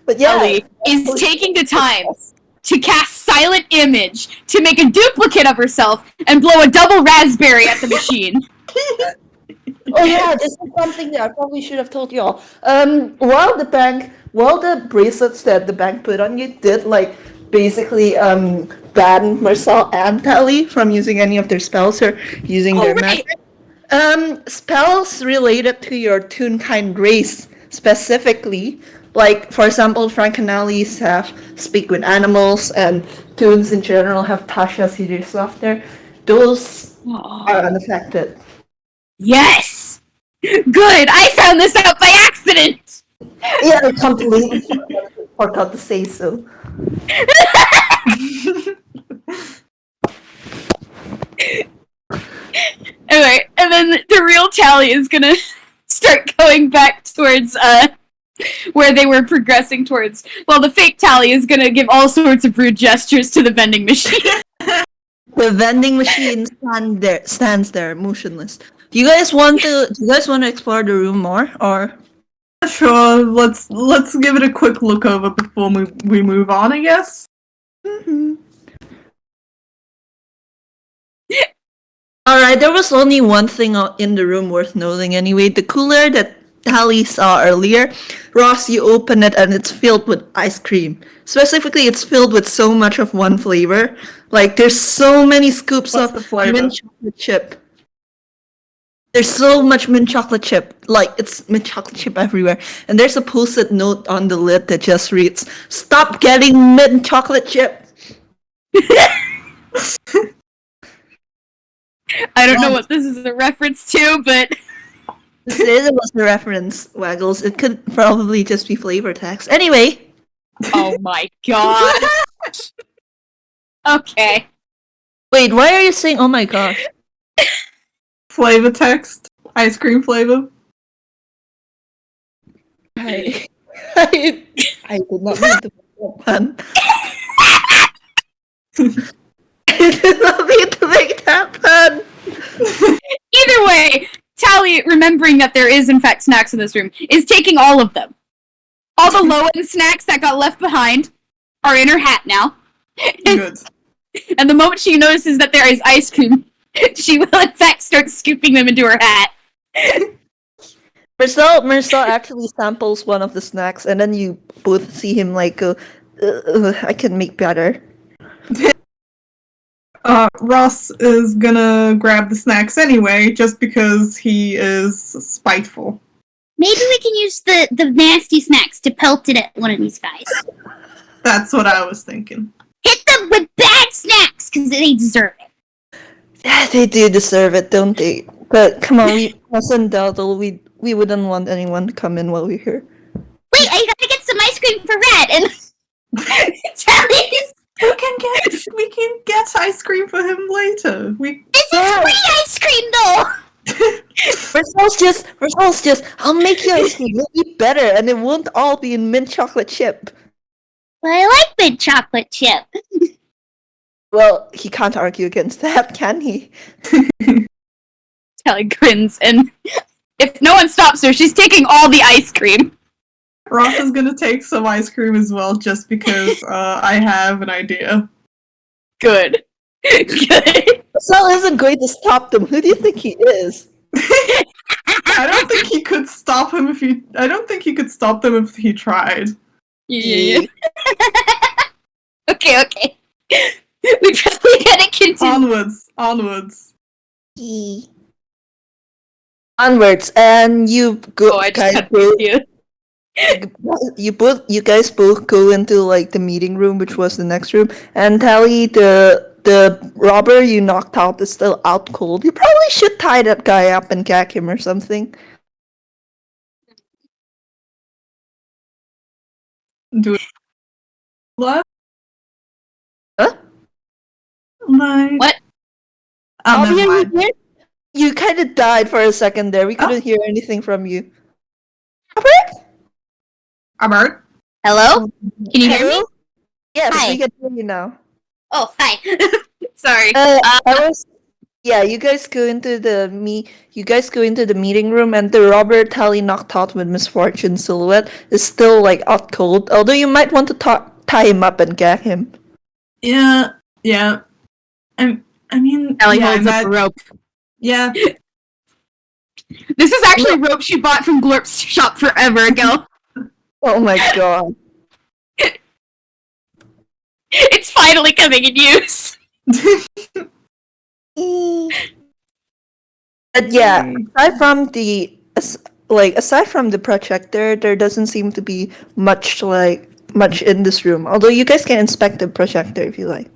But yeah, Ellie is taking the time to cast Silent Image to make a duplicate of herself and blow a double raspberry at the machine. oh yeah, this is something that I probably should have told you all. While the bracelets that the bank put on you did like basically ban Mersel and Tally from using any of their spells or using their magic. Spells related to your Toonkind race specifically. Like, for example, Frankenallies have Speak with Animals, and Toons in general have Tasha Series Softer. Those are unaffected. Yes! Good! I found this out by accident! Yeah, I completely forgot to say so. Anyway, and then the real Tally is gonna start going back towards, where they were progressing towards, while the fake Tally is gonna give all sorts of rude gestures to the vending machine. The vending machine stands there motionless. Do you guys want to explore the room more, or? Sure, let's give it a quick look over before we move on, I guess. Mm-hmm. Alright, there was only one thing in the room worth noting anyway. The cooler that Tally saw earlier, Ross, you open it and it's filled with ice cream. Specifically, it's filled with so much of one flavor. Like, there's so many scoops What's the of flavor? mint chocolate chip. There's so much mint chocolate chip. Like, it's mint chocolate chip everywhere. And there's a post-it note on the lid that just reads, "Stop getting mint chocolate chip." I don't know what this is a reference to, but This was a reference, Waggles. It could probably just be flavor text. Anyway. oh my god. Okay. Wait, why are you saying "oh my gosh"? Flavor text, ice cream flavor. I did not mean to make that pun. I did not mean to make that pun. Either way, Tally, remembering that there is in fact snacks in this room, is taking all of them. All the low-end snacks that got left behind are in her hat now. Good. And the moment she notices that there is ice cream, she will in fact start scooping them into her hat. Mersel actually samples one of the snacks, and then you both see him like go, "I can make better." Ross is gonna grab the snacks anyway, just because he is spiteful. Maybe we can use the nasty snacks to pelt it at one of these guys. That's what I was thinking. Hit the them with bad snacks because they deserve it. Yeah, they do deserve it, don't they? But come on, we mustn't dawdle. We wouldn't want anyone to come in while we're here. Wait, I gotta get some ice cream for Red and Tally's. We can get ice cream for him later. This is free ice cream though. Versal's just, I'll make you ice cream. It'll be better, and it won't all be in mint chocolate chip. But I like mint chocolate chip. Well, he can't argue against that, can he? Tally grins, and if no one stops her, she's taking all the ice cream. Ross is gonna take some ice cream as well, just because I have an idea. Good. Good. Versal isn't going to stop them. Who do you think he is? I don't think he could stop him I don't think he could stop them if he tried. Yeah. Okay. We probably gotta continue. Onwards. Onwards, and you go. Oh, I just guys had go. you. You guys both go into like the meeting room, which was the next room, and Tally, the robber you knocked out is still out cold. You probably should tie that guy up and gag him or something. Do it. What? Huh? No. What? Oh, Obby, never are you mind. here? You kind of died for a second there. We couldn't hear anything from you. Robert? Robert? Hello? Can you hear me? Hello? Yes, Hi. we can hear you now. Oh, hi. Sorry. You guys go into the meeting room, and the robber Tally knocked out with misfortune silhouette is still like out cold. Although you might want to tie him up and gag him. Yeah. I mean, Tally yeah, holds up a rope. Yeah. This is actually rope she bought from Glorp's shop forever ago. Oh my god. It's finally coming in use. But yeah, aside from the projector, there doesn't seem to be much in this room. Although you guys can inspect the projector if you like.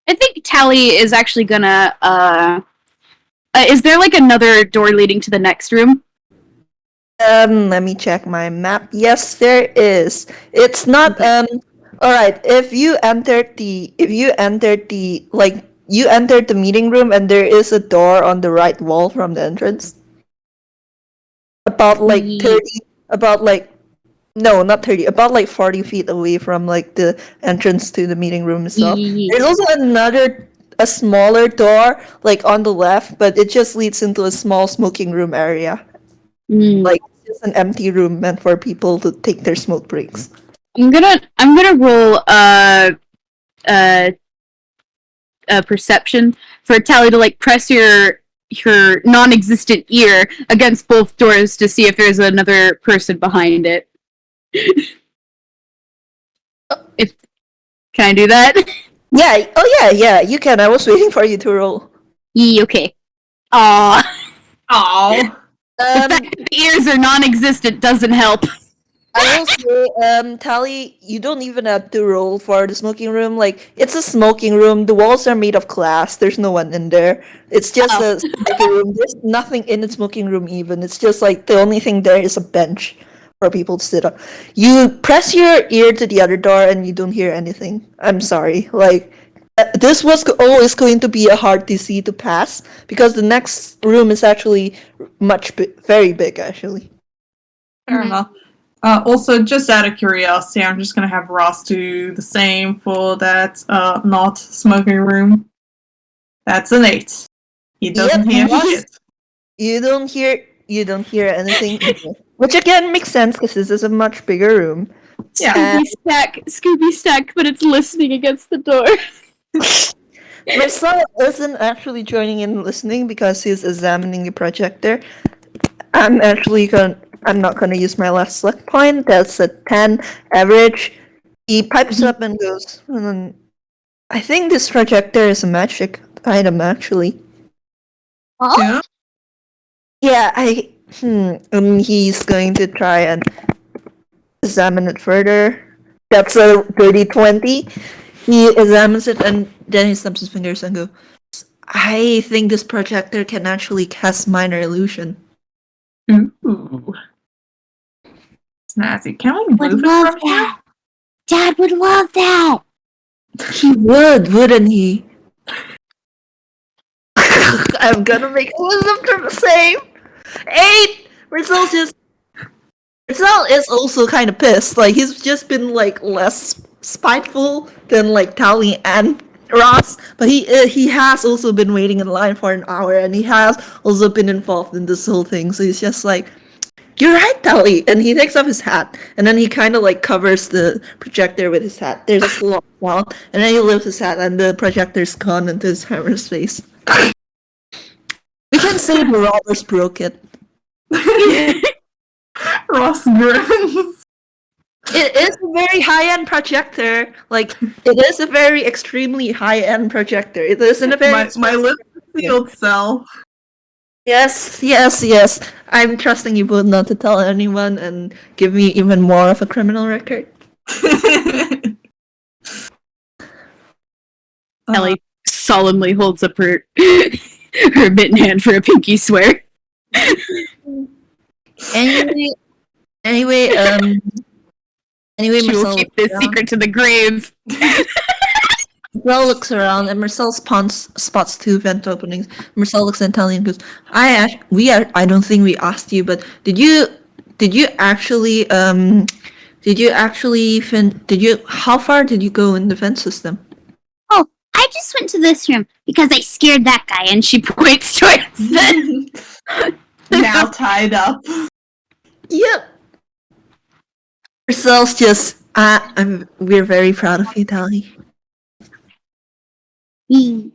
I think Tally is actually gonna, is there like another door leading to the next room? Let me check my map. Yes, there is. It's not alright, you entered the meeting room and there is a door on the right wall from the entrance. About 40 feet away from like the entrance to the meeting room itself. There's also a smaller door like on the left, but it just leads into a small smoking room area. Like just an empty room meant for people to take their smoke breaks. I'm gonna roll a perception for Tally to like press your non-existent ear against both doors to see if there's another person behind it. Can I do that? Yeah. Oh yeah. You can. I was waiting for you to roll. Okay. Aww. Aww. The fact that the ears are non-existent doesn't help. I will say, Tally, you don't even have to roll for the smoking room. Like, it's a smoking room. The walls are made of glass. There's no one in there. It's just a smoking room. There's nothing in the smoking room even. It's just like the only thing there is a bench for people to sit on. You press your ear to the other door and you don't hear anything. I'm sorry. Like, this was always going to be a hard DC to pass because the next room is actually very big, actually. Fair enough. Also, just out of curiosity, I'm just gonna have Ross do the same for that not smoking room. That's an 8. He doesn't hear shit. You don't hear anything either. Which again makes sense because this is a much bigger room. Yeah. Scooby stack, but it's listening against the door. Mersel isn't actually joining in listening because he's examining the projector. I'm not gonna use my last select point. That's a 10 average. He pipes up and goes, I think this projector is a magic item actually. Yeah. Yeah, he's going to try and examine it further. That's a 30-20. he examines it and then he snaps his fingers and goes, I think this projector can actually cast minor illusion. Ooh. Snazzy. Can we Would move it love from here? that. Dad would love that. He would, wouldn't he? I'm gonna make wisdom the same. 8! Mersel is also kind of pissed. Like, he's just been, like, less spiteful than, like, Tally and Ross. But he has also been waiting in line for an hour, and he has also been involved in this whole thing. So he's just like, you're right, Tally! And he takes off his hat, and then he kind of, like, covers the projector with his hat. There's a slow sound, and then he lifts his hat, and the projector's gone into his hammer's face. We can say the robbers broke it. Ross grins. It is a very high-end projector. Like, it is a very extremely high-end projector. It isn't a very... My lips are sealed, Cell. Yes. I'm trusting you both not to tell anyone and give me even more of a criminal record. Ellie solemnly holds up her her bitten hand for a pinky swear. Anyway, She will Mersel keep this secret to the grave. looks around and Mersel spots 2 vent openings. Mersel looks at Tally and goes, I don't think we asked you, but did you actually how far did you go in the vent system? Oh, I just went to this room because I scared that guy, and she points towards the. Now tied up. Yep. Mersel's just we're very proud of you, Tally. And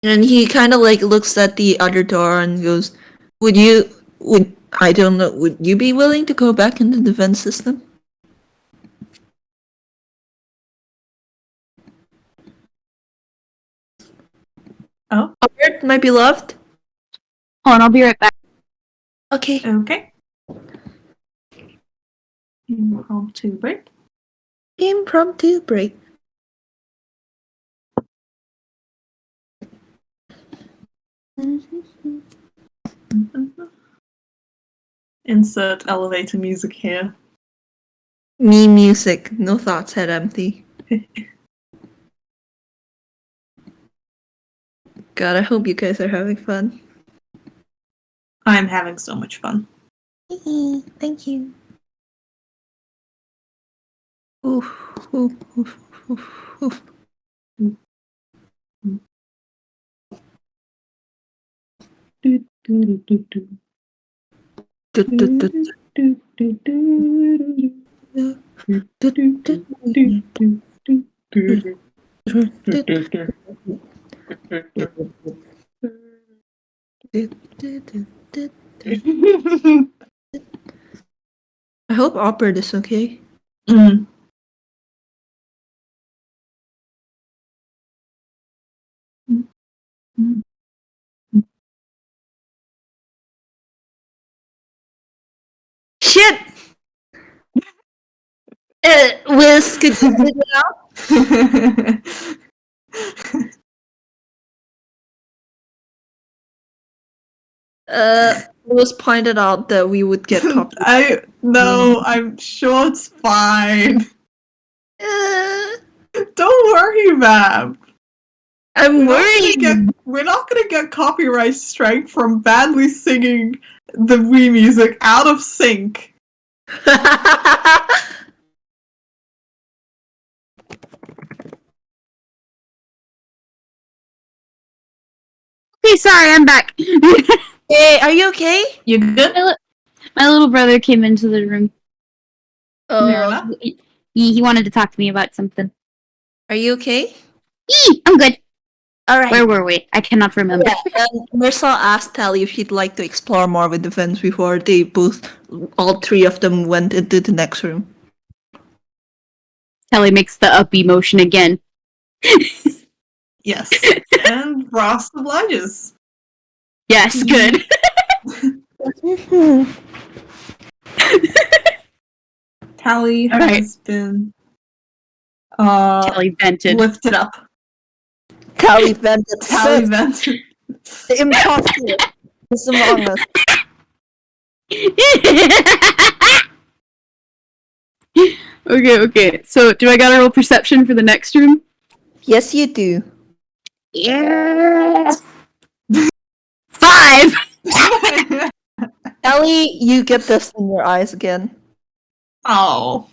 he kind of like looks at the other door and goes, would you be willing to go back into the vent system? Oh. Albert, my beloved? Hold on, I'll be right back. Okay. Okay. Impromptu break. Impromptu break. Insert elevator music here. Me music. No thoughts, head empty. God, I hope you guys are having fun. I'm having so much fun. Thank you. Oof, oof, oof, oof, oof. I hope Albert is okay. Mm. Shit! Wiz, could you figure it out? It was pointed out that we would get copyright. I'm sure it's fine. Don't worry, Vamp. I'm worried. We're not gonna get copyright strike from badly singing the Wii music out of sync. Okay, sorry, I'm back. Hey, are you okay? You good? My little brother came into the room. Fair He wanted to talk to me about something. Are you okay? I'm good. All right. Where were we? I cannot remember. Mersel asked Tally if she'd like to explore more with the vents before all 3 of them went into the next room. Kelly makes the uppy motion again. Yes. And Ross obliges. Yes, good. Tally All right. has been Kelly vented. Lift it up. Tally vented. Tally Says vent. the imposter is among us. Okay. So, do I gotta roll perception for the next room? Yes, you do. Yes. 5. Ellie, you get dust in your eyes again. Oh.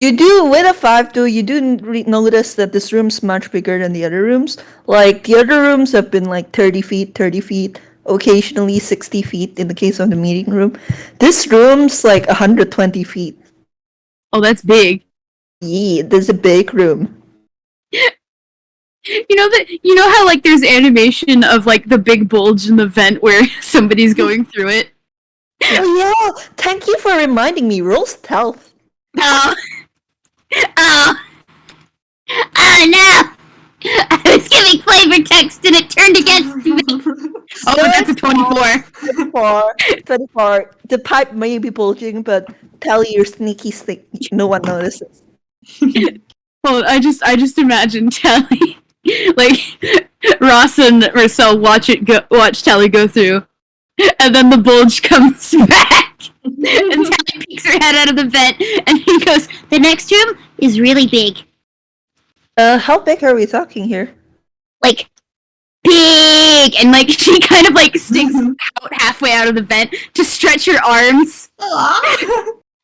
You do, with a 5 though, you do notice that this room's much bigger than the other rooms. Like, the other rooms have been like 30 feet, occasionally 60 feet in the case of the meeting room. This room's like 120 feet. Oh, that's big. Yeah, this is a big room. You know how like there's animation of like the big bulge in the vent where somebody's going through it? Oh yeah, thank you for reminding me. Roll stealth. Oh. Oh no! I was giving flavor text and it turned against me. Oh, that's a 24. 24. The pipe may be bulging, but tell you're sneaky stick. No one notices. Well, I just imagine Tally, like Ross and Mersel watch Tally go through, and then the bulge comes back, and Tally peeks her head out of the vent, and he goes, The next room is really big. How big are we talking here? Like, "Big," and like she kind of like sticks out halfway out of the vent to stretch her arms out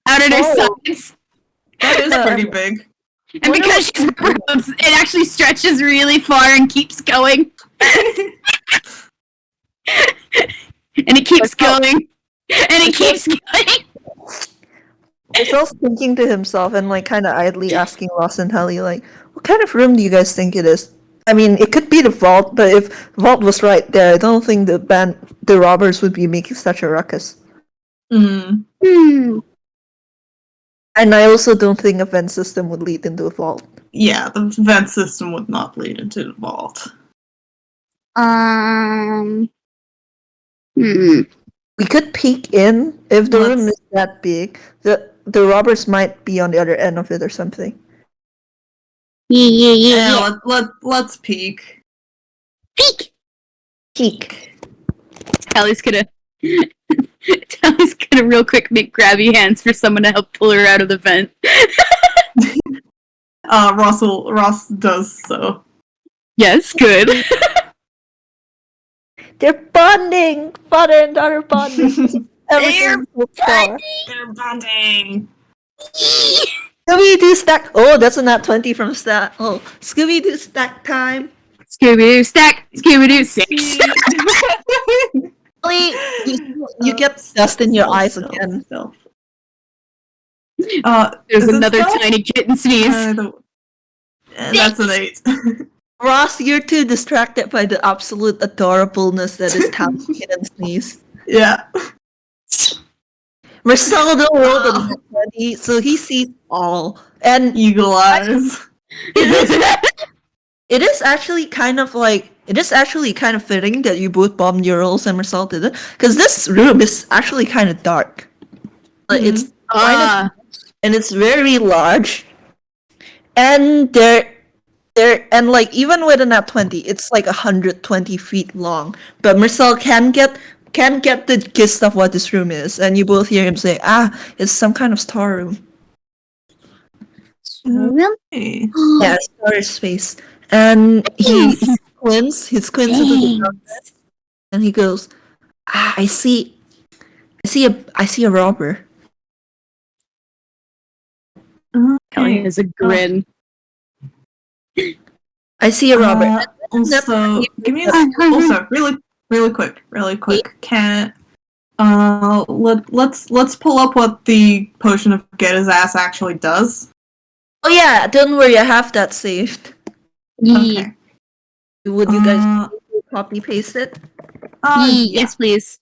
at her Oh. sides, That is pretty big. and because she's robes, it actually stretches really far and keeps going. And it keeps going. And it keeps going. Marcel's thinking to himself and like kind of idly asking Ross and Tally, like, what kind of room do you guys think it is? I mean, it could be the vault, but if vault was right there, I don't think the robbers would be making such a ruckus. Mm. And I also don't think a vent system would lead into a vault. Yeah, the vent system would not lead into the vault. We could peek in if the room Let's- is that big. The robbers might be on the other end of it or something. Yeah. Let's peek. Peek! Peek. Tally's gonna real quick make grabby hands for someone to help pull her out of the vent. Ross does so. Yes, good. They're bonding! Father and daughter bonding. Everything so far. They're bonding. Scooby-Doo stack. Oh, that's a nat 20 from stat. Oh, Scooby-Doo stack time. Scooby-Doo stack, Scooby-Doo 6. You get dust in your eyes again. There's is it another stealth? tiny kitten sneeze. That's an 8. Ross, you're too distracted by the absolute adorableness that is Tally Kitten Sneeze. Yeah. Marcel rolled a nat 20, so he sees all. And Eagle eyes. it is actually kind of fitting that you both bombed your rolls and Marcel did it, because this room is actually kind of dark. Like, it's kind of, and it's very large, and and like even with a nat 20, it's like 120 feet long. But Marcel can get the gist of what this room is, and you both hear him say, it's some kind of storeroom. Hey. Yeah, storage space. And he squints into the darkness, and he goes, I see a robber. Kelly has a grin. I see a robber. Also, give me also really quick. Can let's pull up what the potion of get his ass actually does. Oh yeah, don't worry, I have that saved. Okay. Would you guys copy paste it? Yeah. Yes, please.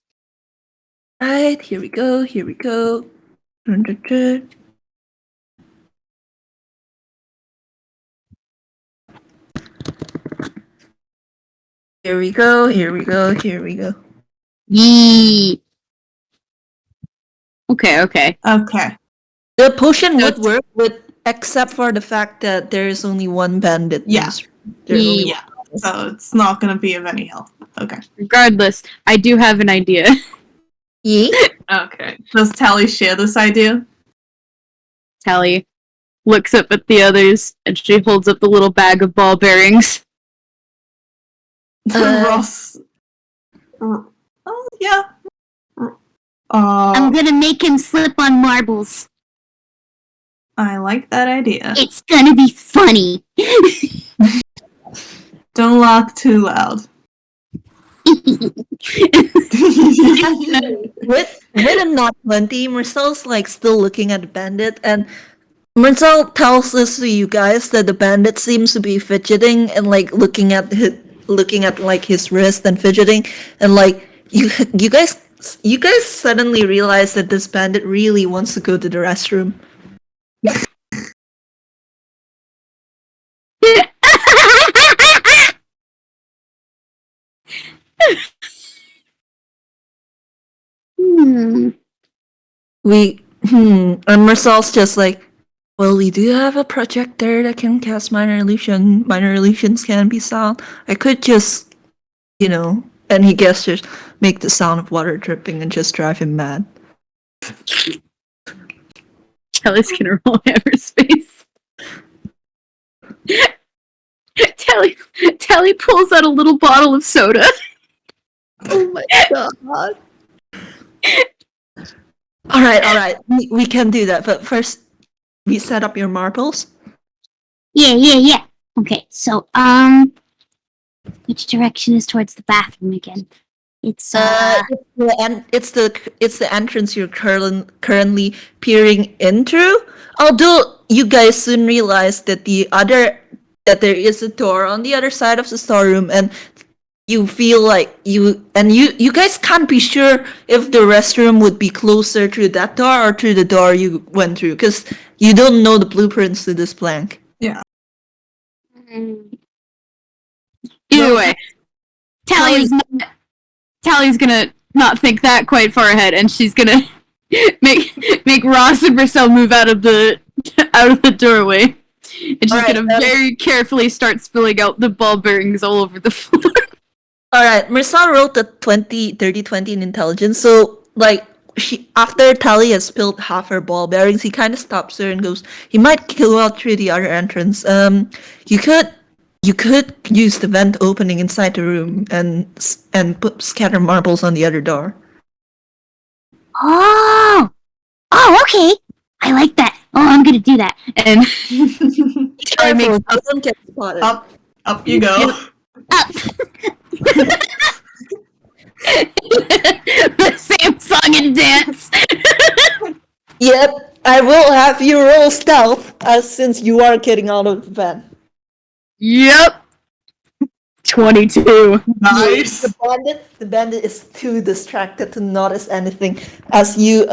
Right, here we go. Here we go. Yee. Okay. Okay. The potion would work with except for the fact that there is only one bandit. Yeah. There's only Yeah. So it's not gonna be of any help. Okay. Regardless, I do have an idea. Yee? Okay. Does Tally share this idea? Tally looks up at the others and she holds up the little bag of ball bearings. Ross. Oh yeah. I'm gonna make him slip on marbles. I like that idea. It's gonna be funny. Don't laugh too loud. with a not 20, Marcel's like still looking at the bandit, and Mersel tells us to you guys that the bandit seems to be fidgeting and like looking at like his wrist and fidgeting, and like you guys suddenly realize that this bandit really wants to go to the restroom. And Marcel's just like, well, we do have a projector that can cast minor illusion. Minor illusions can be sound. I could just, and he gestures, make the sound of water dripping and just drive him mad. Tally's gonna roll Everspace. Tally pulls out a little bottle of soda. Oh my god. Alright. We can do that, but first, we set up your marbles. Yeah. Okay, so, which direction is towards the bathroom again? It's it's the entrance you're currently peering into. Although you guys soon realize that there is a door on the other side of the storeroom, and you feel like you guys can't be sure if the restroom would be closer through that door or through the door you went through, because you don't know the blueprints to this plank. Yeah. Either way, Tally's gonna not think that quite far ahead, and she's gonna make Ross and Mersel move out of the doorway, and she's gonna very carefully start spilling out the ball bearings all over the floor. Alright, Mersel rolled a 30-20 in intelligence, so like after Tally has spilled half her ball bearings, he kind of stops her and goes, he might go out through the other entrance. You could use the vent opening inside the room and scatter marbles on the other door. Oh, okay. I like that. Oh, I'm gonna do that. And Careful, don't get spotted. Up you go. Up. the same song and dance. Yep, I will have you roll stealth, since you are getting out of the vent. Yep. 22. Nice. The bandit is too distracted to notice anything as you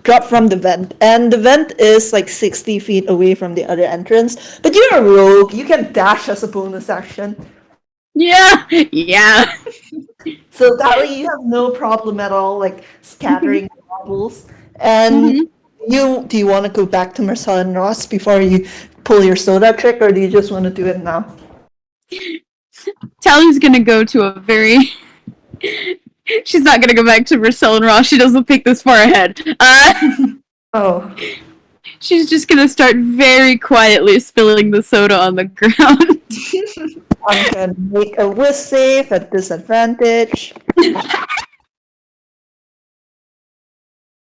drop from the vent. And the vent is like 60 feet away from the other entrance. But you're a rogue, you can dash as a bonus action. Yeah. So Tally, you have no problem at all, like scattering marbles. And do you want to go back to Mersel and Ross before you pull your soda trick, or do you just want to do it now? Tally's gonna go to a very... She's not gonna go back to Mersel and Ross. She doesn't think this far ahead. Oh. She's just gonna start very quietly spilling the soda on the ground. I'm gonna make a whisk save at disadvantage.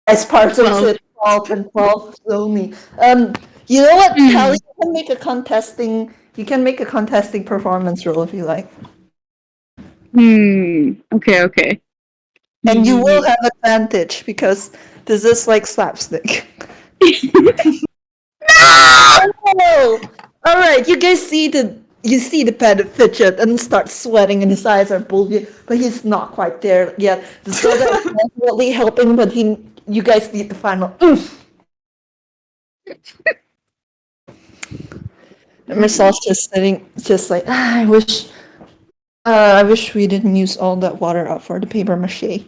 As part of it, 12 and 12 only. You know what, Tally, you can make a contesting performance roll if you like. Okay. And you will have advantage because this is like slapstick. No! Alright, you guys see the bandit fidget and start sweating and his eyes are bulging, but he's not quite there yet. The soda is definitely helping, but you guys need the final oof. And Mercel's just sitting, just like, I wish we didn't use all that water up for the paper mache.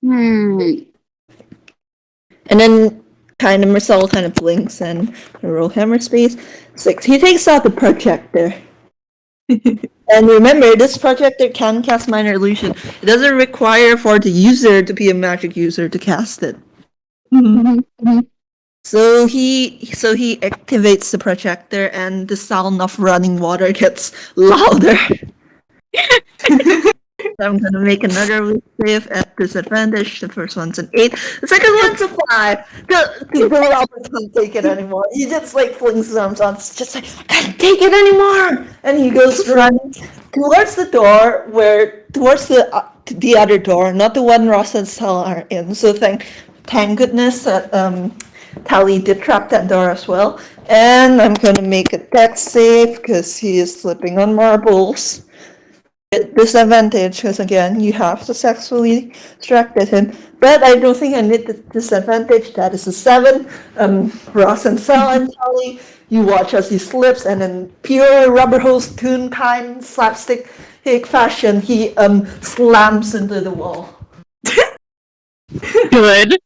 And then Mersel kind of blinks and roll hammer space. 6. He takes out the projector. And remember, this projector can cast minor illusion. It doesn't require for the user to be a magic user to cast it. So he activates the projector, and the sound of running water gets louder. So I'm gonna make another weak save at disadvantage. The first one's an 8. The second one's a 5. The Robert can't take it anymore. He just like flings his arms out. It's just like, I can't take it anymore. And he goes running towards the door, towards the other door, not the one Ross and Sal are in. So thank goodness that Tally did trap that door as well. And I'm gonna make a dex save because he is slipping on marbles. Disadvantage because again you have successfully distracted him, but I don't think I need the disadvantage. That is a 7. Ross and Sal and Tally, you watch as he slips, and in pure rubber hose Toonkind slapstick fashion, he slams into the wall. Good.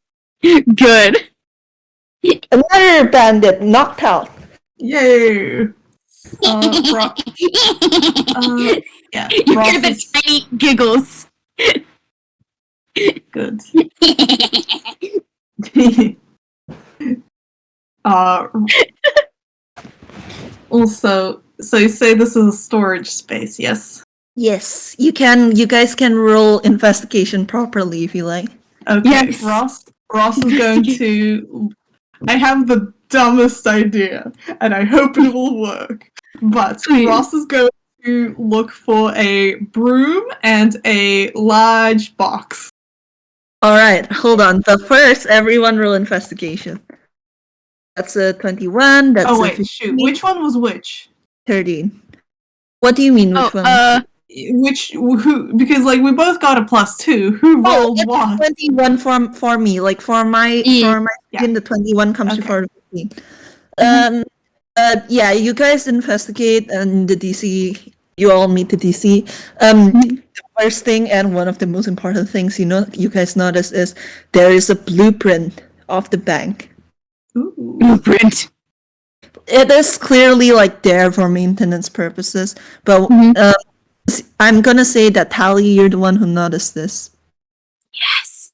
Another bandit knocked out. Yay! Yeah, You Ross get the is tiny giggles. good. Also, so you say this is a storage space, yes? Yes, you guys can roll investigation properly if you like. Okay, Yes. Ross is going to. I have the dumbest idea, and I hope it will work. But Please. Ross is going to look for a broom and a large box. Alright, hold on. But first, everyone roll investigation. That's a 21, that's Oh a wait, shoot! Which one was which? 13. What do you mean, which one? Who? Because like we both got a +2. Who rolled it's what? 21 for me. Like for my Yeah. team, the 21 comes Okay. before the 15. Yeah, you guys investigate, and the DC. You all meet the DC. The first thing, and one of the most important things you guys notice is there is a blueprint of the bank. Ooh. Blueprint. It is clearly like there for maintenance purposes, but I'm gonna say that Tally, you're the one who noticed this. Yes.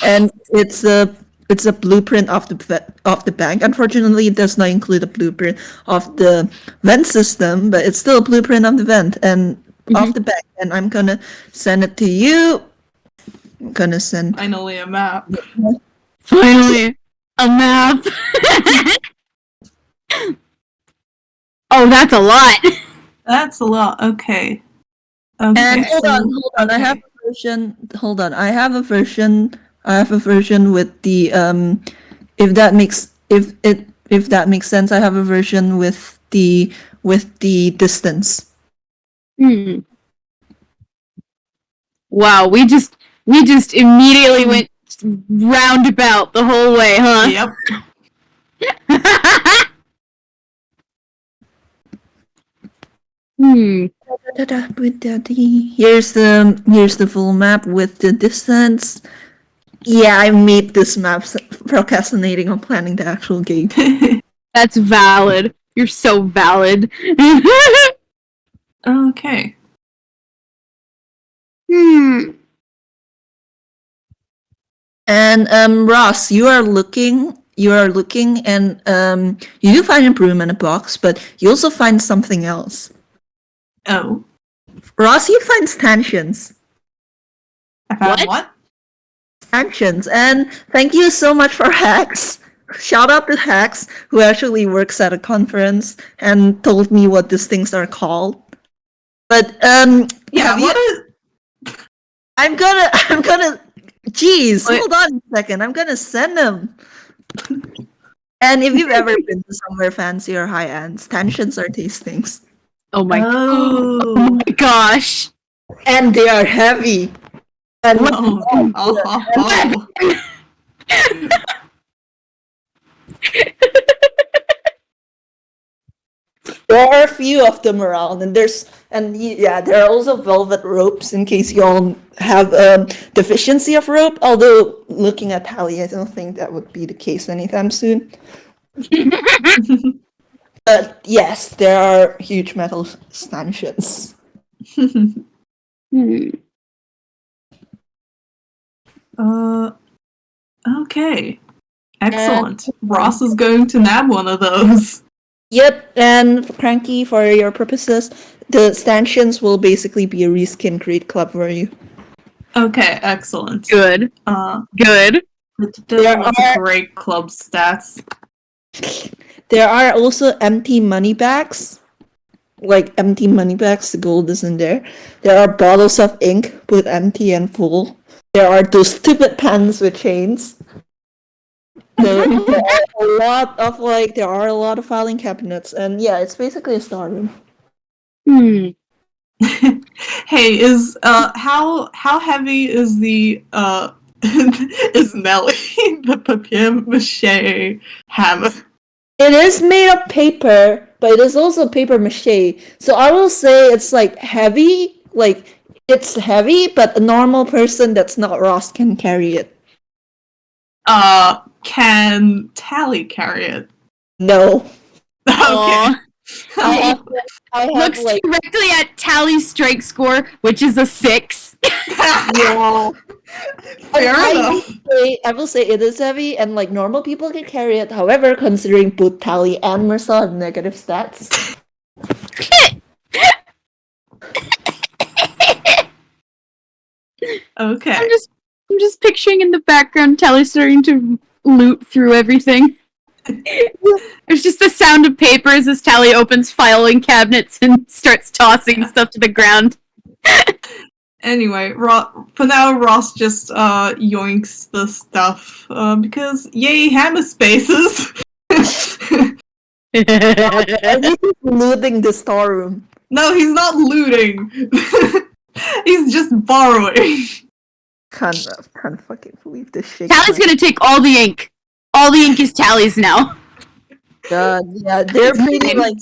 And it's a blueprint of the bank. Unfortunately, it does not include a blueprint of the vent system, but it's still a blueprint of the vent and of the bank. And I'm gonna send it to you. I'm gonna send. Finally, a map. Finally, a map. Oh, that's a lot. That's a lot. Okay. And hold on. I have a version. Hold on. I have a version with the if that makes sense. I have a version with the distance. Wow, we just immediately went roundabout the whole way, huh? Yep. Here's the full map with the distance. Yeah, I made this map procrastinating on planning the actual game. That's valid. You're so valid. Okay. And Ross, you are looking, and you do find a broom and a box, but you also find something else. Oh. Ross, you find stanchions. I found what? Stanchions, and thank you so much for Hax. Shout out to Hax, who actually works at a conference and told me what these things are called. But Yeah. What is? I'm gonna. Jeez, Wait. hold on a second. I'm gonna send them. And if you've ever been to somewhere fancy or high end, stanchions are tastings. Oh my Oh. gosh. And they are heavy. And Oh. There are a few of them around, and there are also velvet ropes in case you all have a deficiency of rope. Although looking at Hallie, I don't think that would be the case anytime soon. But yes, there are huge metal stanchions. Okay. Excellent. Ross is going to nab one of those. Yep, and Cranky, for your purposes, the stanchions will basically be a reskin create club for you. Okay, excellent. Good. Good. That's a great club stats. There are also empty money bags. Like empty money bags, the gold isn't there. There are bottles of ink, both empty and full. There are those stupid pens with chains. There are a lot of filing cabinets, and yeah, it's basically a storeroom. Hey, is how heavy is the is Nelly the papier mache hammer? It is made of paper, but it is also paper mache. So I will say it's like heavy, like it's heavy, but a normal person that's not Ross can carry it. Can Tally carry it? No. Okay. I have Looks like directly at Tally's strength score, which is a 6. yeah. Fair enough. I will say it is heavy, and like normal people can carry it. However, considering both Tally and Mersel have negative stats. Okay. I'm just picturing in the background Tally starting to loot through everything. There's just the sound of papers as Tally opens filing cabinets and starts tossing stuff to the ground. Anyway, for now, Ross just yoinks the stuff because yay, hammer spaces. He's looting the storeroom. No, he's not looting. He's just borrowing. Can't fucking believe this shit. Tally's gonna take all the ink. All the ink is Tally's now. God, yeah, they're pretty like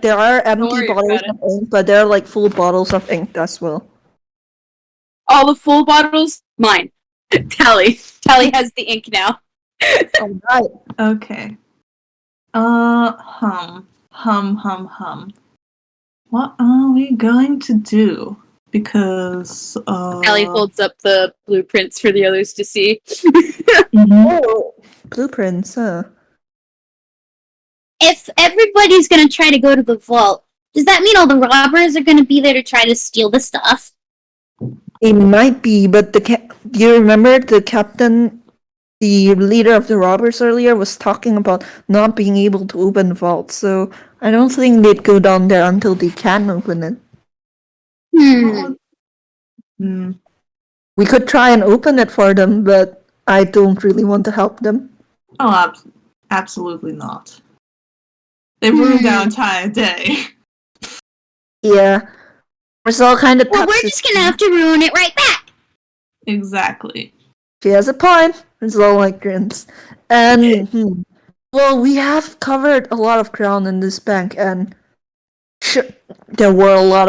there are empty worry bottles about of ink, but they're like full bottles of ink as well. All the full bottles, mine. Tally has the ink now. Alright. Okay. Hum. What are we going to do? Because Tally holds up the blueprints for the others to see. Oh, blueprints, huh? If everybody's gonna try to go to the vault, does that mean all the robbers are gonna be there to try to steal the stuff? It might be, but do you remember the captain, the leader of the robbers earlier, was talking about not being able to open the vault, so I don't think they'd go down there until they can open it. We could try and open it for them, but I don't really want to help them. Oh, absolutely not. They've ruined our entire day. Yeah. Mersel kind of Well, we're just gonna have to ruin it right back. Exactly. She has a point. Mersel like grins. And well, we have covered a lot of ground in this bank, and there were a lot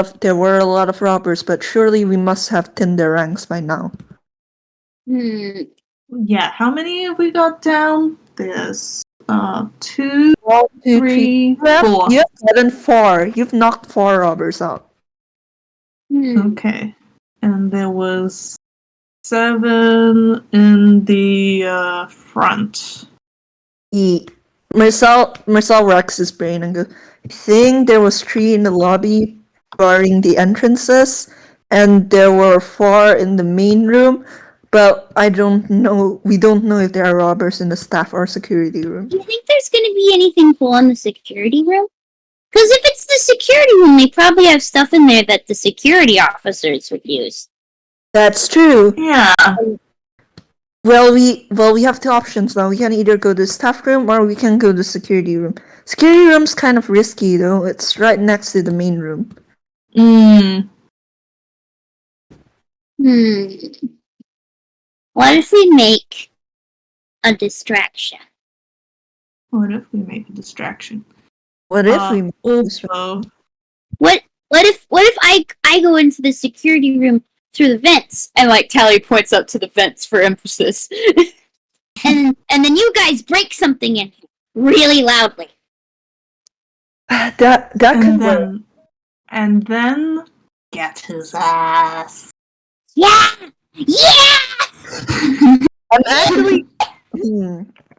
of robbers, but surely we must have thinned their ranks by now. Yeah, how many have we got down? There's 2, 1, 2, 3, 4. You've gotten 4. You've knocked 4 robbers out. Okay. And there was 7 in the front. Mersel racks his brain and goes, I think there was 3 in the lobby, barring the entrances, and there were 4 in the main room, but I don't know. We don't know if there are robbers in the staff or security room. Do you think there's gonna be anything cool in the security room? Because if it's the security room, they probably have stuff in there that the security officers would use. That's true. Yeah. Well, we have 2 options now. We can either go to the staff room or we can go to the security room. Security room's kind of risky though. It's right next to the main room. What if we make a distraction? What if we make a distraction? What if we Also, What if I go into the security room through the vents, And like Tally points up to the vents for emphasis. and then you guys break something in really loudly? that could work. and then get his ass. Yeah! Yeah!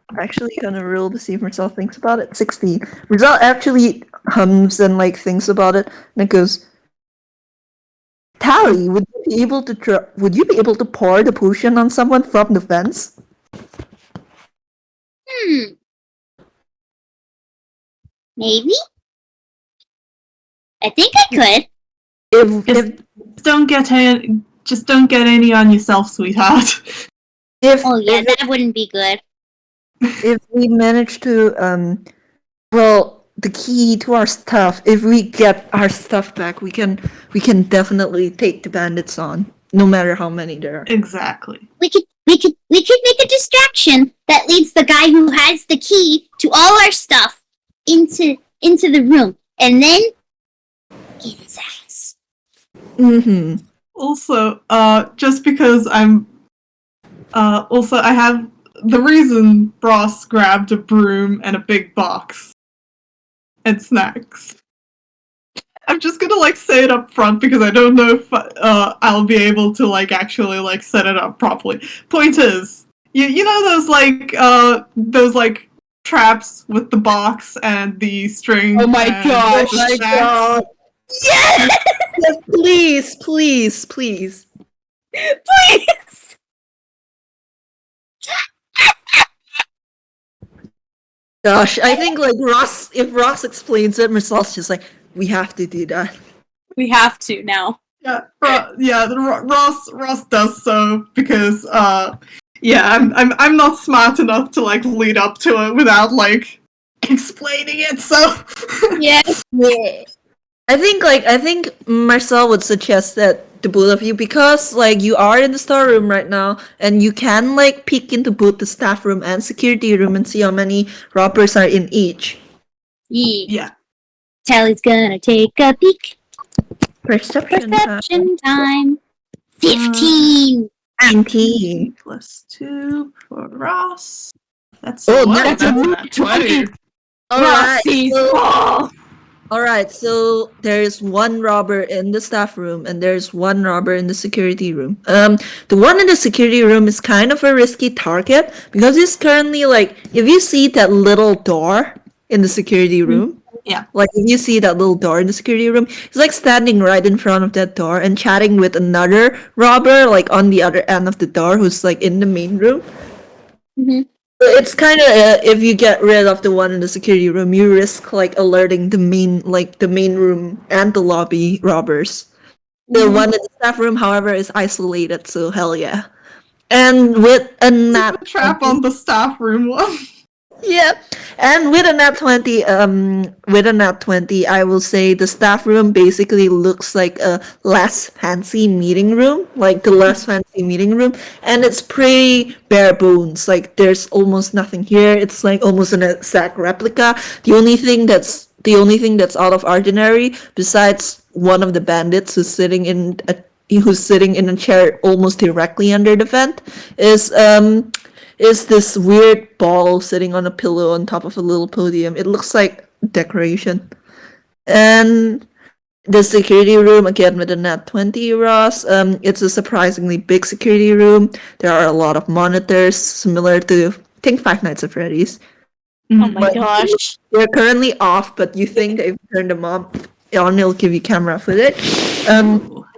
I'm actually gonna roll to see if Mersel thinks about it. 16. Mersel actually hums and like thinks about it, and it goes, Tally, would you be able to pour the potion on someone from the fence? Maybe? I think I could. Just don't get any on yourself, sweetheart. Oh yeah, that wouldn't be good. If we manage to the key to our stuff, if we get our stuff back, we can definitely take the bandits on, no matter how many there are. Exactly. We could make a distraction that leads the guy who has the key to all our stuff into the room, and then get his ass. Mm-hmm. Also, just because I have the reason Ross grabbed a broom and a big box and snacks. I'm just gonna like say it up front because I don't know if I'll be able to like actually like set it up properly. Point is, you know those like traps with the box and the string. Oh my and gosh. the Oh my snacks? god! Yes! Yes, please. Please! Gosh, I think like if Ross explains it, Mercel's just like, we have to do that. We have to now. Ross does so because I'm not smart enough to like lead up to it without like explaining it. So Yes. Yeah. I think Marcel would suggest that the both of you, because like you are in the storeroom right now and you can like peek into both the staff room and security room and see how many robbers are in each. yeah. Tally's gonna take a peek. Perception Time. 15. 19. Plus 2 for Ross. That's Oh, 11. that's That's a 20. Alright, so there's one robber in the staff room and there's one robber in the security room. The one in the security room is kind of a risky target because he's currently like, if you see that little door in the security room, Yeah. like if you see that little door in the security room, he's like standing right in front of that door and chatting with another robber like on the other end of the door who's like in the main room. Mhm. It's kind of if you get rid of the one in the security room, you risk like alerting the main room and the lobby robbers. The one in the staff room, however, is isolated, so hell yeah. And with a nat Trap on the staff room one. yeah, and with a nat 20, I will say the staff room basically looks like a less fancy meeting room, and it's pretty bare bones. Like there's almost nothing here. It's like almost an exact replica. The only thing that's out of ordinary, besides one of the bandits who's sitting in a chair almost directly under the vent, is this weird ball sitting on a pillow on top of a little podium. It looks like decoration. And the security room, again with a nat 20, Ross, it's a surprisingly big security room. There are a lot of monitors, similar to, I think, Five Nights at Freddy's. Oh my gosh. They're currently off, but you think if you turn them on, it'll give you camera footage.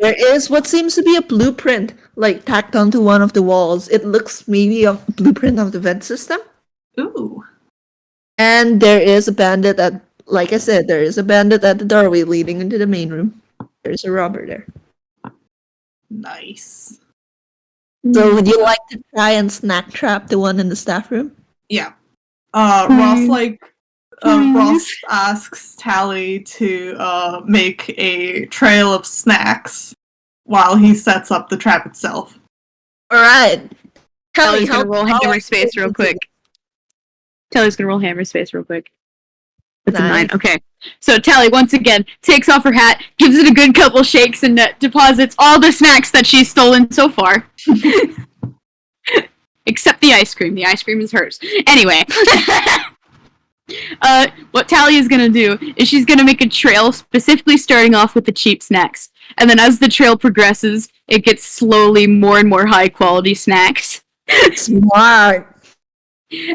There is what seems to be a blueprint, like tacked onto one of the walls. It looks maybe a blueprint of the vent system. Ooh. And there is a bandit at, like I said, there is a bandit at the doorway leading into the main room. There's a robber there. Nice. So would you like to try and snack trap the one in the staff room? Yeah. Ross asks Tally to make a trail of snacks while he sets up the trap itself. Alright. Tally's gonna roll hammer space real quick. Tally's gonna roll hammer space real quick. That's a 9. Nice. Okay. So Tally once again takes off her hat, gives it a good couple shakes, and deposits all the snacks that she's stolen so far. Except the ice cream. The ice cream is hers. Anyway. What Tally is gonna do is she's gonna make a trail, specifically starting off with the cheap snacks. And then as the trail progresses, it gets slowly more and more high quality snacks. Smart.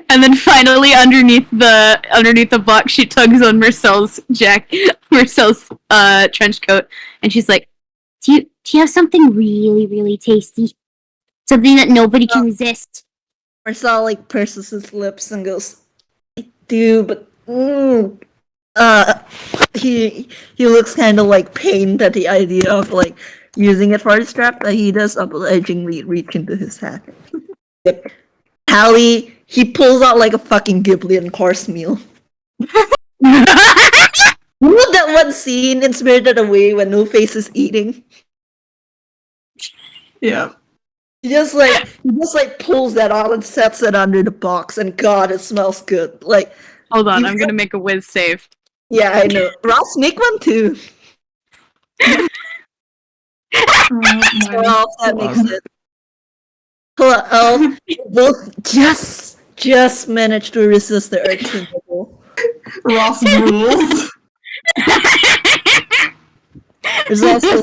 And then finally, underneath the box, she tugs on Mersel's trench coat, and she's like, Do you have something really, really tasty? Something that nobody can resist? Mersel like purses his lips and goes, I do, but he looks kind of like pained at the idea of like using it for his trap, but he does obligingly reach into his hat. Yep. Tally, he pulls out like a fucking Ghiblian course meal. You know that one scene in Spirited Away when No Face is eating? Yeah. He just pulls that out and sets it under the box, and God, it smells good. Like, hold on, You I'm gonna make a whiz save. yeah, I know. Ross, make one too. Well, that makes sense. Well, both just managed to resist the urge to nibble. Ross rules. There's also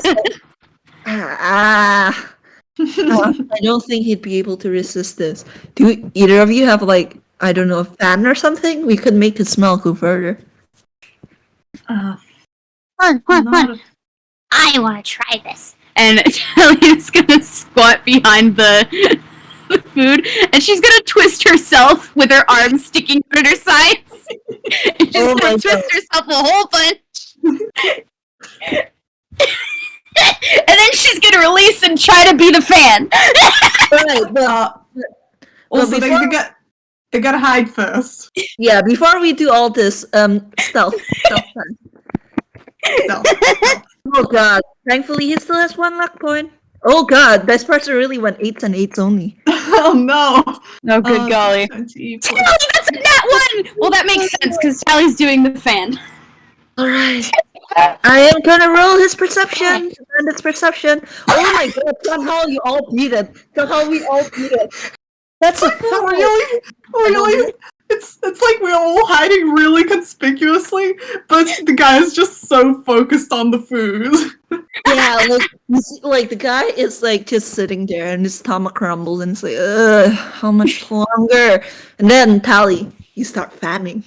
I don't think he'd be able to resist this. Do either of you have like, I don't know, a fan or something? We could make the smell go further. Hold on. I want to try this. And Tally's gonna squat behind the food, and she's gonna twist herself with her arms sticking out at her sides. And she's Oh my gonna twist herself a whole bunch. And then she's gonna release and try to be the fan. Right, but Also, before- they gotta hide first. yeah, before we do all this, stealth. No. Oh god, thankfully he still has 1 luck point. Oh god, this person really went 8s and 8s only. Oh no. Oh, good golly. 20 Tally, that's a nat 1! Well, that makes sense, because Tally's doing the fan. Alright. I am gonna roll his perception. And its perception. Oh my god, somehow you all beat it. Somehow we all beat it. That's a Really? It's like we're all hiding really conspicuously, but the guy is just so focused on the food. Yeah, like the guy is like just sitting there and his stomach crumbles and it's like, ugh, how much longer? And then Tally, you start fanning.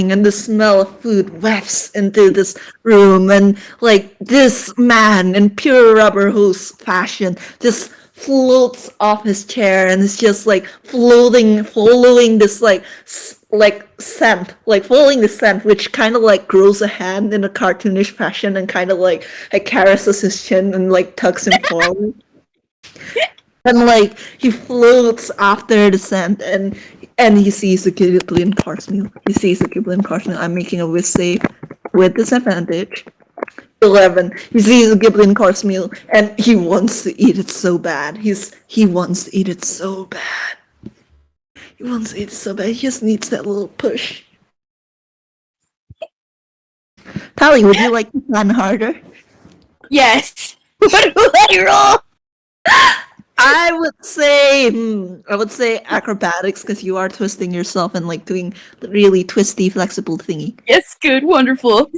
And the smell of food wafts into this room, and like this man in pure rubber hose fashion just floats off his chair and is just like following this like scent, like following the scent, which kind of like grows a hand in a cartoonish fashion and kind of like caresses his chin and like tugs him forward. And like he floats after the scent, and he sees the Ghiblian course meal. I'm making a whiz save with disadvantage. 11. He sees the Ghiblian course meal, and he wants to eat it so bad. He wants to eat it so bad. He just needs that little push. Tally, would you like to plan harder? Yes. What do I roll? I would say acrobatics, because you are twisting yourself and like doing really twisty, flexible thingy. Yes, good, wonderful.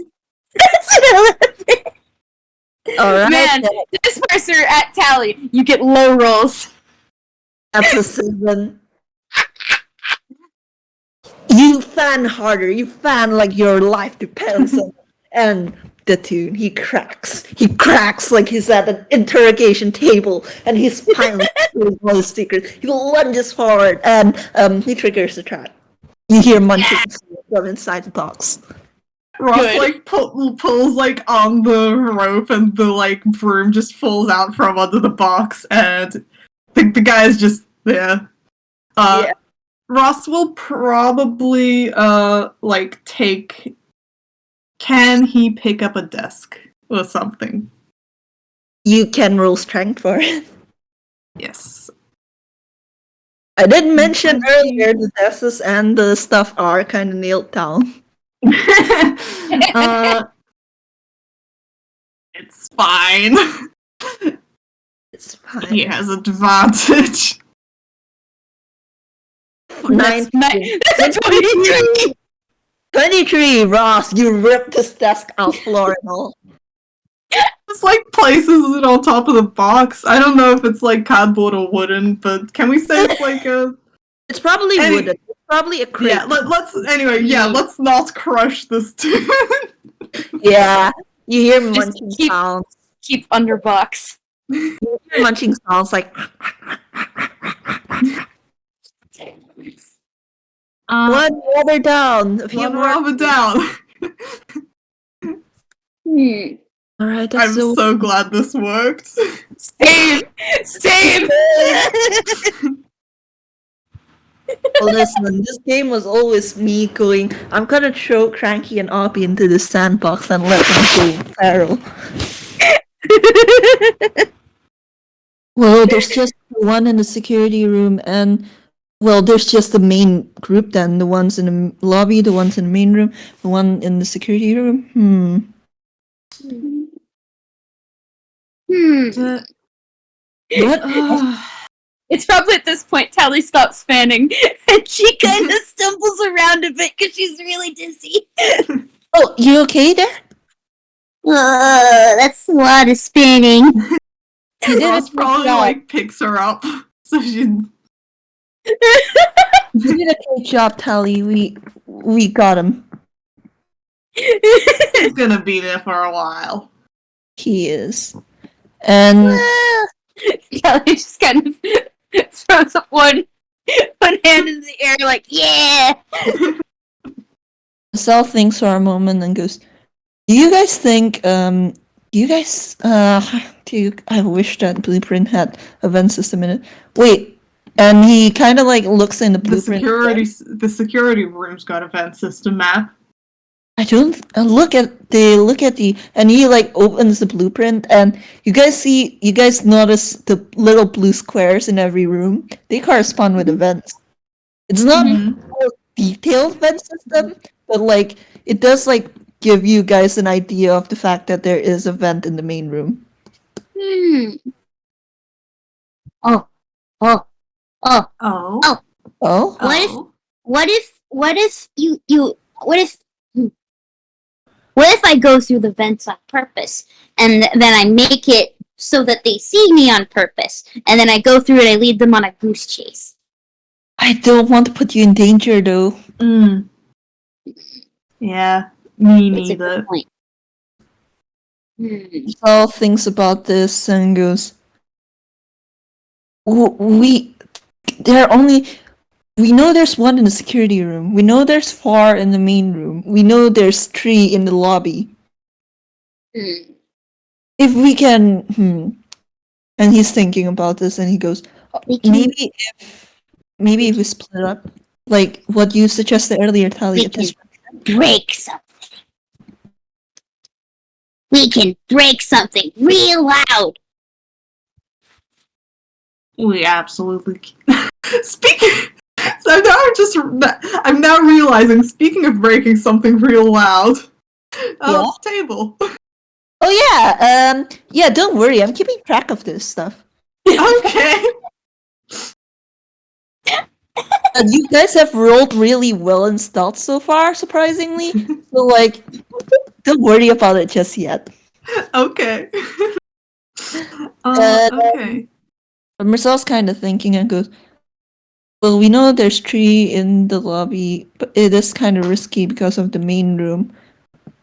All right, Man, disperser at Tally, you get low rolls. that's a 7. You fan harder. You fan like your life depends on. And the Toon, he cracks like he's at an interrogation table, and he's finally all his secrets. He lunges forward, and he triggers the trap. You hear munching from inside the box. Ross Good. like pulls like on the rope, and the like broom just falls out from under the box, and the guy is just there. Yeah. Ross will probably like take. Can he pick up a desk or something? You can roll strength for it. Yes. I did mention Cranky. earlier the desks and the stuff are kind of nailed down. It's fine. It's fine. He has advantage. Nine- That's a 23! 23, Ross, you ripped this desk out floor and all. It's like places it on top of the box. I don't know if it's like cardboard or wooden, but can we say it's like a... It's probably wooden. It's probably a crate. Yeah, let's not crush this tune. Yeah, you hear Just munching keep- sounds. Keep under box. You hear munching sounds like... One other down. A few One more. rather down. Alright, that's I'm so glad this worked. Same! Same! Well, listen, this game was always me going, I'm gonna throw Cranky and Obby into the sandbox and let them go feral. Well, there's just the one in the security room, and well, there's just the main group then. The ones in the lobby, the ones in the main room, the one in the security room. What? It's probably at this point Tally stops fanning and she kind of stumbles around a bit because she's really dizzy. Oh, you okay there? That's a lot of spinning. You did Ross a probably great job. like picks her up, so she. You did a great job, Tally. We got him. He's gonna be there for a while. He is. And Tally just kind of throws up one hand in the air like, yeah! Sal thinks for a moment and goes, do you guys think, I wish that Blueprint had a vent system in it. Wait, and he kind of like looks in the The Blueprint. security room's got a vent system map. I don't look at the and he like opens the blueprint and you guys notice the little blue squares in every room. They correspond with events. It's not a detailed vent system, but like it does like give you guys an idea of the fact that there is a vent in the main room. Oh. Oh. Oh? What if I go through the vents on purpose, and then I make it so that they see me on purpose, and then I go through it, I lead them on a goose chase? I don't want to put you in danger though. Yeah, me That's a neither. good point. Saul thinks about this and goes, we know there's one in the security room. We know there's 4 in the main room. We know there's 3 in the lobby. If we can, and he's thinking about this, and he goes, maybe if we split up, like what you suggested earlier, Tali. Break something. We can break something real loud. We absolutely can. So now I'm now realizing. Speaking of breaking something real loud, table. Oh yeah, don't worry. I'm keeping track of this stuff. Okay. You guys have rolled really well in stealth so far, surprisingly. So like, don't worry about it just yet. Okay. Okay. Mercel's kind of thinking and goes, well, we know there's 3 in the lobby, but it is kind of risky because of the main room.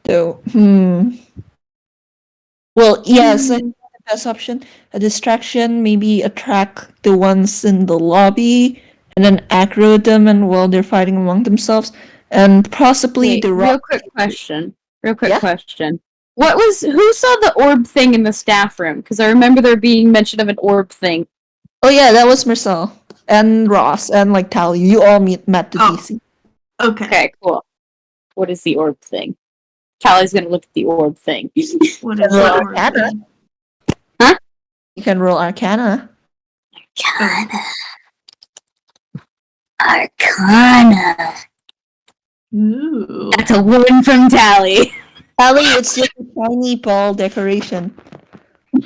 So, well, yes, I think the best option, a distraction, maybe attract the ones in the lobby, and then aggro them and while they're fighting among themselves, and possibly Wait, the real quick question. Yeah? Who saw the orb thing in the staff room? Because I remember there being mention of an orb thing. Oh yeah, that was Mersel and Ross and like Tally. You all met the DC. Okay, cool. What is the orb thing? Tally's gonna look at the orb thing. What is Roll that? Arcana. Huh? You can roll Arcana. Arcana. Ooh. That's a win from Tally. Tally, it's just a shiny ball decoration.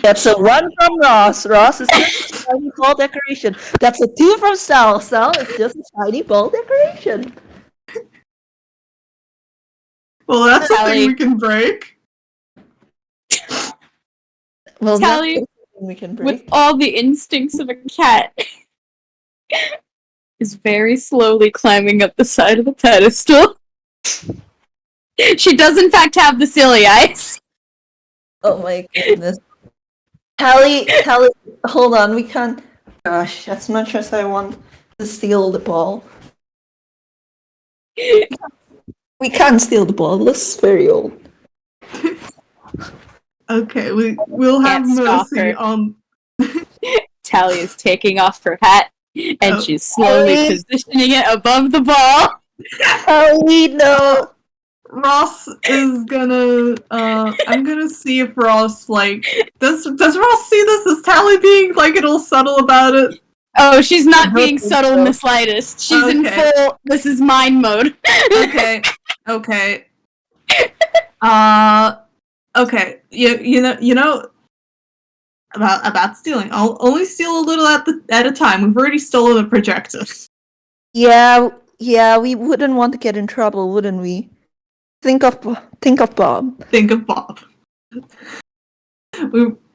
That's a 1 from Ross. Ross is just a shiny ball decoration. That's a 2 from Sal. Sal is just a shiny ball decoration. Well, that's Tally. something we can break. Well, Tally, that's something we can break. with all the instincts of a cat, is very slowly climbing up the side of the pedestal. She does, in fact, have the silly eyes. Oh my goodness. Tally, hold on, we can't. Gosh, as much as I want to steal the ball, we can't steal the ball. It looks very old. Okay, we'll have Can't stop Mercy her. on. Tally is taking off her hat, and Oh. she's slowly Tally. positioning it above the ball. Tally, no. Ross is gonna. I'm gonna see if Ross does Ross see this as Tally being like all subtle about it? Oh, she's I not don't being think subtle in so. the slightest. She's in Okay. full, this is mine mode. Okay. Okay. You know about stealing. I'll only steal a little at a time. We've already stolen a projector. Yeah, we wouldn't want to get in trouble, wouldn't we? Think of Bob. Think of Bob.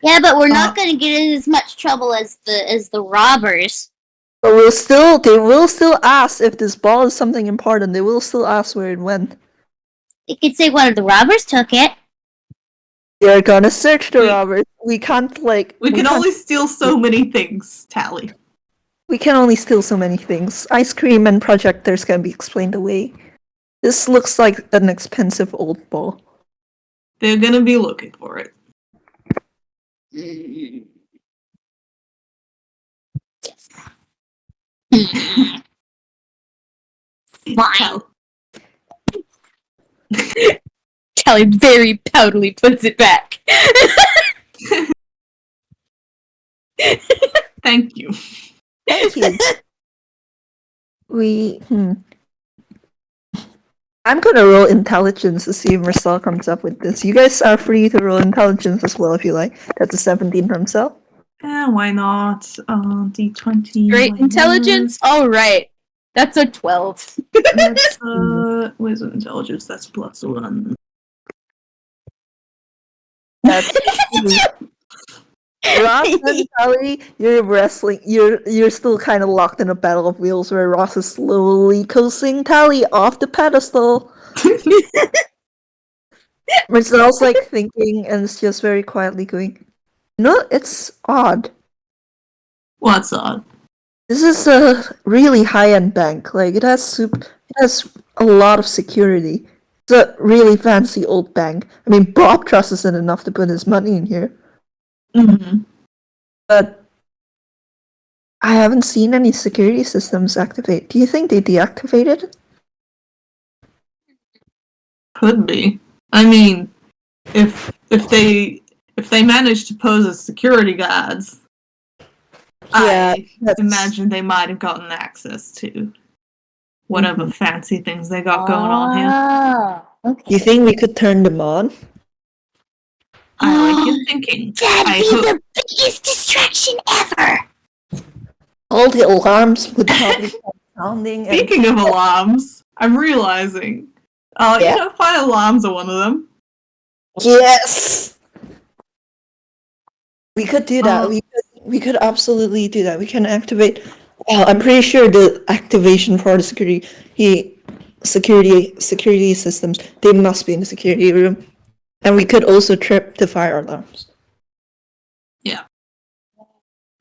Yeah, but we're not going to get in as much trouble as the robbers. But they will still ask if this ball is something important. They will still ask where it went. They could say one of the robbers took it. They're gonna search the We- robbers. We can't We can only steal so many things, Tally. We can only steal so many things. Ice cream and projectors can be explained away. This looks like an expensive old ball. They're gonna be looking for it. Fine. Tally very proudly puts it back. Thank you. Thank you. I'm gonna roll intelligence to see if Mersel comes up with this. You guys are free to roll intelligence as well if you like. That's a 17 from Sel. Why not? D20. Great why intelligence? Alright. That's a 12. not? That's wisdom intelligence. That's +1. That's Ross and Tally, you're wrestling. You're still kind of locked in a battle of wheels where Ross is slowly coasting Tally off the pedestal. Marcel's like thinking and is just very quietly going, it's odd. What's odd? This is a really high-end bank. Like it has a lot of security. It's a really fancy old bank. I mean, Bob trusts it enough to put his money in here, Mm-hmm. but I haven't seen any security systems activate. Do you think they deactivated? Could be. I mean, if they manage to pose as security guards, Yeah, I imagine they might have gotten access to whatever fancy things they got going on here. Oh, okay. You think we could turn them on? I like your thinking. That'd I be hope- the biggest distraction ever. All the alarms would probably start sounding. And Speaking of alarms, I'm realizing, Yeah? fire alarms are one of them. yes, we could do that. Oh. We could absolutely do that. We can activate. Well, I'm pretty sure the activation for the security systems, they must be in the security room, and we could also trip the fire alarms.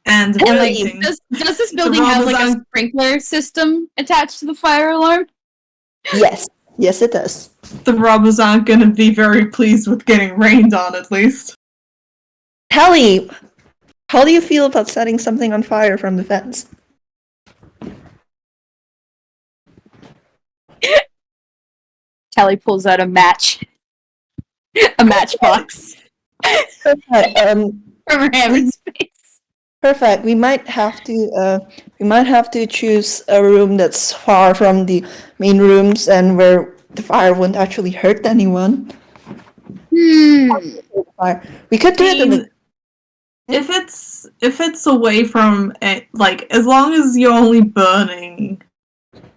And And like, thing, does this building have like a robbers sprinkler system attached to the fire alarm? Yes, it does. the robbers aren't going to be very pleased with getting rained on, at least. Tally, how do you feel about setting something on fire from the fence? Tally pulls out a match. A matchbox from her hammer's face. Perfect. We might have to choose a room that's far from the main rooms and where the fire won't actually hurt anyone. Fire. We could do it in the If it's away from it, like as long as you're only burning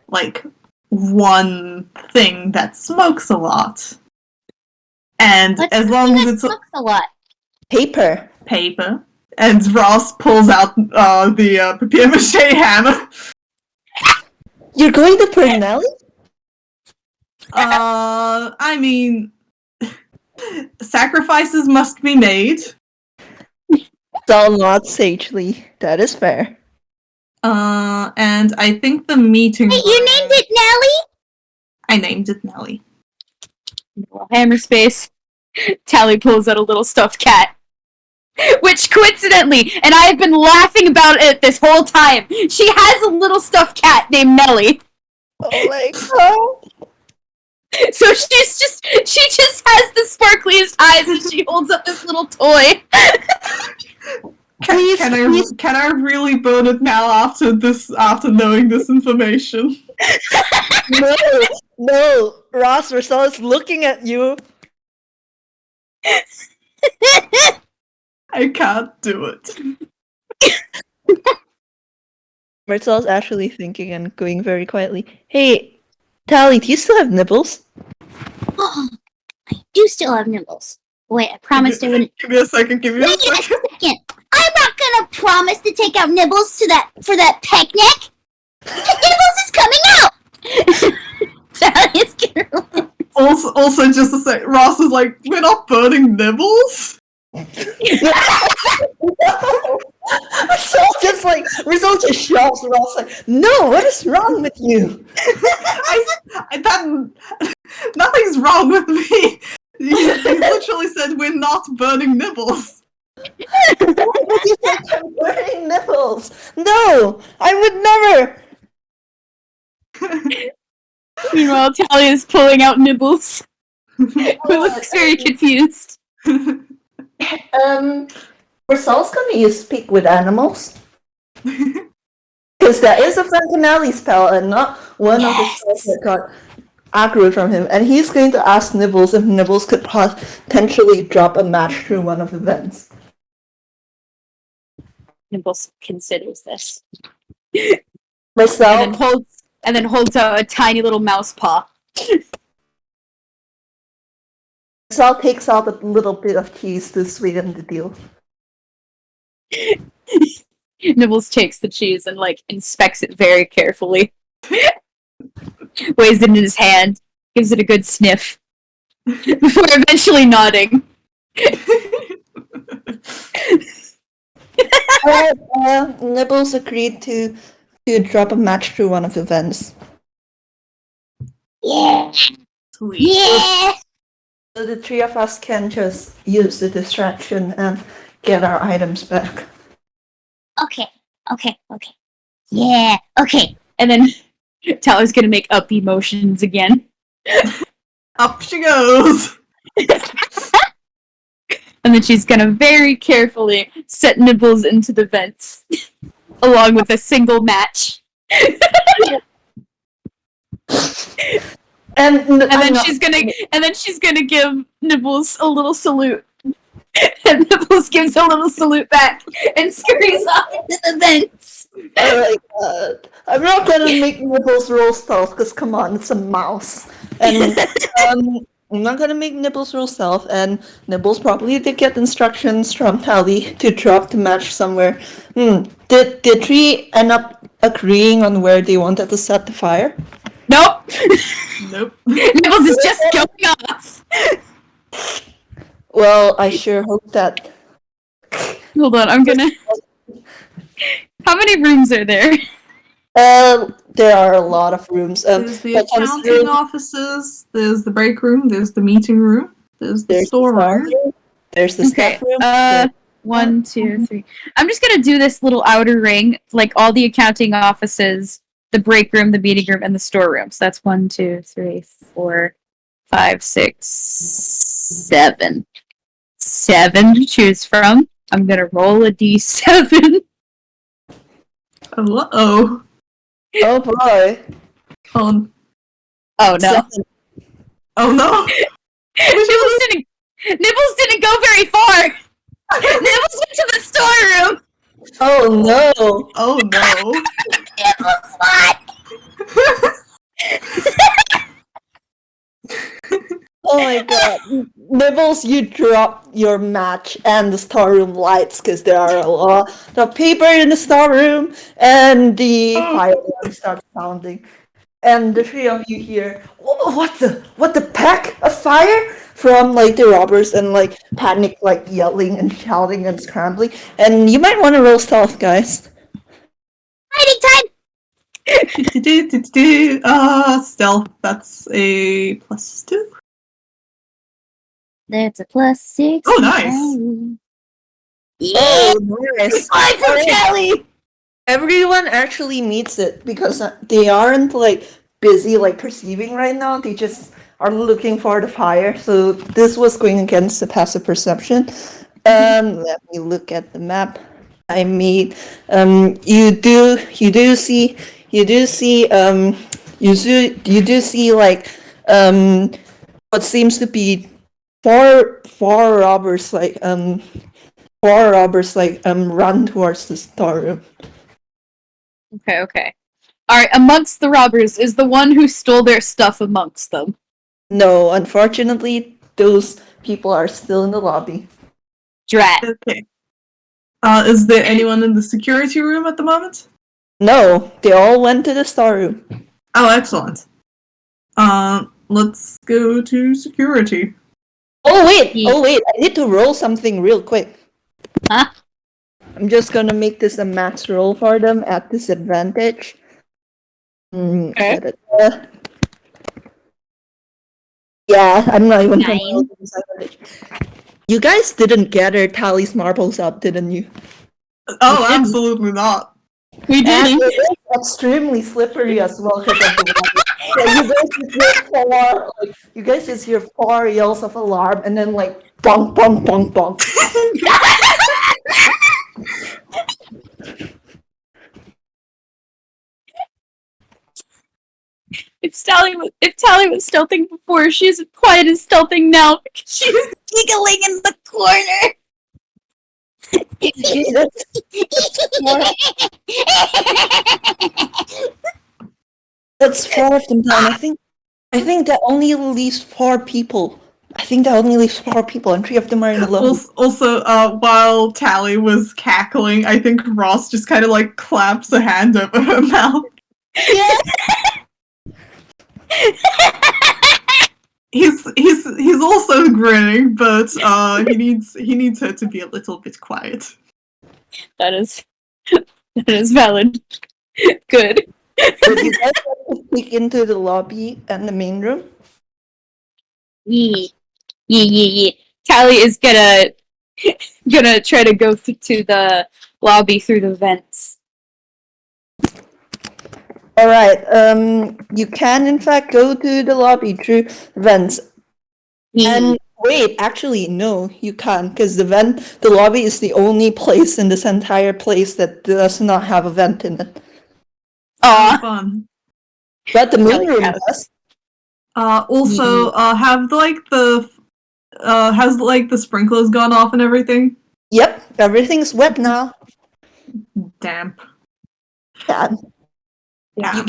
like one thing that smokes a lot, and What's as the long thing as that it's smokes a lot? paper. paper, and Ross pulls out the papier-mâché hammer. You're going to burn Nelly? I mean, sacrifices must be made. So not sagely. That is fair. And I think the meeting. Hey, you named it Nelly? I named it Nelly. Hammer space. Tally pulls out a little stuffed cat. Which coincidentally, and I have been laughing about it this whole time, she has a little stuffed cat named Nelly. Oh my god. So she just has the sparkliest eyes and she holds up this little toy. Can I really burn it now after knowing this information? No, Ross, Mersel is looking at you. I can't do it. Mersel's actually thinking and going very quietly. Hey, Tally, do you still have nibbles? Oh, I do still have nibbles. Wait, I promised I wouldn't. Give me a second. Give me a Wait a second. second. I'm not gonna promise to take out Nibbles for that picnic. Nibbles is coming out. Sally's gonna. Also, just to say, Ross is like, we're not burning nibbles. Mersel just shoves Ross like, no, what is wrong with you? Nothing's wrong with me. He literally said we're not burning nibbles. What do you think I'm burning nipples? No, I would never. Meanwhile, Tally is pulling out Nibbles, who looks very confused. Mersel's gonna use speak with animals. Because that is a Frankenelli spell and not one of the spells that got aggro from him. And he's going to ask Nibbles if Nibbles could potentially drop a match through one of the vents. Nibbles considers this. Mersel, And then holds out a tiny little mouse paw. Mersel takes out a little bit of cheese to sweeten the deal. Nibbles takes the cheese and inspects it very carefully. Weighs it in his hand, gives it a good sniff, before eventually nodding. Nibbles agreed to drop a match through one of the vents. Yeah. Sweet. Yeah. So the three of us can just use the distraction and get our items back. Okay. Yeah. Okay. And then Tally's gonna make up emotions again. Up she goes. And then she's gonna very carefully set Nibbles into the vents, along with a single match. And then she's gonna give Nibbles a little salute. And Nibbles gives a little salute back and scurries off into the vents. Oh my god. I'm not gonna make Nibbles roll stealth, because come on, it's a mouse. And I'm not gonna make Nibbles roll stealth, and Nibbles probably did get instructions from Tally to drop the match somewhere. Did the three end up agreeing on where they wanted to set the fire? Nope. Nope. Nibbles is just going off. Well, I sure hope that. Hold on, I'm gonna. How many rooms are there? There are a lot of rooms. There's the but accounting offices, there's the break room, there's the meeting room, there's the storeroom. There's the staff room. 1, 2, 3. I'm just gonna do this little outer ring, like all the accounting offices, the break room, the meeting room, and the storeroom. So that's 1, 2, 3, 4, 5, 6, 7. 7 to choose from. I'm gonna roll a d7. Uh-oh. Oh boy. Oh, Oh no. oh no. Nibbles didn't go very far. Nibbles went to the storeroom. Oh no. Oh no. Nibbles, what? Oh my god. Nibbles, you drop your match and the storeroom lights because there are a lot of paper in the storeroom and the fire alarm starts sounding. And the three of you hear, oh, what the pack of fire from like the robbers and like panic, like yelling and shouting and scrambling. And you might want to roll stealth, guys. Hiding time! Stealth, that's a +2. That's a +6. Oh, nice. Yeah! Oh, nice. Fly from Kelly! Everyone actually meets it because they aren't like busy like perceiving right now. They just are looking for the fire. So this was going against the passive perception. Let me look at the map I made. You do see like what seems to be four robbers like run towards the storeroom. Okay. Alright, amongst the robbers is the one who stole their stuff amongst them. No, unfortunately, those people are still in the lobby. Drat. Okay. Is there anyone in the security room at the moment? No, they all went to the storeroom. Oh, excellent. Let's go to security. Oh wait, I need to roll something real quick. Huh? I'm just gonna make this a max roll for them at disadvantage. Okay. Yeah, I'm not even gonna 9. roll the disadvantage. You guys didn't gather Tally's marbles up, didn't you? Oh, absolutely not. We And did. it is extremely slippery as well because of the water. So you guys just hear four yells of alarm and then like bonk, bonk, bonk, bonk. If Tally was stealthing before, she isn't quite as stealthing now. She's giggling in the corner. That's four of them down. I think that only leaves four people. And three of them are in the lobby. Also, while Tally was cackling, I think Ross just kind of like claps a hand over her mouth. Yeah. He's also grinning, but he needs her to be a little bit quiet. That is valid. Good. So you guys want to peek into the lobby and the main room? Yeah. Tally is gonna try to go to the lobby through the vents. Alright, you can in fact go to the lobby through vents. And wait, actually no, you can't, because the lobby is the only place in this entire place that does not have a vent in it. Aw. Fun. But the main Tally room counts. does. Also, has the sprinklers gone off and everything? Yep, everything's wet now. Damp. Yeah. Yeah.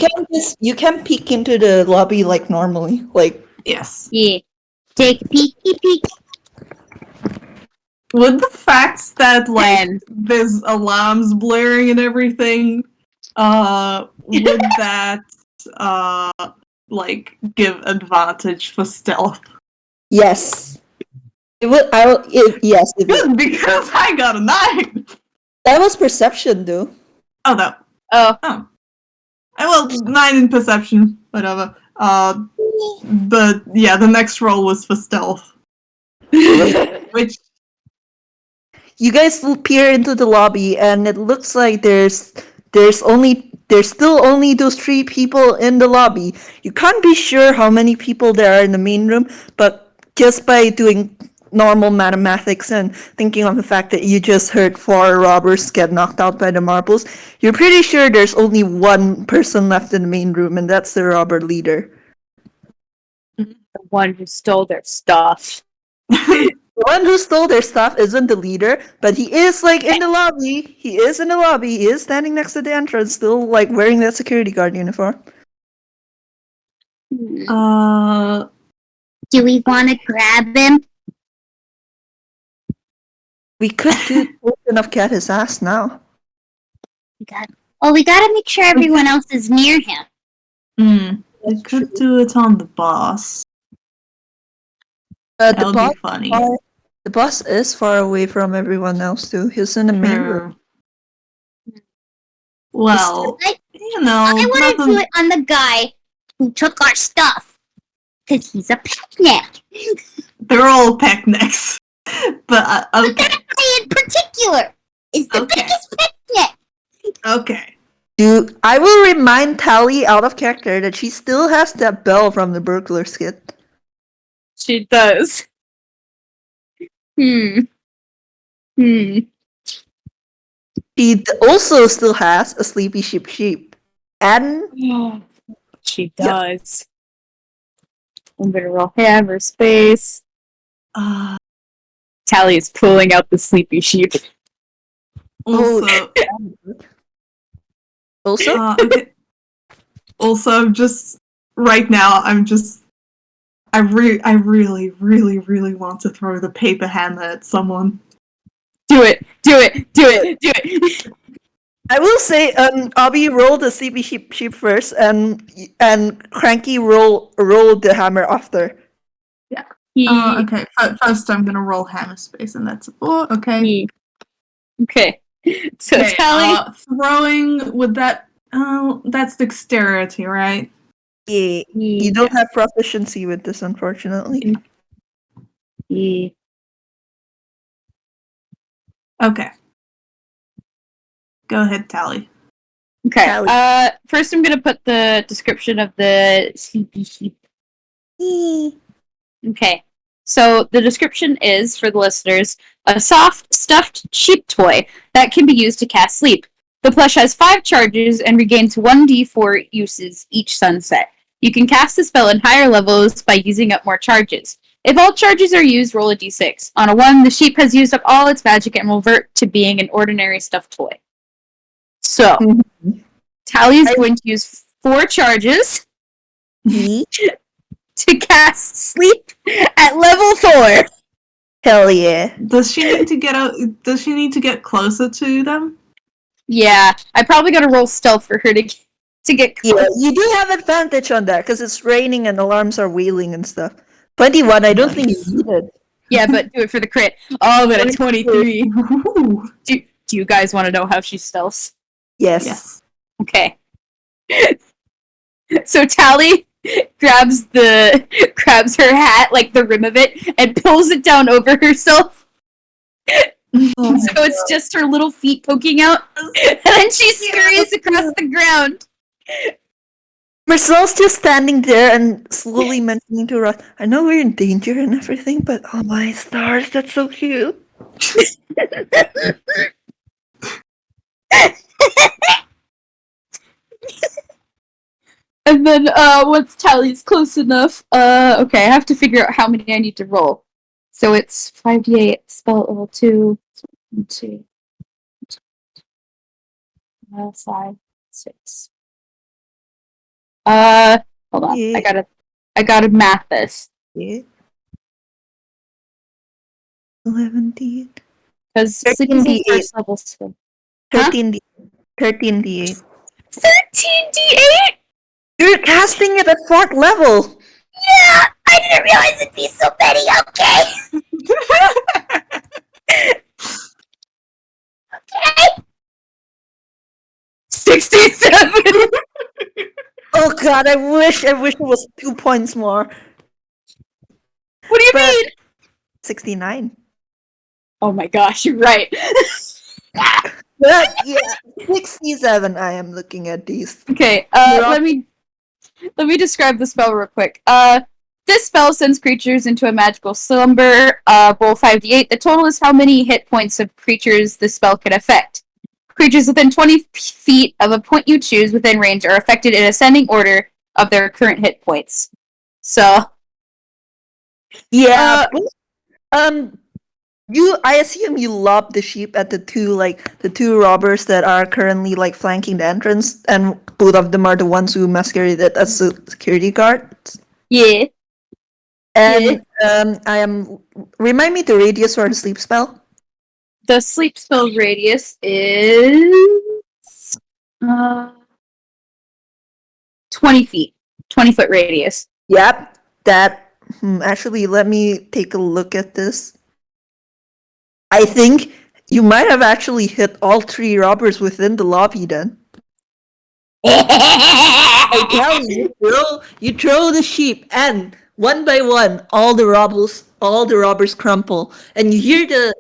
You can peek into the lobby like normally. Like Yes. Yeah. Take a peeky peek. Would the fact that And there's alarms blaring and everything, would that give advantage for stealth? yes. It would yes, it would. Good, because I got a 9. That was perception though. Oh no. oh, Well, 9 in perception, whatever. But yeah, the next roll was for stealth. Which You guys peer into the lobby and it looks like there's still only those 3 people in the lobby. You can't be sure how many people there are in the main room, but just by doing normal mathematics and thinking of the fact that you just heard 4 robbers get knocked out by the marbles, you're pretty sure there's only one person left in the main room, and that's the robber leader. The one who stole their stuff. The one who stole their stuff isn't the leader, but he is like in the lobby. He is in the lobby. He is standing next to the entrance, still like wearing that security guard uniform. Uh, Do we want to grab him? We could do close enough get his ass now. Well, we gotta make sure everyone else is near him. I could do it on the boss. That would be funny. The boss is far away from everyone else too. He's in the main room. Well, you know, I want to do it on the guy who took our stuff. Because he's a peckneck. They're all pecknecks. But, okay. But that guy in particular is the biggest peckneck. Okay. Dude, I will remind Tally out of character that she still has that bell from the burglar skit. She does. She also still has a sleepy sheep. And she does. I'm gonna roll hammer space. Tally is pulling out the sleepy sheep. Also, okay. Also, I'm just right now. I really want to throw the paper hammer at someone. Do it! Do it! Do it! Do it! I will say, Obby rolled the sleepy sheep first, and Cranky rolled the hammer after. Yeah. Okay. First, I'm gonna roll hammer space, and that's a 4. Okay. Okay. So okay, Tally throwing with that. That's dexterity, right? Yeah. You don't have proficiency with this, unfortunately. Yeah. Okay. Go ahead, Tally. Okay. Tally. First I'm gonna put the description of the sleepy sheep. Okay. So the description is, for the listeners, a soft, stuffed sheep toy that can be used to cast sleep. The plush has 5 charges and regains 1d4 uses each sunset. You can cast the spell in higher levels by using up more charges. If all charges are used, roll a d6. On a 1, the sheep has used up all its magic and will revert to being an ordinary stuffed toy. So, Tally is going to use 4 charges to cast sleep at level 4. Hell yeah. Does she need to get out? Does she need to get closer to them? Yeah, I probably gotta roll stealth for her to get close. Yeah, you do have advantage on that because it's raining and alarms are wailing and stuff. 21, I don't think you need it. Yeah, but do it for the crit. Oh, but a 23. Do you guys want to know how she stealths? Yes. Okay. So Tally grabs her hat, like the rim of it, and pulls it down over herself. So it's just her little feet poking out, and then she scurries across the ground. Mersel's just standing there and slowly mentioning to Ross, I know we're in danger and everything, but oh my stars, that's so cute. And then once Tally's close enough, okay, I have to figure out how many I need to roll. So it's 5d8, spell level 2, 2, 5, 6. Hold on, Yeah. I gotta math this. Yeah. 11d8. Because 13d8. first level skill. 13d8. 13d8. 13d8? You're casting it at 4th level! Yeah, I didn't realize it'd be so many. Okay. Okay. 67! Oh god, I wish it was 2 points more. What do you But- mean? 69. Oh my gosh, you're right. But yeah, 67 I am looking at these. Okay, let me describe the spell real quick. This spell sends creatures into a magical slumber. Roll 5d8. The total is how many hit points of creatures the spell can affect. Creatures within 20 feet of a point you choose within range are affected in ascending order of their current hit points. So, Yeah. I assume you lob the sheep at the two robbers that are currently flanking the entrance, and both of them are the ones who masqueraded as security guards. yeah. And remind me the radius for the sleep spell. The sleep spell radius is 20 feet. 20-foot radius. Yep. That. Actually, let me take a look at this. I think you might have actually hit all 3 robbers within the lobby then. I tell you throw the sheep, and one by one, all the robbers crumple, and you hear the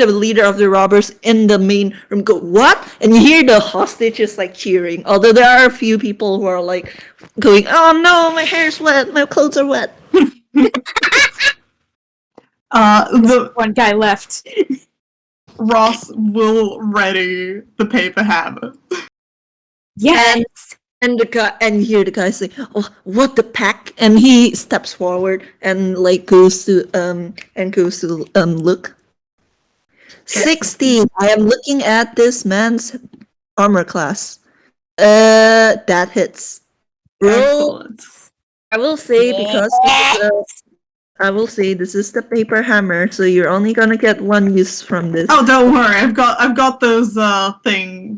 leader of the robbers in the main room go, "What?" And you hear the hostages cheering. Although there are a few people who are going, "Oh no, my hair's wet, my clothes are wet." The One guy left. Ross will ready the paper hammer. Yes. And you hear the guy say, "Oh, what the pack?" And he steps forward and goes to look. 16. I am looking at this man's armor class. That hits. Roll. Excellent. I will say this is the paper hammer, so you're only gonna get 1 use from this. Oh, don't worry. I've got those that thing.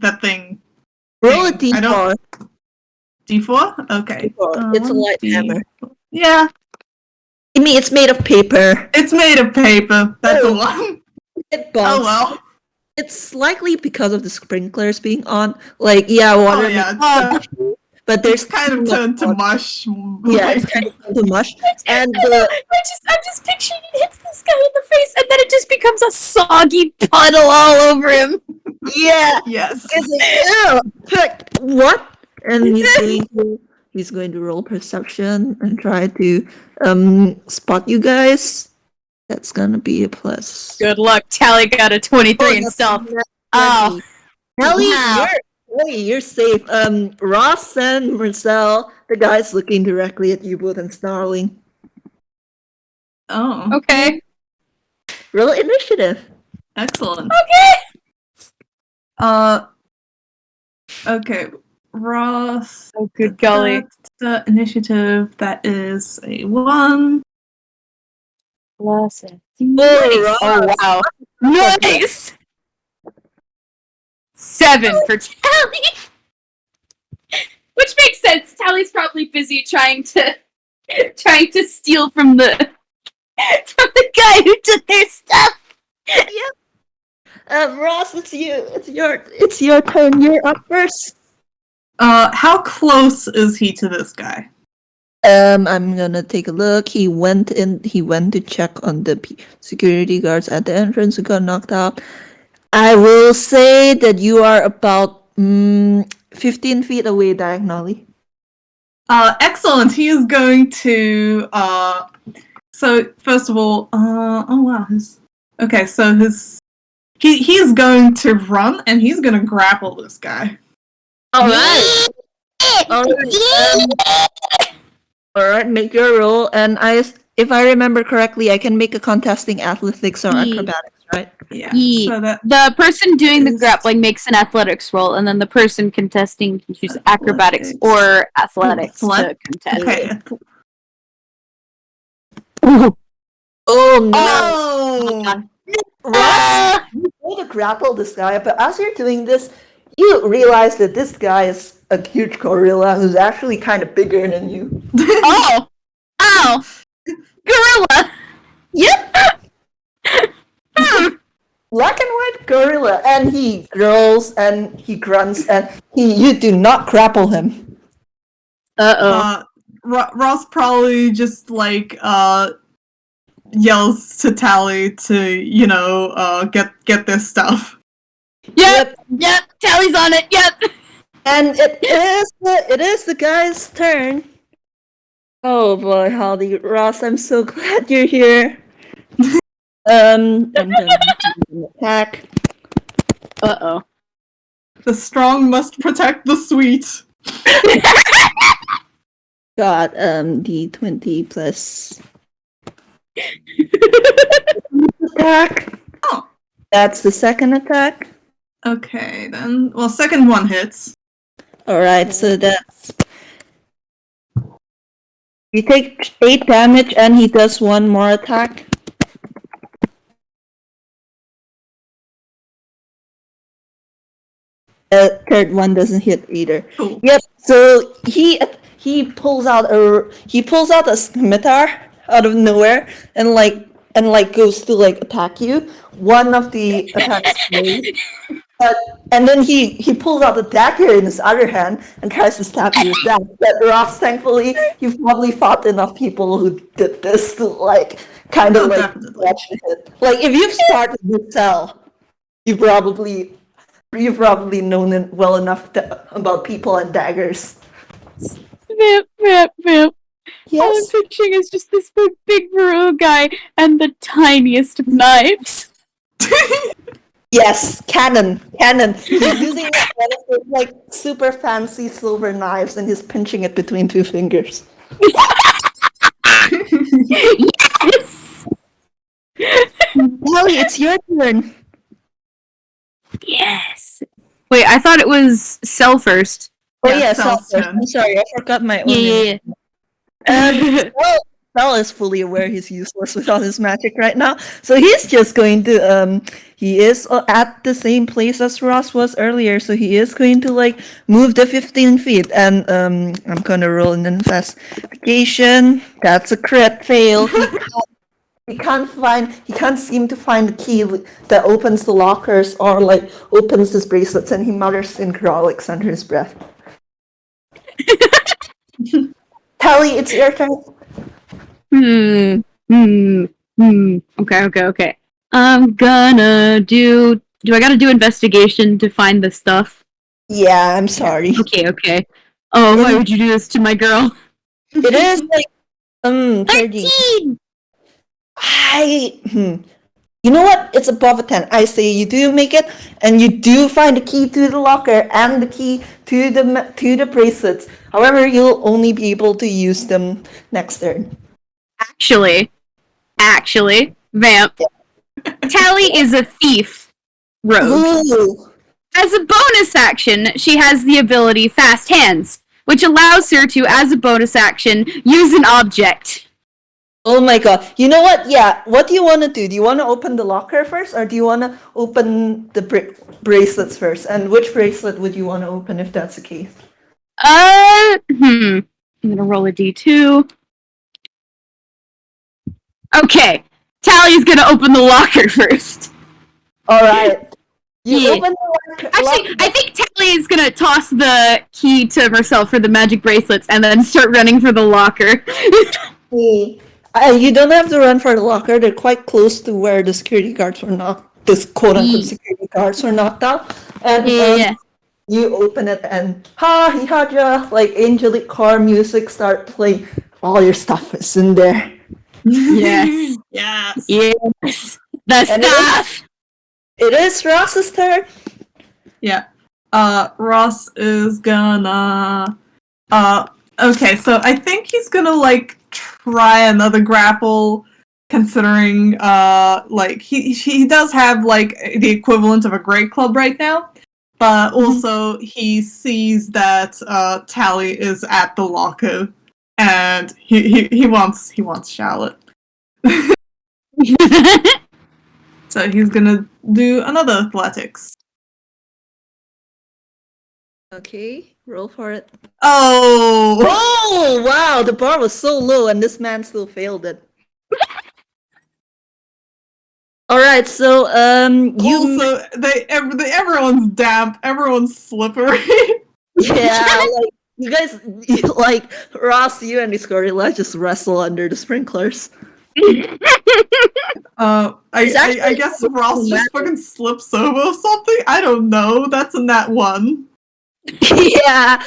Roll a I d4. D4? Okay. D4. It's a light hammer. Yeah. I mean, it's made of paper. It's made of paper. That's Oh. a one. It Oh bonks. well. It's likely because of the sprinklers being on. Water. Oh yeah. But there's It's kind of turned to mush. Yeah, it's kind of turned to mush. And I'm just picturing it hits this guy in the face, and then it just becomes a soggy puddle all over him. yeah, Yes. it's what? And he's going to roll perception and try to spot you guys. That's gonna be a plus. Good luck. Tally got a 23 in stealth. Oh. Ellie, Wow. you're safe. Ross and Mersel, the guy's looking directly at you both and snarling. Oh. Okay. Roll initiative. Excellent. Okay. Okay. Ross. Oh, good golly. The initiative, that is a 1. Nice. Ross. Oh, wow. Nice! 7 for Tally. Which makes sense. Tally's probably busy trying to steal from the guy who took their stuff. Ross, it's you. It's your turn. You're up first. How close is he to this guy? I'm gonna take a look. He went to check on the security guards at the entrance who got knocked out. I will say that you are about 15 feet away diagonally. Excellent. He is going to so first of all, oh wow, he is going to run and he's going to grapple this guy. All right. All right, make your roll, and if I remember correctly, I can make a contesting athletics or acrobatics, right? Yeah. Yeah. So that The person doing the grappling makes an athletics roll, and then the person contesting can choose acrobatics or athletics to contest. okay. Oh no! Oh. Ross, you go to grapple this guy, but as you're doing this, you realize that this guy is a huge gorilla who's actually kind of bigger than you. Oh! Ow! Gorilla! Yep! Black and white gorilla, and he growls and he grunts, and you do not grapple him. Uh-oh. Ross probably just yells to Tally to get this stuff. Yep! Tally's on it, yep! And it is the guy's turn. Oh boy, Holly. Ross, I'm so glad you're here. I'm gonna do an attack. Uh-oh. The strong must protect the sweet. Got D20 plus attack. Oh. That's the second attack. Okay, then. Well, second one hits. Alright, so that's... He takes 8 damage and he does one more attack. Third one doesn't hit either. Cool. Yep. So he pulls out a scimitar out of nowhere and goes to attack you. One of the attacks fails, and then he pulls out the dagger in his other hand and tries to stab you with that. But Ross, thankfully, you've probably fought enough people who did this to Definitely. watch it. Like if you've started with Cell, you've probably known it well enough about people and daggers. Vamp. All I'm Yes. picturing is just this big maroon guy and the tiniest of knives. Yes, cannon. He's using one of those super fancy silver knives and he's pinching it between 2 fingers. Yes! Molly, it's your turn. Yes. Wait, I thought it was Cell first. Oh Yeah, yeah, Cell's Cell. turn. I'm sorry, I forgot my own Yeah. name. Cell is fully aware he's useless without his magic right now, so he's just going to he is at the same place as Ross was earlier, so he is going to move the 15 feet, and I'm gonna roll an investigation. That's a crit fail. He can't seem to find the key that opens the lockers or opens his bracelets, and he mutters in Krolix under his breath. Tally, it's your turn. Okay. I'm gonna do I gotta do investigation to find the stuff? Yeah, I'm sorry. Okay. Oh, why would you do this to my girl? It is 30. 13! You know what? It's above a 10. I say you do make it, and you do find the key to the locker and the key to the bracelets. However, you'll only be able to use them next turn. Actually, Vamp. Tally is a thief rogue. Ooh. As a bonus action, she has the ability Fast Hands, which allows her to, as a bonus action, use an object. Oh my god. You know what? Yeah, what do you want to do? Do you want to open the locker first, or do you want to open the bracelets first? And which bracelet would you want to open if that's the case? I'm gonna roll a d2. Okay, Tally's gonna open the locker first. Alright. You Yeah. open the locker. Actually, I think Tally is gonna toss the key to Mersel for the magic bracelets and then start running for the locker. You don't have to run for the locker. They're quite close to where the security guards were knocked. This quote-unquote security guards were knocked out. And Yeah. you open it and angelic car music start playing. All your stuff is in there. Yes. Yes. Yes. The And stuff! It is Ross's turn. Yeah. Ross is gonna. Okay, so I think he's gonna try another grapple, considering he does have the equivalent of a great club right now, but also he sees that Tally is at the locker, and he wants Charlotte. So he's gonna do another athletics. Okay, roll for it. Oh! Oh, wow, the bar was so low and this man still failed it. Alright, so, Also, everyone's damp, everyone's slippery. Yeah, you guys, Ross, you and this gorilla just wrestle under the sprinklers. I guess Ross just fucking slips over or something. I don't know. That's in that one. Yeah,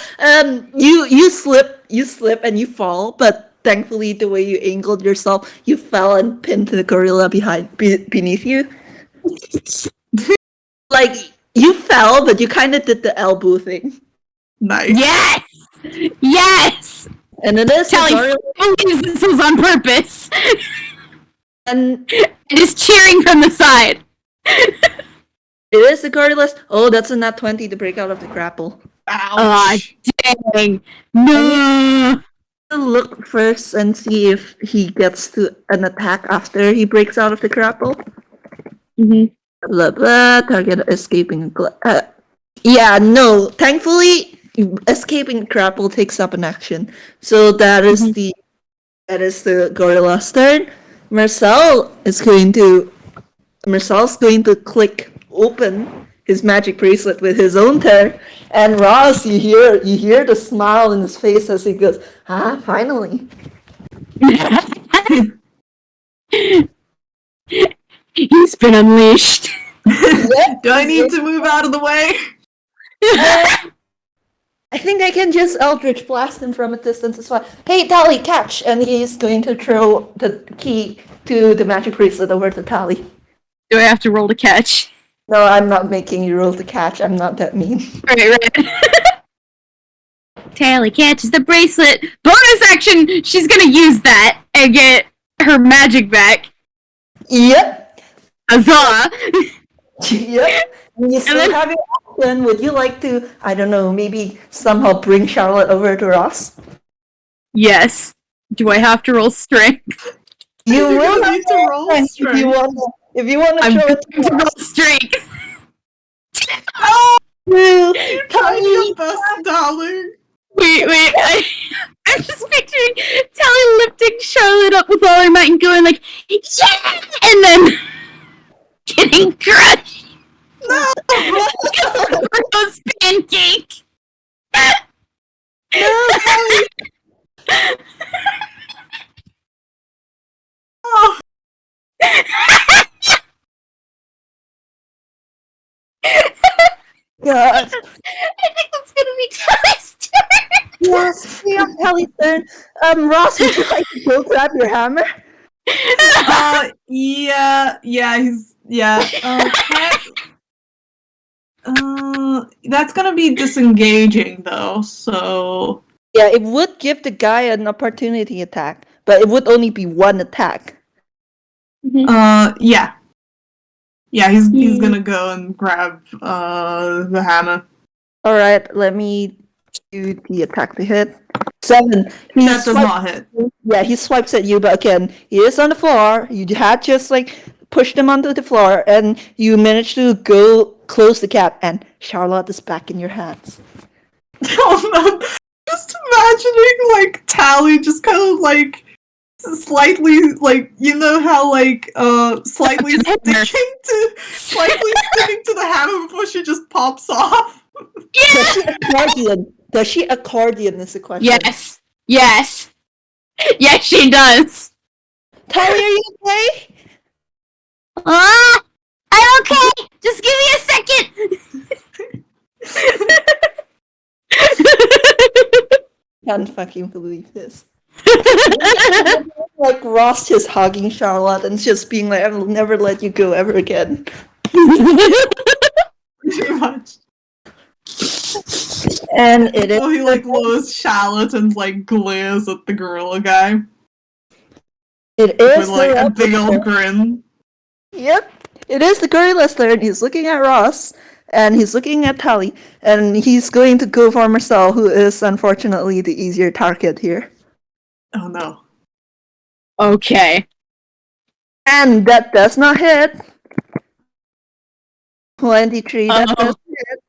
you slip and you fall, but thankfully, the way you angled yourself, you fell and pinned the gorilla beneath you. Like, you fell, but you kind of did the elbow thing. Nice. Yes! Yes! And it is a Tally gorilla. believes this was on purpose. And It is cheering from the side. it is the gorilla. Oh, that's a nat 20 to break out of the grapple. Ouch. Dang. No. Look first and see if he gets to an attack after he breaks out of the grapple. Mm-hmm. Blah blah. Target escaping. Yeah, no. Thankfully, escaping grapple takes up an action. So that is the gorilla's turn. Mersel's going to click open his magic bracelet with his own turn. And Ross, you hear the smile in his face as he goes, finally. He's been unleashed. Do I need to move out of the way? I think I can just Eldritch Blast him from a distance as well. Hey, Tally, catch! And he's going to throw the key to the magic bracelet over to Tally. Do I have to roll to catch? No, I'm not making you roll to catch. I'm not that mean. Right. Tally catches the bracelet. Bonus action! She's gonna use that and get her magic back. Yep. Huzzah! Yep. And you still then- have your action. Would you like to, I don't know, maybe somehow bring Charlotte over to Ross? Yes. Do I have to roll strength? You You're will gonna have need to roll if you strength. want. If you want to I'm throw going it to roll strength. to Trying Tally. your best, darling. Wait, I'm just picturing Tally lifting Charlotte up with all her might and going like, yeah! And then getting crushed. No! Gross pancake. Oh, God. I think that's gonna be Tally's turn. Yes, yeah, Tally's turn. Ross, would you like to go grab your hammer? That's gonna be disengaging though, so Yeah, it would give the guy an opportunity attack, but it would only be one attack. yeah. Yeah, he's gonna go and grab the hammer. Alright, let me do the attack to hit. 7. That does not hit. Yeah, he swipes at you, but again, he is on the floor. You had just pushed him onto the floor, and you managed to go close the gap, and Charlotte is back in your hands. Oh no! Just imagining Tally just kind of slightly you know how slightly sticking to the hammer before she just pops off. Does she accordion? Does she accordion is the question. Yes. Yes, she does. Tally, are you okay? I'm okay. Just give me a second. Can't fucking believe this. Ross just hugging Charlotte and just being like, I will never let you go ever again. Pretty much. And it is. Oh, he lowers Charlotte and glares at the gorilla guy It is with a the big old grin. Yep. It is the gorilla's turn. He's looking at Ross and he's looking at Tally, and he's going to go for Mersel, who is unfortunately the easier target here. Oh no. Okay. And that does not hit. 23, that does hit.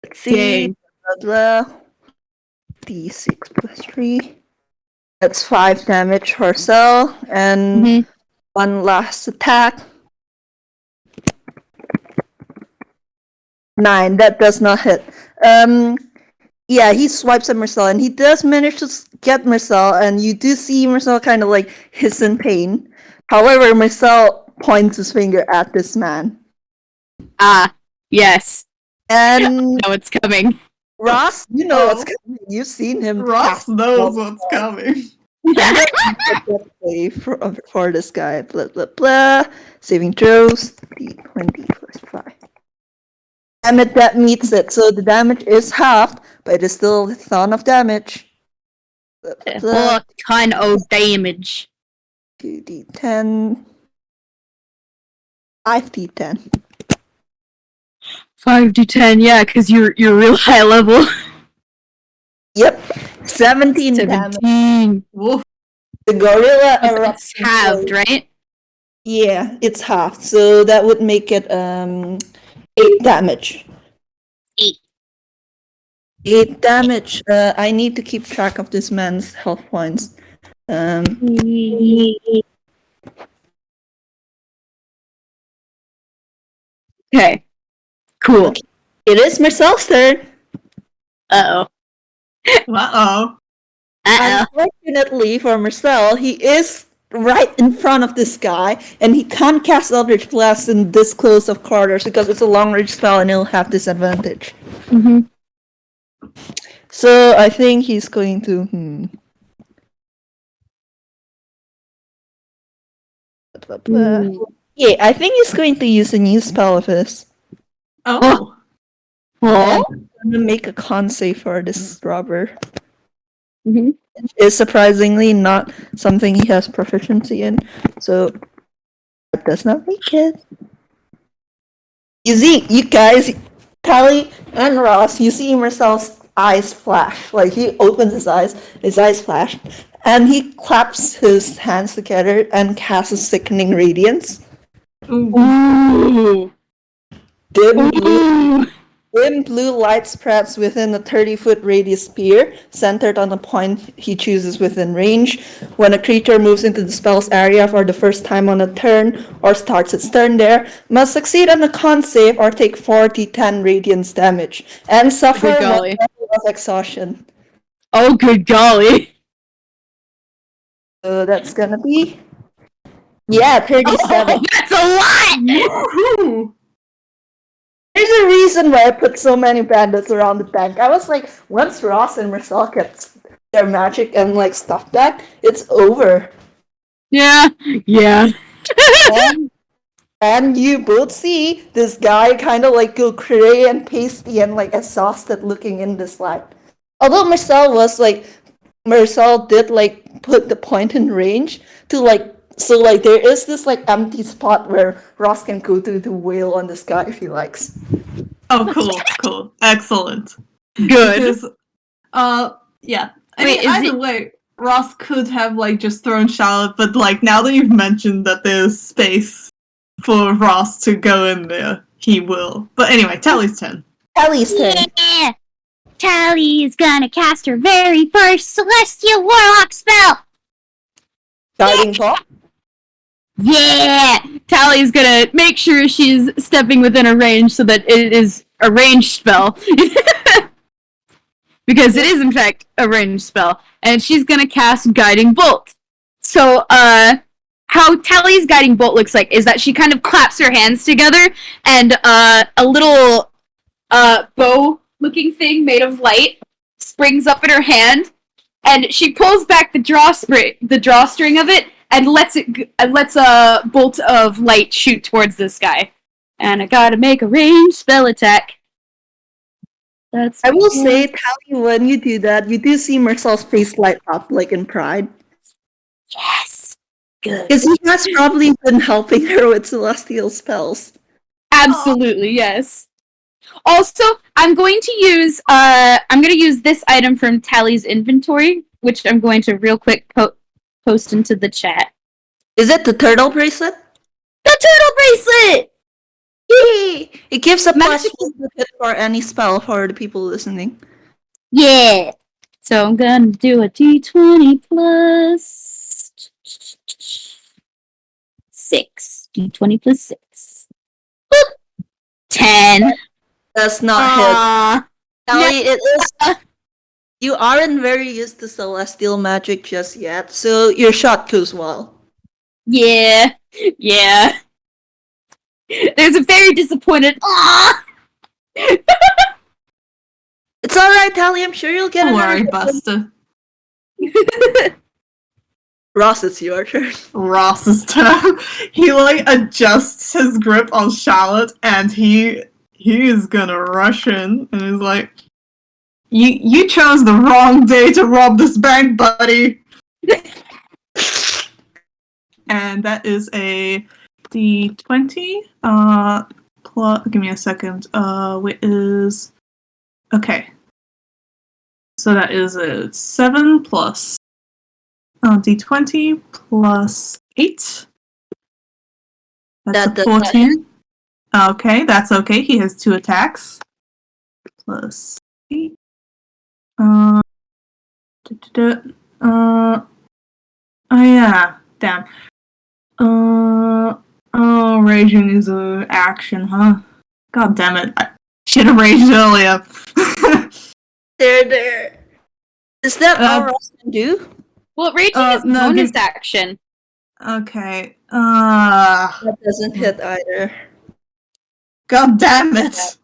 Let's see. Dang. Blah, blah. D6 plus 3. That's 5 damage for Cell, and one last attack. 9, that does not hit. Yeah, he swipes at Mersel, and he does manage to get Mersel, and you do see Mersel kind of hiss in pain. However, Mersel points his finger at this man. Yes. And No, it's coming. Ross, you know what's Oh. coming. You've seen him. Ross cast knows spells. what's coming. I'm gonna get play for this guy. Blah blah blah. Saving throws. D20 plus 5. Damn it, that meets it. So the damage is halved, but it is still a ton of damage. Blah, blah, blah. What kind of damage? 2d10. 5d10. 5 to 10, yeah, because you're real high level. Yep. 17 damage. 17. Woof. The gorilla It's erupts. halved, right? Yeah, it's halved. So that would make it 8 damage. 8. 8 damage. I need to keep track of this man's health points. Okay. Cool. Okay. It is Mercel's turn. Uh-oh. Uh-oh. Uh-oh. Unfortunately for Mersel, he is right in front of this guy, and he can't cast Eldritch Blast in this close of quarters because it's a long range spell and he'll have disadvantage. Mm-hmm. So I think he's going to. Yeah, I think he's going to use a new spell of his. Oh. Oh? I'm gonna make a con save for this robber. Mm-hmm. Is surprisingly not something he has proficiency in, so it does not reach it. You see, you guys, Tally and Ross, you see Marcel's eyes flash. Like, he opens his eyes flash, and he claps his hands together and casts a sickening radiance. Ooh. Dim blue light spreads within a 30-foot radius sphere, centered on a point he chooses within range. When a creature moves into the spell's area for the first time on a turn, or starts its turn there, must succeed on a con save or take 4d10 radiant damage, and suffer Good 1 golly. level of exhaustion. Oh, good golly. So that's gonna be... Yeah, 37. Oh, that's a lot! Woohoo! There's a reason why I put so many bandits around the bank. I was like, once Ross and Mersel get their magic and like stuff back, it's over. Yeah. Yeah. And you both see this guy kind of like go cray and pasty and like exhausted looking in this light. Although Mersel did like put the point in range to like, so like there is this like empty spot where Ross can go to wail on this guy if he likes. Oh, cool. Excellent. Good. Because, yeah. I Wait, mean, either way, Ross could have, like, just thrown Charlotte, but, like, now that you've mentioned that there's space for Ross to go in there, he will. But anyway, Tally's turn. Tally's turn. Yeah! Tally is gonna cast her very first Celestial Warlock spell! Guiding Bolt. Yeah! Tally's gonna make sure she's stepping within a range so that it is a ranged spell. Because it is, in fact, a ranged spell. And she's gonna cast Guiding Bolt. So, how Tally's Guiding Bolt looks like is that she kind of claps her hands together, and a little bow-looking thing made of light springs up in her hand, and she pulls back the drawstring of it, and lets a bolt of light shoot towards this guy. And I gotta make a ranged spell attack. I will say, Tally, when you do that, you do see Mercel's face light up, like in pride. Yes! Good. Because he has probably been helping her with celestial spells. Absolutely, yes. Also, I'm going to use this item from Tally's inventory, which I'm going to real quick post into the chat. Is it the turtle bracelet? The turtle bracelet! Yay! It gives a plus Magic- 1 to hit for any spell for the people listening. Yeah! So I'm gonna do a d20 plus 6. D20 plus 6. Boop. 10. Does not hit. Tally, it is. You aren't very used to celestial magic just yet, so your shot goes well. Yeah. Yeah. There's a very disappointed. Aww. It's It's alright, Tally. I'm sure you'll get Don't another worry, hit. Buster. Ross, it's your turn. Ross's turn. He like adjusts his grip on Charlotte, and he is gonna rush in, and he's like, "You chose the wrong day to rob this bank, buddy." And that is a D20. Plus, give me a second. Which is okay. So that is a 7 plus D20 plus 8. That's That a 14. Okay, that's okay. He has 2 attacks. Plus 8. Oh yeah, damn. Oh, raging is a action, huh? God damn it. I should have raged earlier. There. Is that all Ross can do? Well, raging is no, bonus action. Okay. That doesn't hit either. God damn it.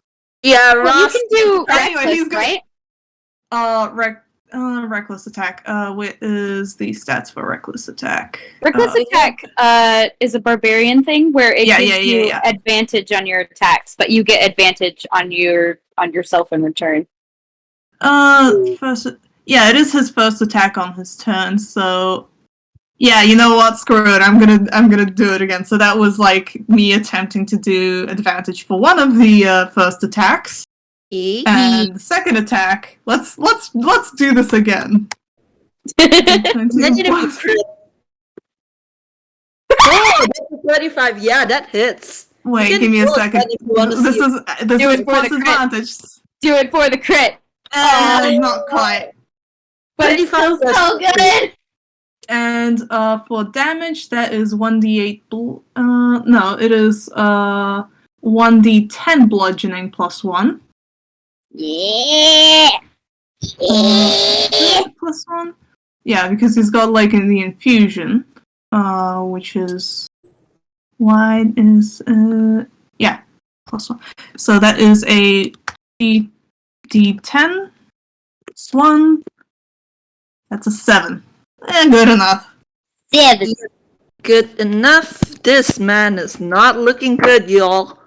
Yeah, Well, Ross. you can do Anyway, reckless, he's good. right? Reckless attack. What is the stats for reckless attack? Reckless attack is a barbarian thing where it gives you advantage on your attacks, but you get advantage on yourself in return. First, it is his first attack on his turn. So, yeah, you know what? Screw it. I'm gonna do it again. So that was like me attempting to do advantage for one of the first attacks. And the second attack, let's do this again. Negative crit. Oh, that's a 25. Yeah, that hits. Wait, give me a second. This is plus advantage. Do it for the crit. Not quite. But it's still so good. And for damage, that is 1d8. No, it is 1d10 bludgeoning plus 1. Yeah. Plus 1. Yeah, because he's got like in the infusion, which is wide is plus 1. So that is a d10 plus 1. That's a 7. Good enough. 7. Good enough. This man is not looking good, y'all.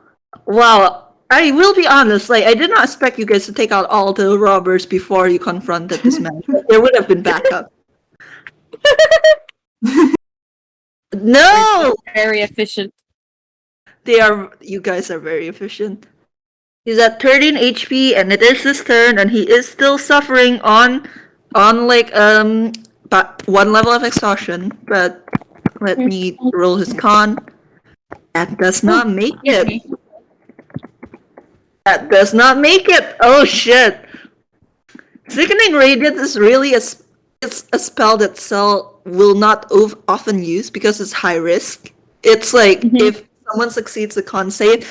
Wow. I will be honest, like, I did not expect you guys to take out all the robbers before you confronted this man. There would have been backup. No! Very efficient. You guys are very efficient. He's at 13 HP, and it is his turn, and he is still suffering on but 1 level of exhaustion. But let me roll his con. That does not make it. That does not make it. Oh shit! Sickening Radiance is really it's a spell that Cell will not often use because it's high risk. It's like if someone succeeds the con save,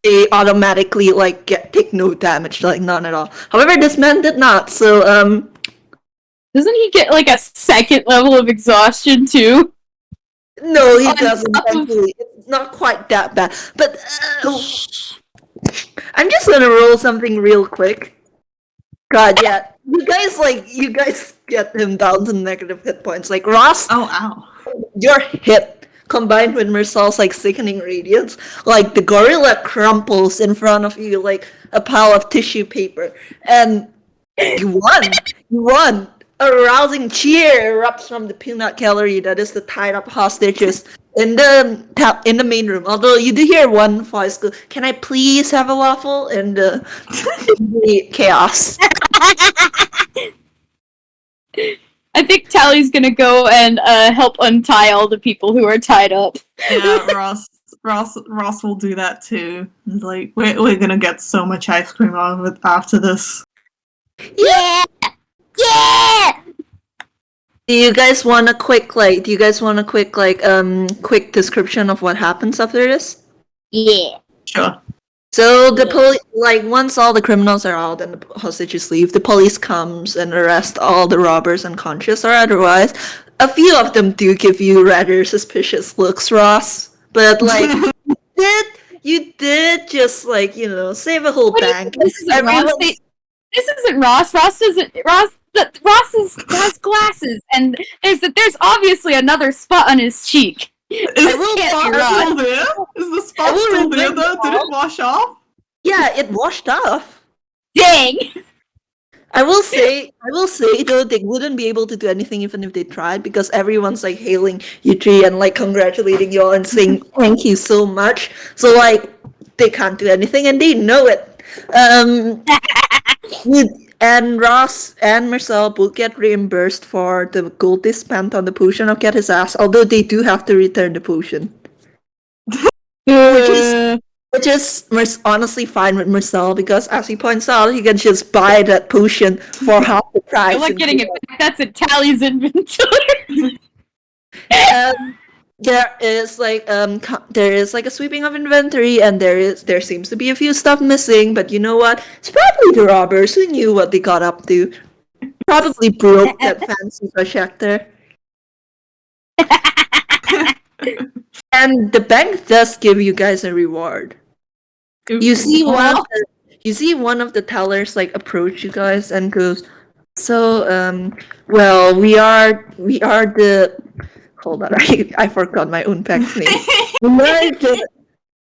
they automatically like take no damage, like none at all. However, this man did not. So doesn't he get like a second level of exhaustion too? No, he doesn't. Thankfully, it's not quite that bad. But I'm just gonna roll something real quick. God, yeah. You guys get him down to negative hit points. Like, Ross, ow. Your hit combined with Mersel's, like, sickening radiance, like, the gorilla crumples in front of you like a pile of tissue paper. And you won! You won! A rousing cheer erupts from the peanut gallery that is the tied up hostages in the main room. Although you do hear one voice go, "Can I please have a waffle?" in the chaos. I think Tally's gonna go and help untie all the people who are tied up. Yeah, Ross will do that too. He's like, we're gonna get so much ice cream out of it after this. Yeah. Yeah. Do you guys want a quick quick description of what happens after this? Yeah. Sure. So the police, like, once all the criminals are out and the hostages leave, the police comes and arrest all the robbers unconscious or otherwise. A few of them do give you rather suspicious looks, Ross. But like, you did just, like, save a whole bank. This is Ross. This isn't Ross. Ross has glasses, and there's obviously another spot on his cheek. Is I the will get spot Ross. still there? Is the spot will still there remind though? you Did it wash off? Yeah, it washed off. Dang! I will say though, they wouldn't be able to do anything even if they tried because everyone's like hailing you three and like congratulating you all and saying thank you so much. So like they can't do anything and they know it. And Ross and Mersel both get reimbursed for the gold they spent on the potion of Get His Ass, although they do have to return the potion. Which is honestly fine with Mersel because, as he points out, he can just buy that potion for half the price. I like getting it back. That's in Tally's inventory. There is like a sweeping of inventory, and there seems to be a few stuff missing. But you know what? It's probably the robbers who knew what they got up to. Probably broke that fancy projector. And the bank does give you guys a reward. You see one of the tellers like approach you guys and goes, "So, well, we are the hold on, I forgot my own bank's name.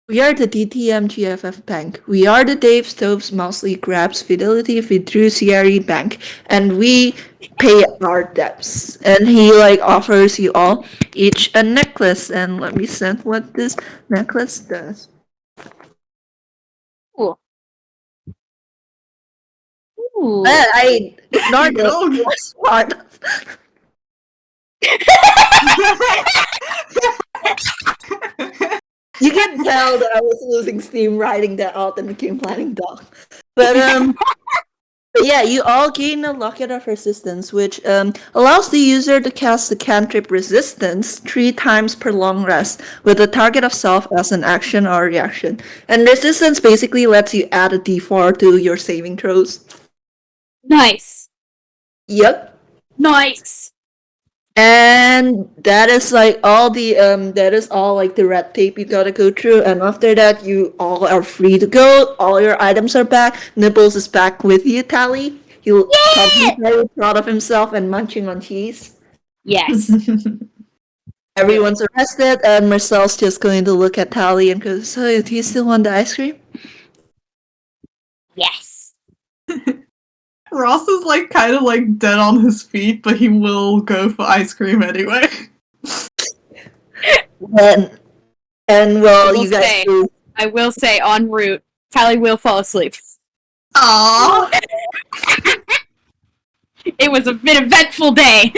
We are the DTM GFF Bank. We are the Dave Stoves, Mousely Grabs, Fidelity Fiduciary Bank, and we pay our debts." And he like offers you all each a necklace, and let me send what this necklace does. Ooh. I ignored the last part. You can tell that I was losing steam writing that out and became planning doc. But but yeah, you all gain a Locket of Resistance, which allows the user to cast the cantrip Resistance 3 times per long rest, with the target of self as an action or reaction. And Resistance basically lets you add a d4 to your saving throws. Nice. Yep. Nice. And that is like all the the red tape you gotta go through, and after that you all are free to go. All your items are back. Nibbles is back with you, Tally. He'll probably be very proud of himself and munching on cheese. Yes. Everyone's arrested, and Marcel's just going to look at Tally and go, "So, do you still want the ice cream?" Yes. Ross is like kind of like dead on his feet, but he will go for ice cream anyway. And well, I will you guys say- do. I will say, en route, Tally will fall asleep. Aww. It was a bit eventful day.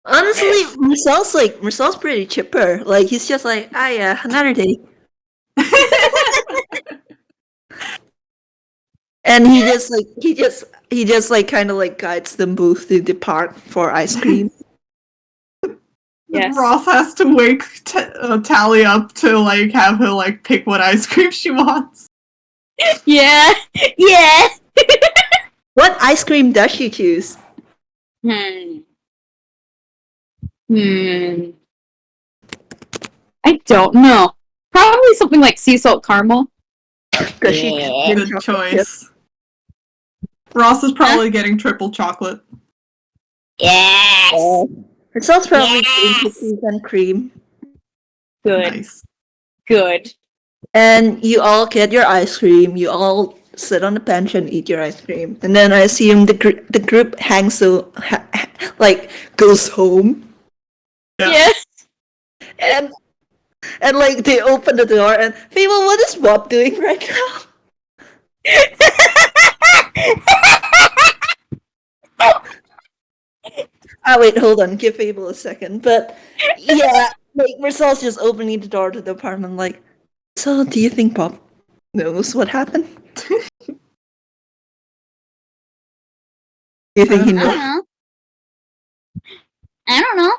Honestly, Marcel's pretty chipper. Like he's just like, "Ah, yeah, another day." And he just kind of like guides them both to the park for ice cream. Yes. Ross has to wake Tally up to like have her like pick what ice cream she wants. Yeah. Yeah. What ice cream does she choose? I don't know. Probably something like sea salt caramel. Because Yeah. Good choice. Ross is probably getting triple chocolate. Yes. Marcel's probably Yes. getting cookies and cream. Good. Nice. Good. And you all get your ice cream. You all sit on the bench and eat your ice cream. And then I assume the group goes home. Yeah. Yes. And like they open the door and Fable, what is Bob doing right now? Wait, hold on. Give Fable a second. But yeah, like Marcel's just opening the door to the apartment. Like, so do you think Bob knows what happened? Do you think he I knows? don't know. I don't know.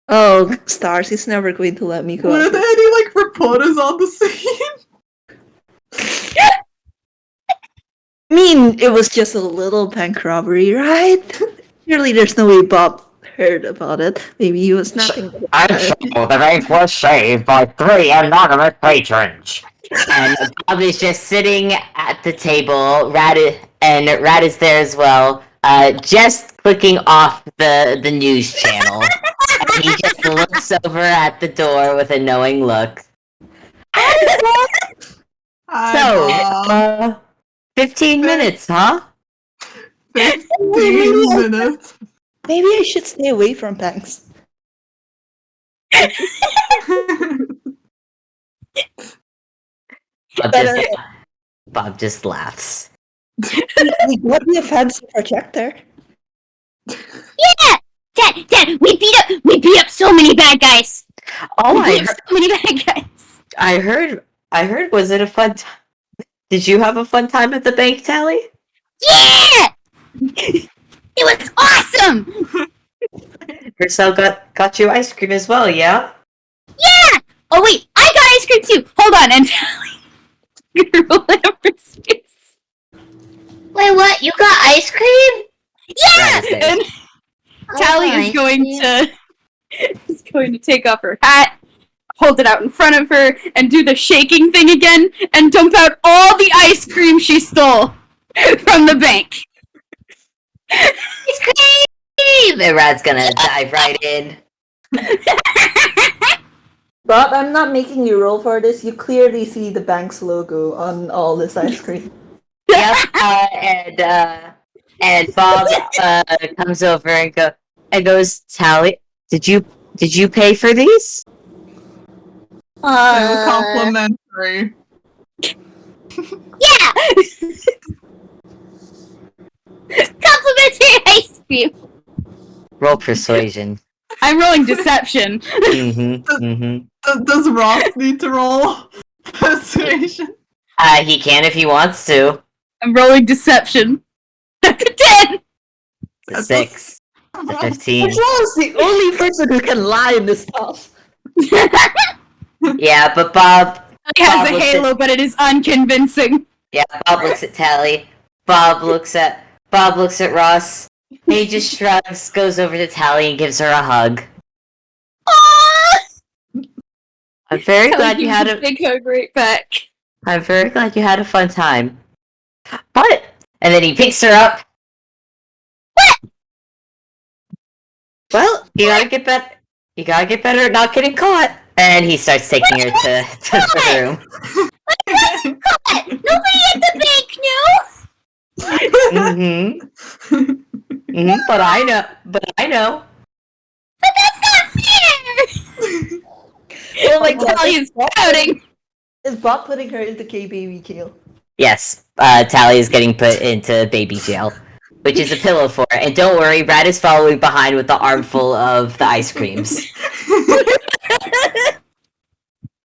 Oh, stars! He's never going to let me go. Were out. there any like reporters on the scene? I mean, it was just a little bank robbery, right? Surely there's no way Bob heard about it. Maybe he was napping. And so the bank was saved by 3 anonymous patrons. And Bob is just sitting at the table, and Rad is there as well, just clicking off the news channel. And he just looks over at the door with a knowing look. Hi, So, Bob. 15 minutes, huh? 15 minutes. Maybe I should stay away from banks. Bob just laughs. We got me a fancy projector. Yeah! Dad, we beat up so many bad guys. Oh, We beat up so many bad guys. I heard, was it a fun time? Did you have a fun time at the bank, Tally? Yeah! It was awesome! Mersel got you ice cream as well, yeah? Yeah! Oh wait, I got ice cream too! Hold on, and roll it over space. Wait, what? You got ice cream? Yeah! Right, And Tally is going to take off her hat, hold it out in front of her, and do the shaking thing again, and dump out all the ice cream she stole from the bank. Ice cream! And Rad's gonna dive right in. Bob, I'm not making you roll for this. You clearly see the bank's logo on all this ice cream. Yep, and Bob comes over and goes, Tally, did you pay for these? They were complimentary. Yeah! Complimentary ice cream! Roll persuasion. I'm rolling deception. Does Ross need to roll persuasion? He can if he wants to. I'm rolling deception. That's a 10! A 6. A 15. Ross the only person who can lie in this house. Yeah, but Bob It has Bob a looks halo, but it is unconvincing. Bob looks at Tally. Bob looks at Ross. He just shrugs, goes over to Tally and gives her a hug. I'm very glad you had a big hug right back. I'm very glad you had a fun time. But and then he picks her up. Well, you gotta get better. You gotta get better at not getting caught. And he starts taking her to the room. Nobody at the bank knew! But I know. But that's not fair! Oh my god, Tally is pouting. is Bob putting her into K-Baby jail? Yes, Tally is getting put into baby jail, which is a pillow for her. And don't worry, Brad is following behind with the armful of the ice creams.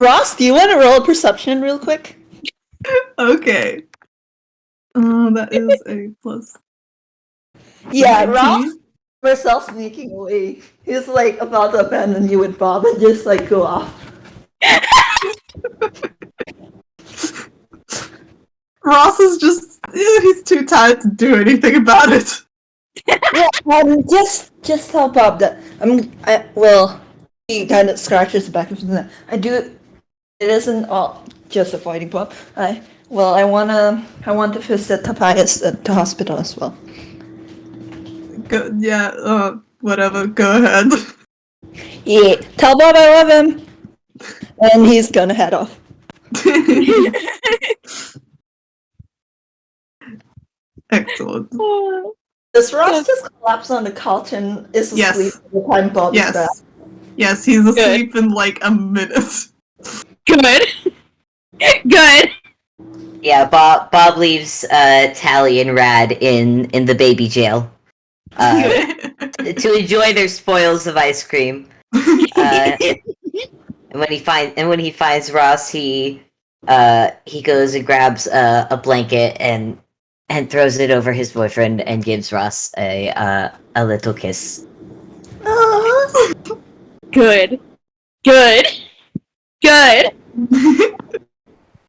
Ross, do you want to roll a perception real quick? Okay. That is a plus. Yeah, 19. Ross, Mersel sneaking away. He's like about to abandon you with Bob and just like go off. Ross is he's too tired to do anything about it. Yeah, just tell Bob that he kind of scratches the back of his neck. It isn't all just avoiding Bob. I want to visit Tobias at the hospital as well. Whatever, go ahead. Yeah, tell Bob I love him. And he's gonna head off. Excellent. Does Ross just collapse on the couch and is asleep Yes. by the time Bob is back? Yes, he's asleep in like a minute. Good. Good. Yeah, Bob leaves Tally and Rad in the baby jail to enjoy their spoils of ice cream. And when he finds Ross, he goes and grabs a blanket and throws it over his boyfriend and gives Ross a little kiss. Good. Good. Good.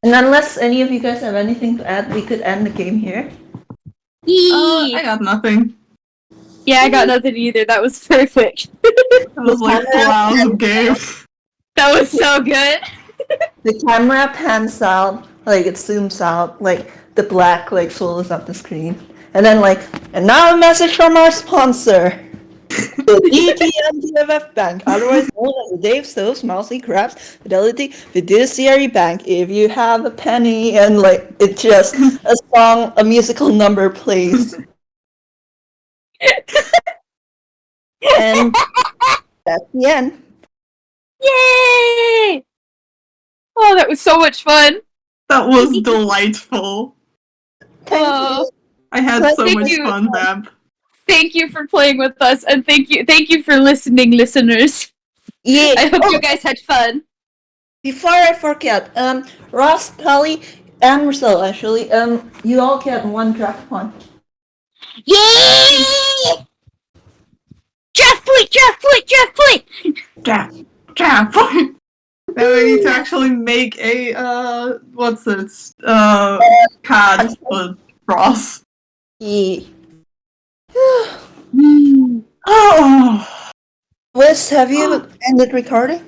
And unless any of you guys have anything to add, we could end the game here. I got nothing. Yeah, I got nothing either. That was perfect. That was like 4 hours of game. That was so good. The camera pans out, like it zooms out, like the black like swallows up the screen, and then like, and now a message from our sponsor. The DTMDFF Bank, otherwise known as the Dave Stoves Mousy Crabs Fidelity Fiduciary Bank. If you have a penny and like it's just a song, a musical number plays. And that's the end. Yay! Oh, that was so much fun. That was delightful. Oh, I had so Thank much you. fun, Vamp. thank you for playing with us, and thank you for listening, listeners. Yeah. I hope Oh, you guys had fun. before I forget, Ross, Polly, and Mersel, actually, you all get one draft point. Yay! Draft point! Jab. Now we need to actually make a what's it? Card for Ross. Yeah. Oh. Wes, have you ended recording?